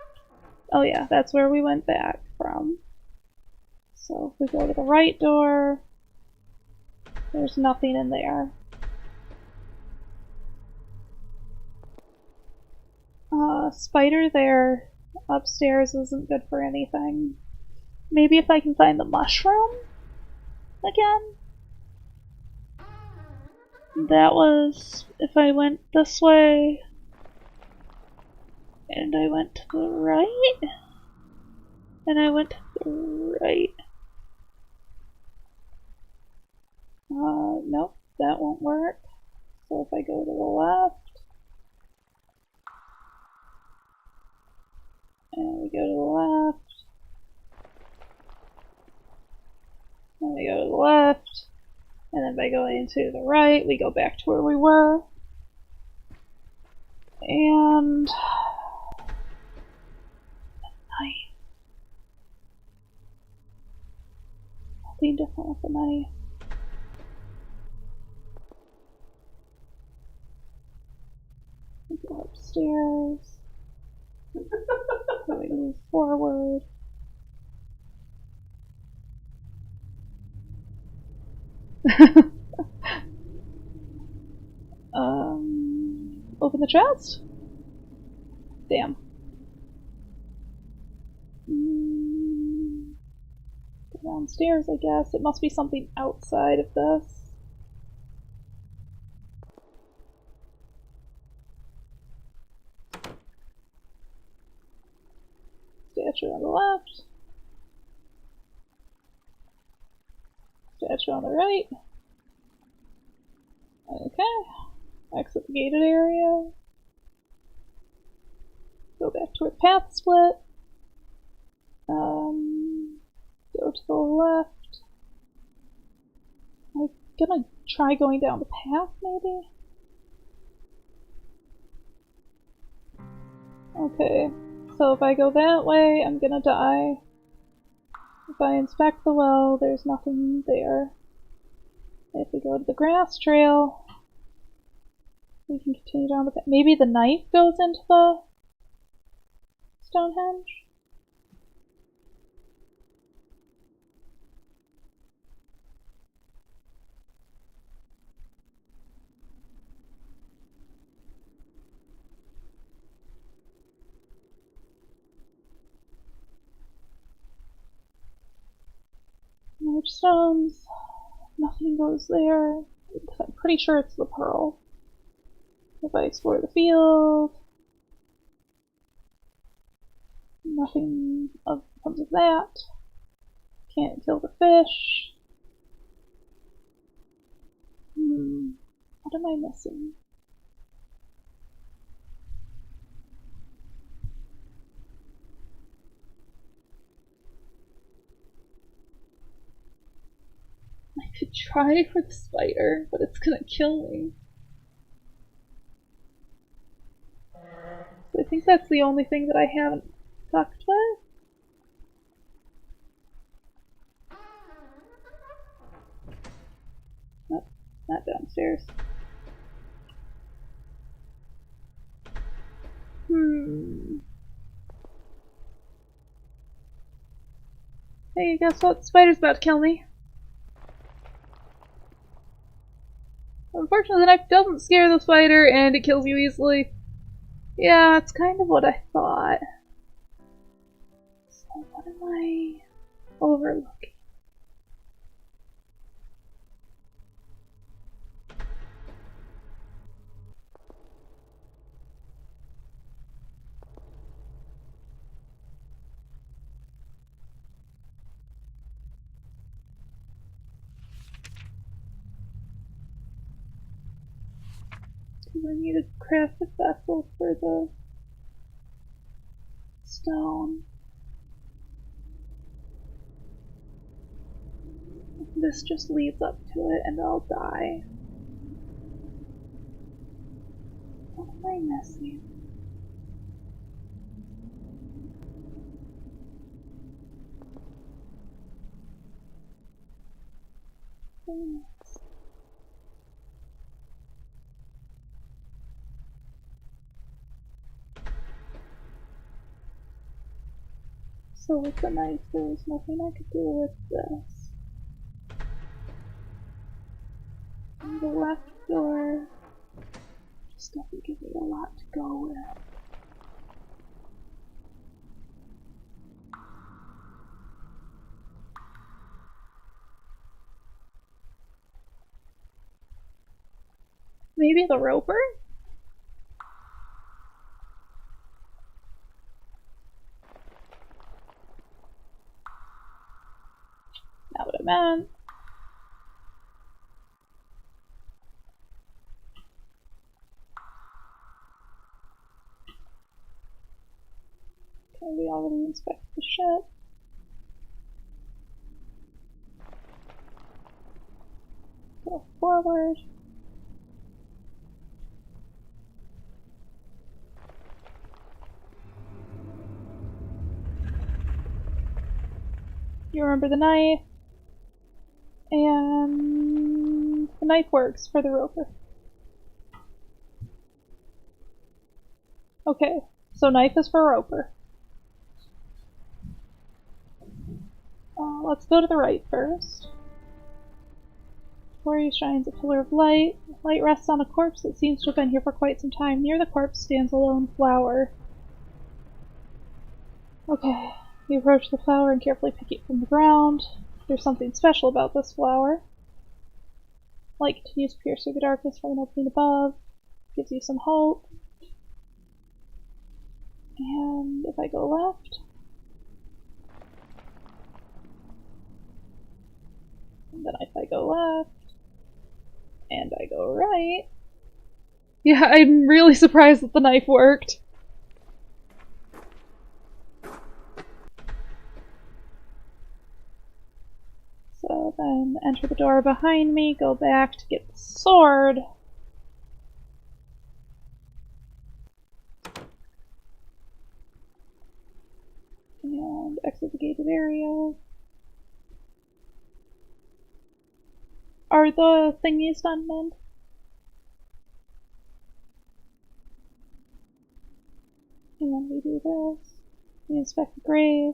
Oh yeah, that's where we went back from. So if we go to the right door, There's nothing in there. Spider there upstairs isn't good for anything. Maybe if I can find the mushroom again? That was if I went this way and I went to the right and I went to the right. Nope, that won't work. So if I go to the left and we go to the left and we go to the left, and then by going to the right, we go back to where we were. And knife. Nothing different with the knife. We go upstairs. Then we move forward. Open the chest? Damn. Go downstairs, I guess. It must be something outside of this. Statue on the left. Statue on the right. Okay. Exit the gated area. Go back to where the path split. Go to the left. I'm gonna try going down the path, maybe? Okay, so if I go that way, I'm gonna die. If I inspect the well, there's nothing there. If we go to the grass trail, we can continue down the path. Maybe the knife goes into the Stonehenge? Large stones. Nothing goes there. I'm pretty sure it's the pearl. If I explore the field, nothing comes of that. Can't kill the fish. What am I missing? I could try for the spider, but it's gonna kill me. So I think that's the only thing that I haven't fucked with. Nope, not downstairs. Hey, guess what? The spider's about to kill me. Unfortunately, the knife doesn't scare the spider, and it kills you easily. Yeah, it's kind of what I thought. So what am I overlooking? I need to craft a vessel for the stone. This just leads up to it and I'll die. What am I missing? So with the knife, there was nothing I could do with this. the left door. This doesn't give me a lot to go with. Maybe the roper? Not what I meant. Okay, we already inspected the ship. Go forward. You remember the knife, and the knife works for the roper. Okay, so knife is for roper. Let's go to the right first. Before you shines a pillar of light. The light rests on a corpse that seems to have been here for quite some time. Near the corpse stands a lone flower. Okay. You approach the flower and carefully pick it from the ground. There's something special about this flower. Light continues to pierce through the darkness from an opening above. Gives you some hope. And if I go left... And then if I go left... And I go right... Yeah, I'm really surprised that the knife worked. So then enter the door behind me, go back to get the sword. And exit the gated area. Are the thingies done then? And we do this. We inspect the grave.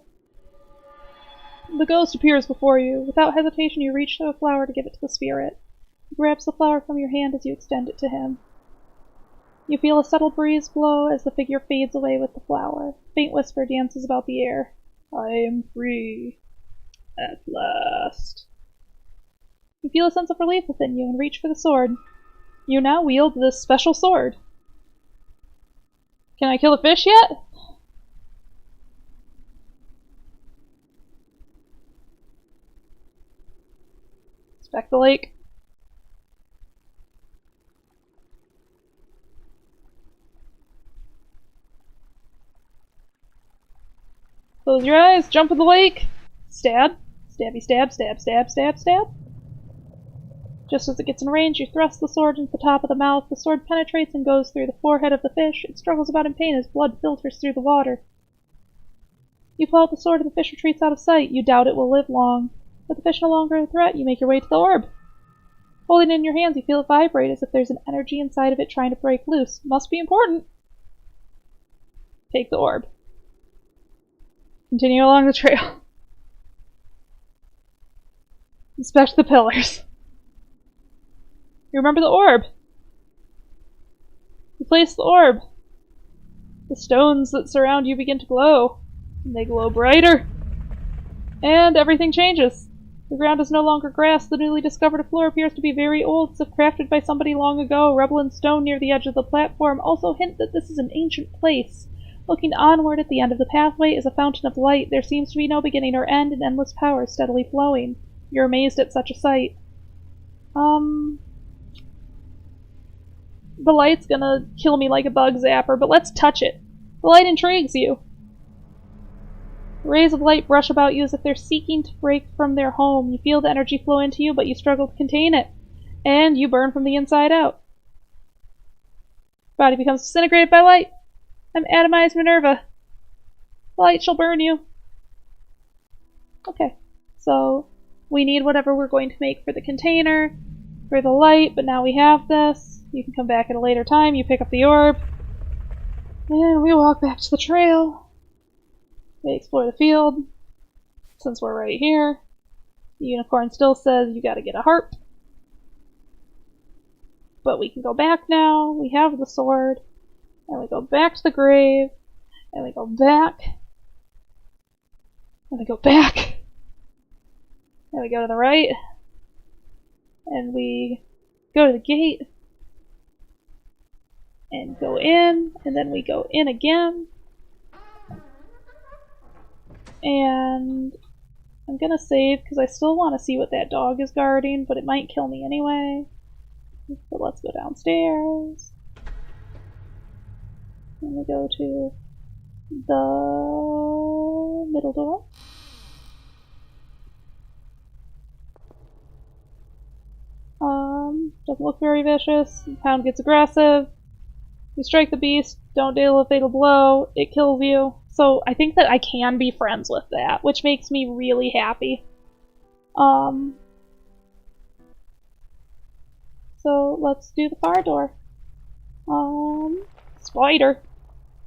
The ghost appears before you. Without hesitation, you reach for the flower to give it to the spirit. He grabs the flower from your hand as you extend it to him. You feel a subtle breeze blow as the figure fades away with the flower. A faint whisper dances about the air. I am free. At last. You feel a sense of relief within you and reach for the sword. You now wield this special sword. Can I kill a fish yet? Inspect the lake. Close your eyes, jump in the lake. Stab. Stabby stab, stab, stab, stab, stab. Just as it gets in range, you thrust the sword into the top of the mouth. The sword penetrates and goes through the forehead of the fish. It struggles about in pain as blood filters through the water. You pull out the sword and the fish retreats out of sight. You doubt it will live long. With the fish no longer a threat, you make your way to the orb. Holding it in your hands, you feel it vibrate as if there's an energy inside of it trying to break loose. Must be important. Take the orb. Continue along the trail. Inspect the pillars. You remember the orb. You place the orb. The stones that surround you begin to glow. And they glow brighter. And everything changes. The ground is no longer grass. The newly discovered floor appears to be very old, as if crafted by somebody long ago. Rubble and stone near the edge of the platform also hint that this is an ancient place. Looking onward at the end of the pathway is a fountain of light. There seems to be no beginning or end, and endless power steadily flowing. You're amazed at such a sight. The light's gonna kill me like a bug zapper, but let's touch it. The light intrigues you. Rays of light brush about you as if they're seeking to break from their home. You feel the energy flow into you, but you struggle to contain it. And you burn from the inside out. Body becomes disintegrated by light. I'm atomized Minerva. Light shall burn you. Okay, so we need whatever we're going to make for the container, for the light, but now we have this. You can come back at a later time, you pick up the orb, and we walk back to the trail. We explore the field. Since we're right here, the unicorn still says you gotta get a harp. But we can go back now. We have the sword. And we go back to the grave. And we go back. And we go back. And we go to the right. And we go to the gate. And go in. And then we go in again. And I'm gonna save because I still want to see what that dog is guarding, but it might kill me anyway. But let's go downstairs. And we go to the middle door. Doesn't look very vicious. The pound gets aggressive. You strike the beast, don't deal a fatal blow, it kills you. So I think that I can be friends with that, which makes me really happy. So let's do the far door. Spider.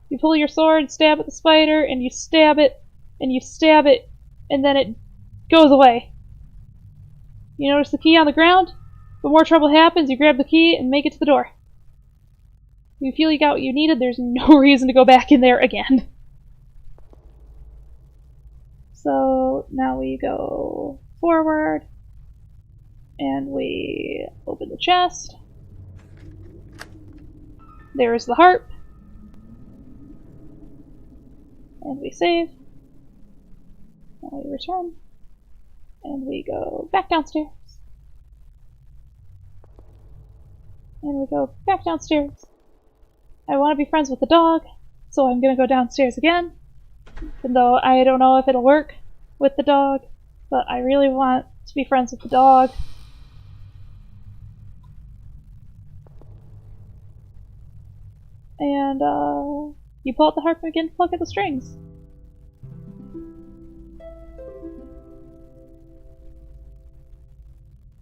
You pull your sword, stab at the spider, and you stab it, and you stab it, and then it goes away. You notice the key on the ground? When more trouble happens, you grab the key and make it to the door. If you feel you got what you needed, there's no reason to go back in there again. So now we go forward, and we open the chest. There's the harp. And we save. And we return. And we go back downstairs. And we go back downstairs. I want to be friends with the dog, so I'm gonna go downstairs again. Even though I don't know if it'll work with the dog, but I really want to be friends with the dog. And, you pull out the harp and begin to pluck at the strings.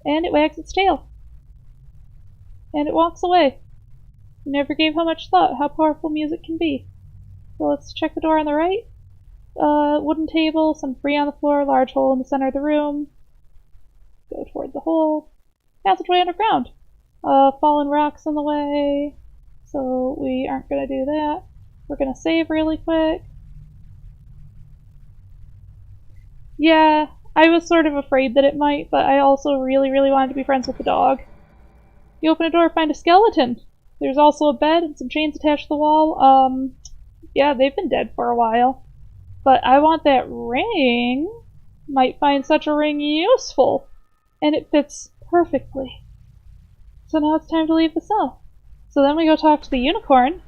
And it wags its tail. And it walks away. You never gave how much thought how powerful music can be. So let's check the door on the right. Wooden table, some debris on the floor, large hole in the center of the room. Go toward the hole. Passageway underground. Fallen rocks in the way. So we aren't gonna do that. We're gonna save really quick. Yeah, I was sort of afraid that it might, but I also really wanted to be friends with the dog. You open a door, find a skeleton. There's also a bed and some chains attached to the wall. Yeah, they've been dead for a while. But I want that ring. Might find such a ring useful. And it fits perfectly. So now it's time to leave the cell. So then we go talk to the unicorn.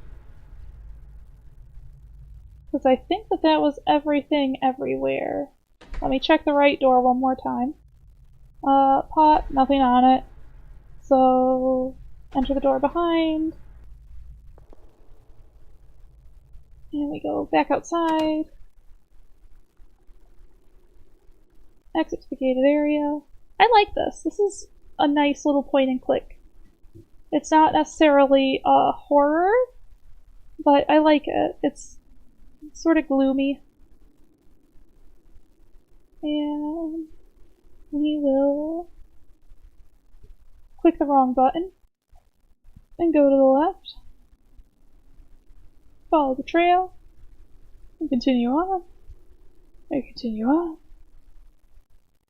Because I think that that was everything everywhere. Let me check the right door one more time. Pot, nothing on it. So, enter the door behind. And we go back outside. Exit to the gated area. I like this. This is a nice little point and click. It's not necessarily a horror, but I like it. It's sort of gloomy. And we will click the wrong button and go to the left. Follow the trail and continue on. And continue on.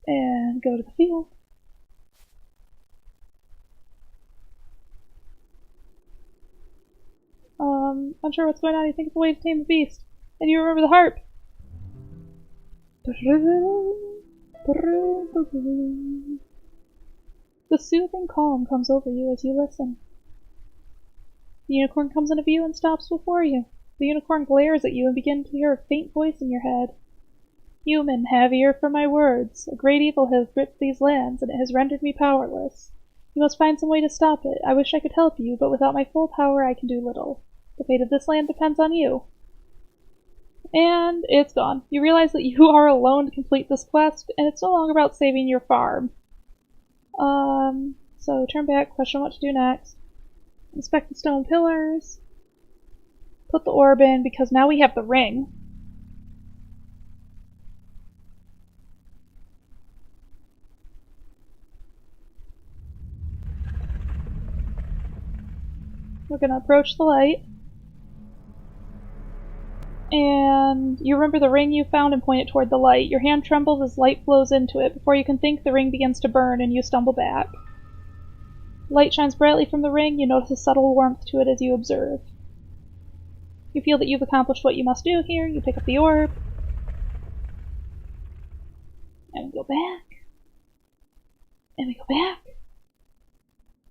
And go to the field. Unsure what's going on, you think it's a way to tame the beast. And you remember the harp. The soothing calm comes over you as you listen. The unicorn comes into view and stops before you. The unicorn glares at you and begins to hear a faint voice in your head. Human, have ear for my words. A great evil has gripped these lands, and it has rendered me powerless. You must find some way to stop it. I wish I could help you, but without my full power I can do little. The fate of this land depends on you. And it's gone. You realize that you are alone to complete this quest, and it's no longer about saving your farm. So turn back, question what to do next. Inspect the stone pillars. Put the orb in, because now we have the ring. we're gonna approach the light. And you remember the ring you found and point it toward the light. Your hand trembles as light flows into it. Before you can think, the ring begins to burn and you stumble back. Light shines brightly from the ring. You notice a subtle warmth to it as you observe. You feel that you've accomplished what you must do here. You pick up the orb. And we go back. And we go back.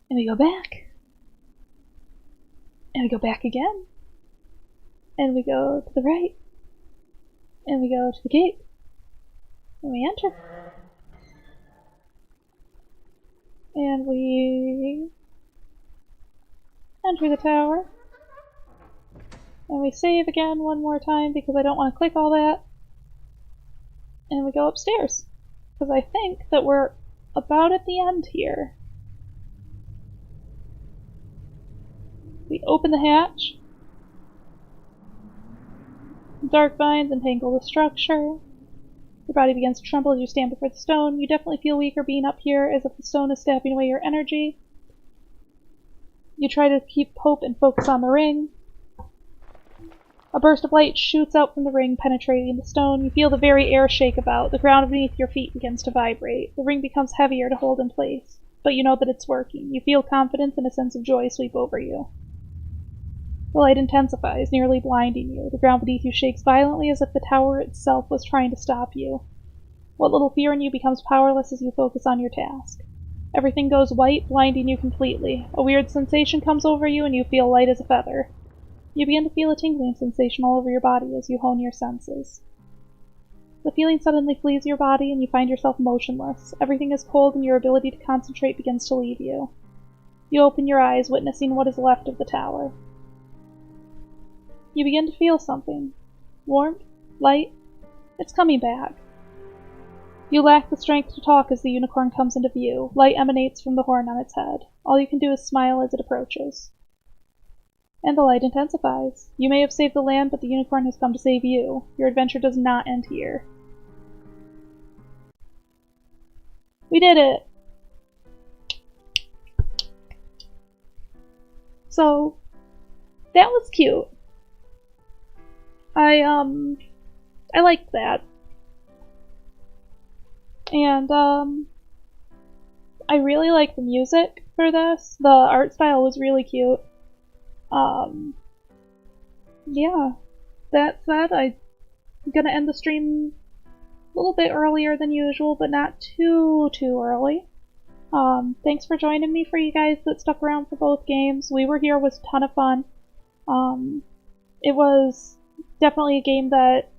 And we go back. And we go back again. And we go to the right. And we go to the gate. And we enter. And we enter the tower. And we save again one more time because I don't want to click all that. And we go upstairs. Because I think that we're about at the end here. We open the hatch. Dark vines entangle the structure. Your body begins to tremble as you stand before the stone. You definitely feel weaker being up here, as if the stone is sapping away your energy. You try to keep hope and focus on the ring. A burst of light shoots out from the ring, penetrating the stone. You feel the very air shake about. The ground beneath your feet begins to vibrate. The ring becomes heavier to hold in place, but you know that it's working. You feel confidence and a sense of joy sweep over you. The light intensifies, nearly blinding you. The ground beneath you shakes violently as if the tower itself was trying to stop you. What little fear in you becomes powerless as you focus on your task. Everything goes white, blinding you completely. A weird sensation comes over you and you feel light as a feather. You begin to feel a tingling sensation all over your body as you hone your senses. The feeling suddenly flees your body and you find yourself motionless. Everything is cold and your ability to concentrate begins to leave you. You open your eyes, witnessing what is left of the tower. You begin to feel something. Warmth? Light? It's coming back. You lack the strength to talk as the unicorn comes into view. Light emanates from the horn on its head. All you can do is smile as it approaches. And the light intensifies. You may have saved the land, but the unicorn has come to save you. Your adventure does not end here. We did it! So, that was cute. I liked that. And, I really like the music for this. The art style was really cute. Yeah. That said, I'm gonna end the stream a little bit earlier than usual, but not too early. Thanks for joining me, for you guys that stuck around for both games. We Were Here was a ton of fun. It was definitely a game that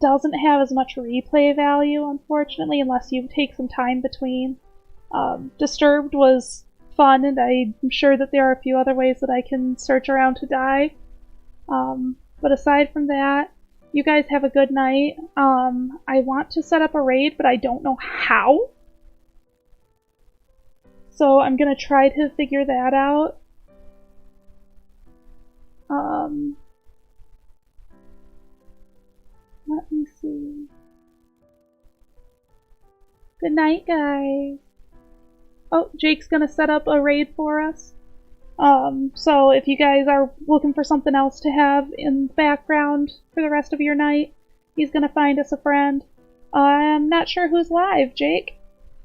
doesn't have as much replay value, unfortunately, unless you take some time between. Disturbed was fun, and I'm sure that there are a few other ways that I can search around to die. But aside from that, you guys have a good night. I want to set up a raid, but I don't know how. So I'm gonna try to figure that out. Let me see. Good night, guys. Oh, Jake's gonna set up a raid for us. So if you guys are looking for something else to have in the background for the rest of your night, he's gonna find us a friend. I'm not sure who's live, Jake.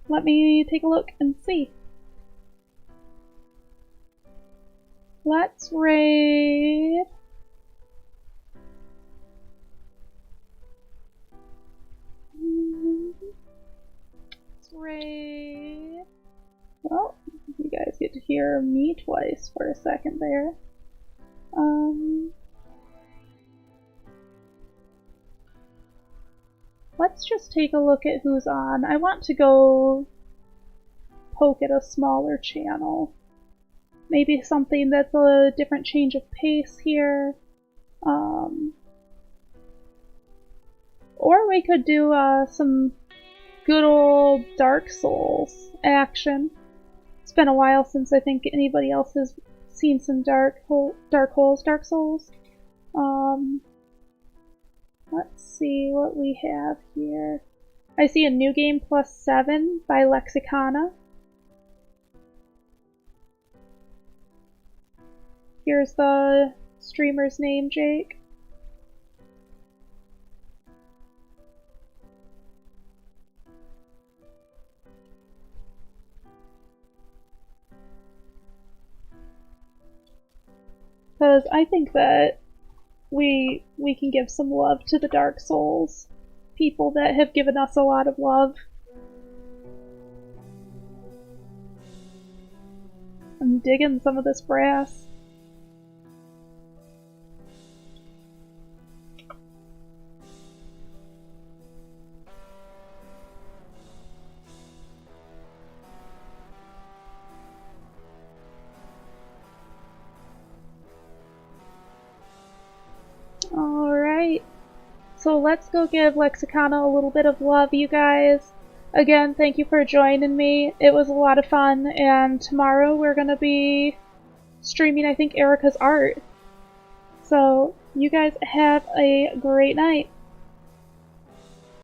Let me take a look and see. Let's raid. Let's raid. Well, you guys get to hear me twice for a second there. Let's just take a look at who's on. I want to go poke at a smaller channel. Maybe something that's a different change of pace here. Or we could do some good old Dark Souls action. It's been a while since I think anybody else has seen some Dark Souls. Let's see what we have here. I see a new game +7 by Lexicana. Here's the streamer's name, Jake. Because I think that we can give some love to the Dark Souls. People that have given us a lot of love. I'm digging some of this brass. Alright, so let's go give Lexicana a little bit of love, you guys. Again, thank you for joining me. It was a lot of fun, and tomorrow we're gonna be streaming, I think, Erica's art. So, you guys have a great night.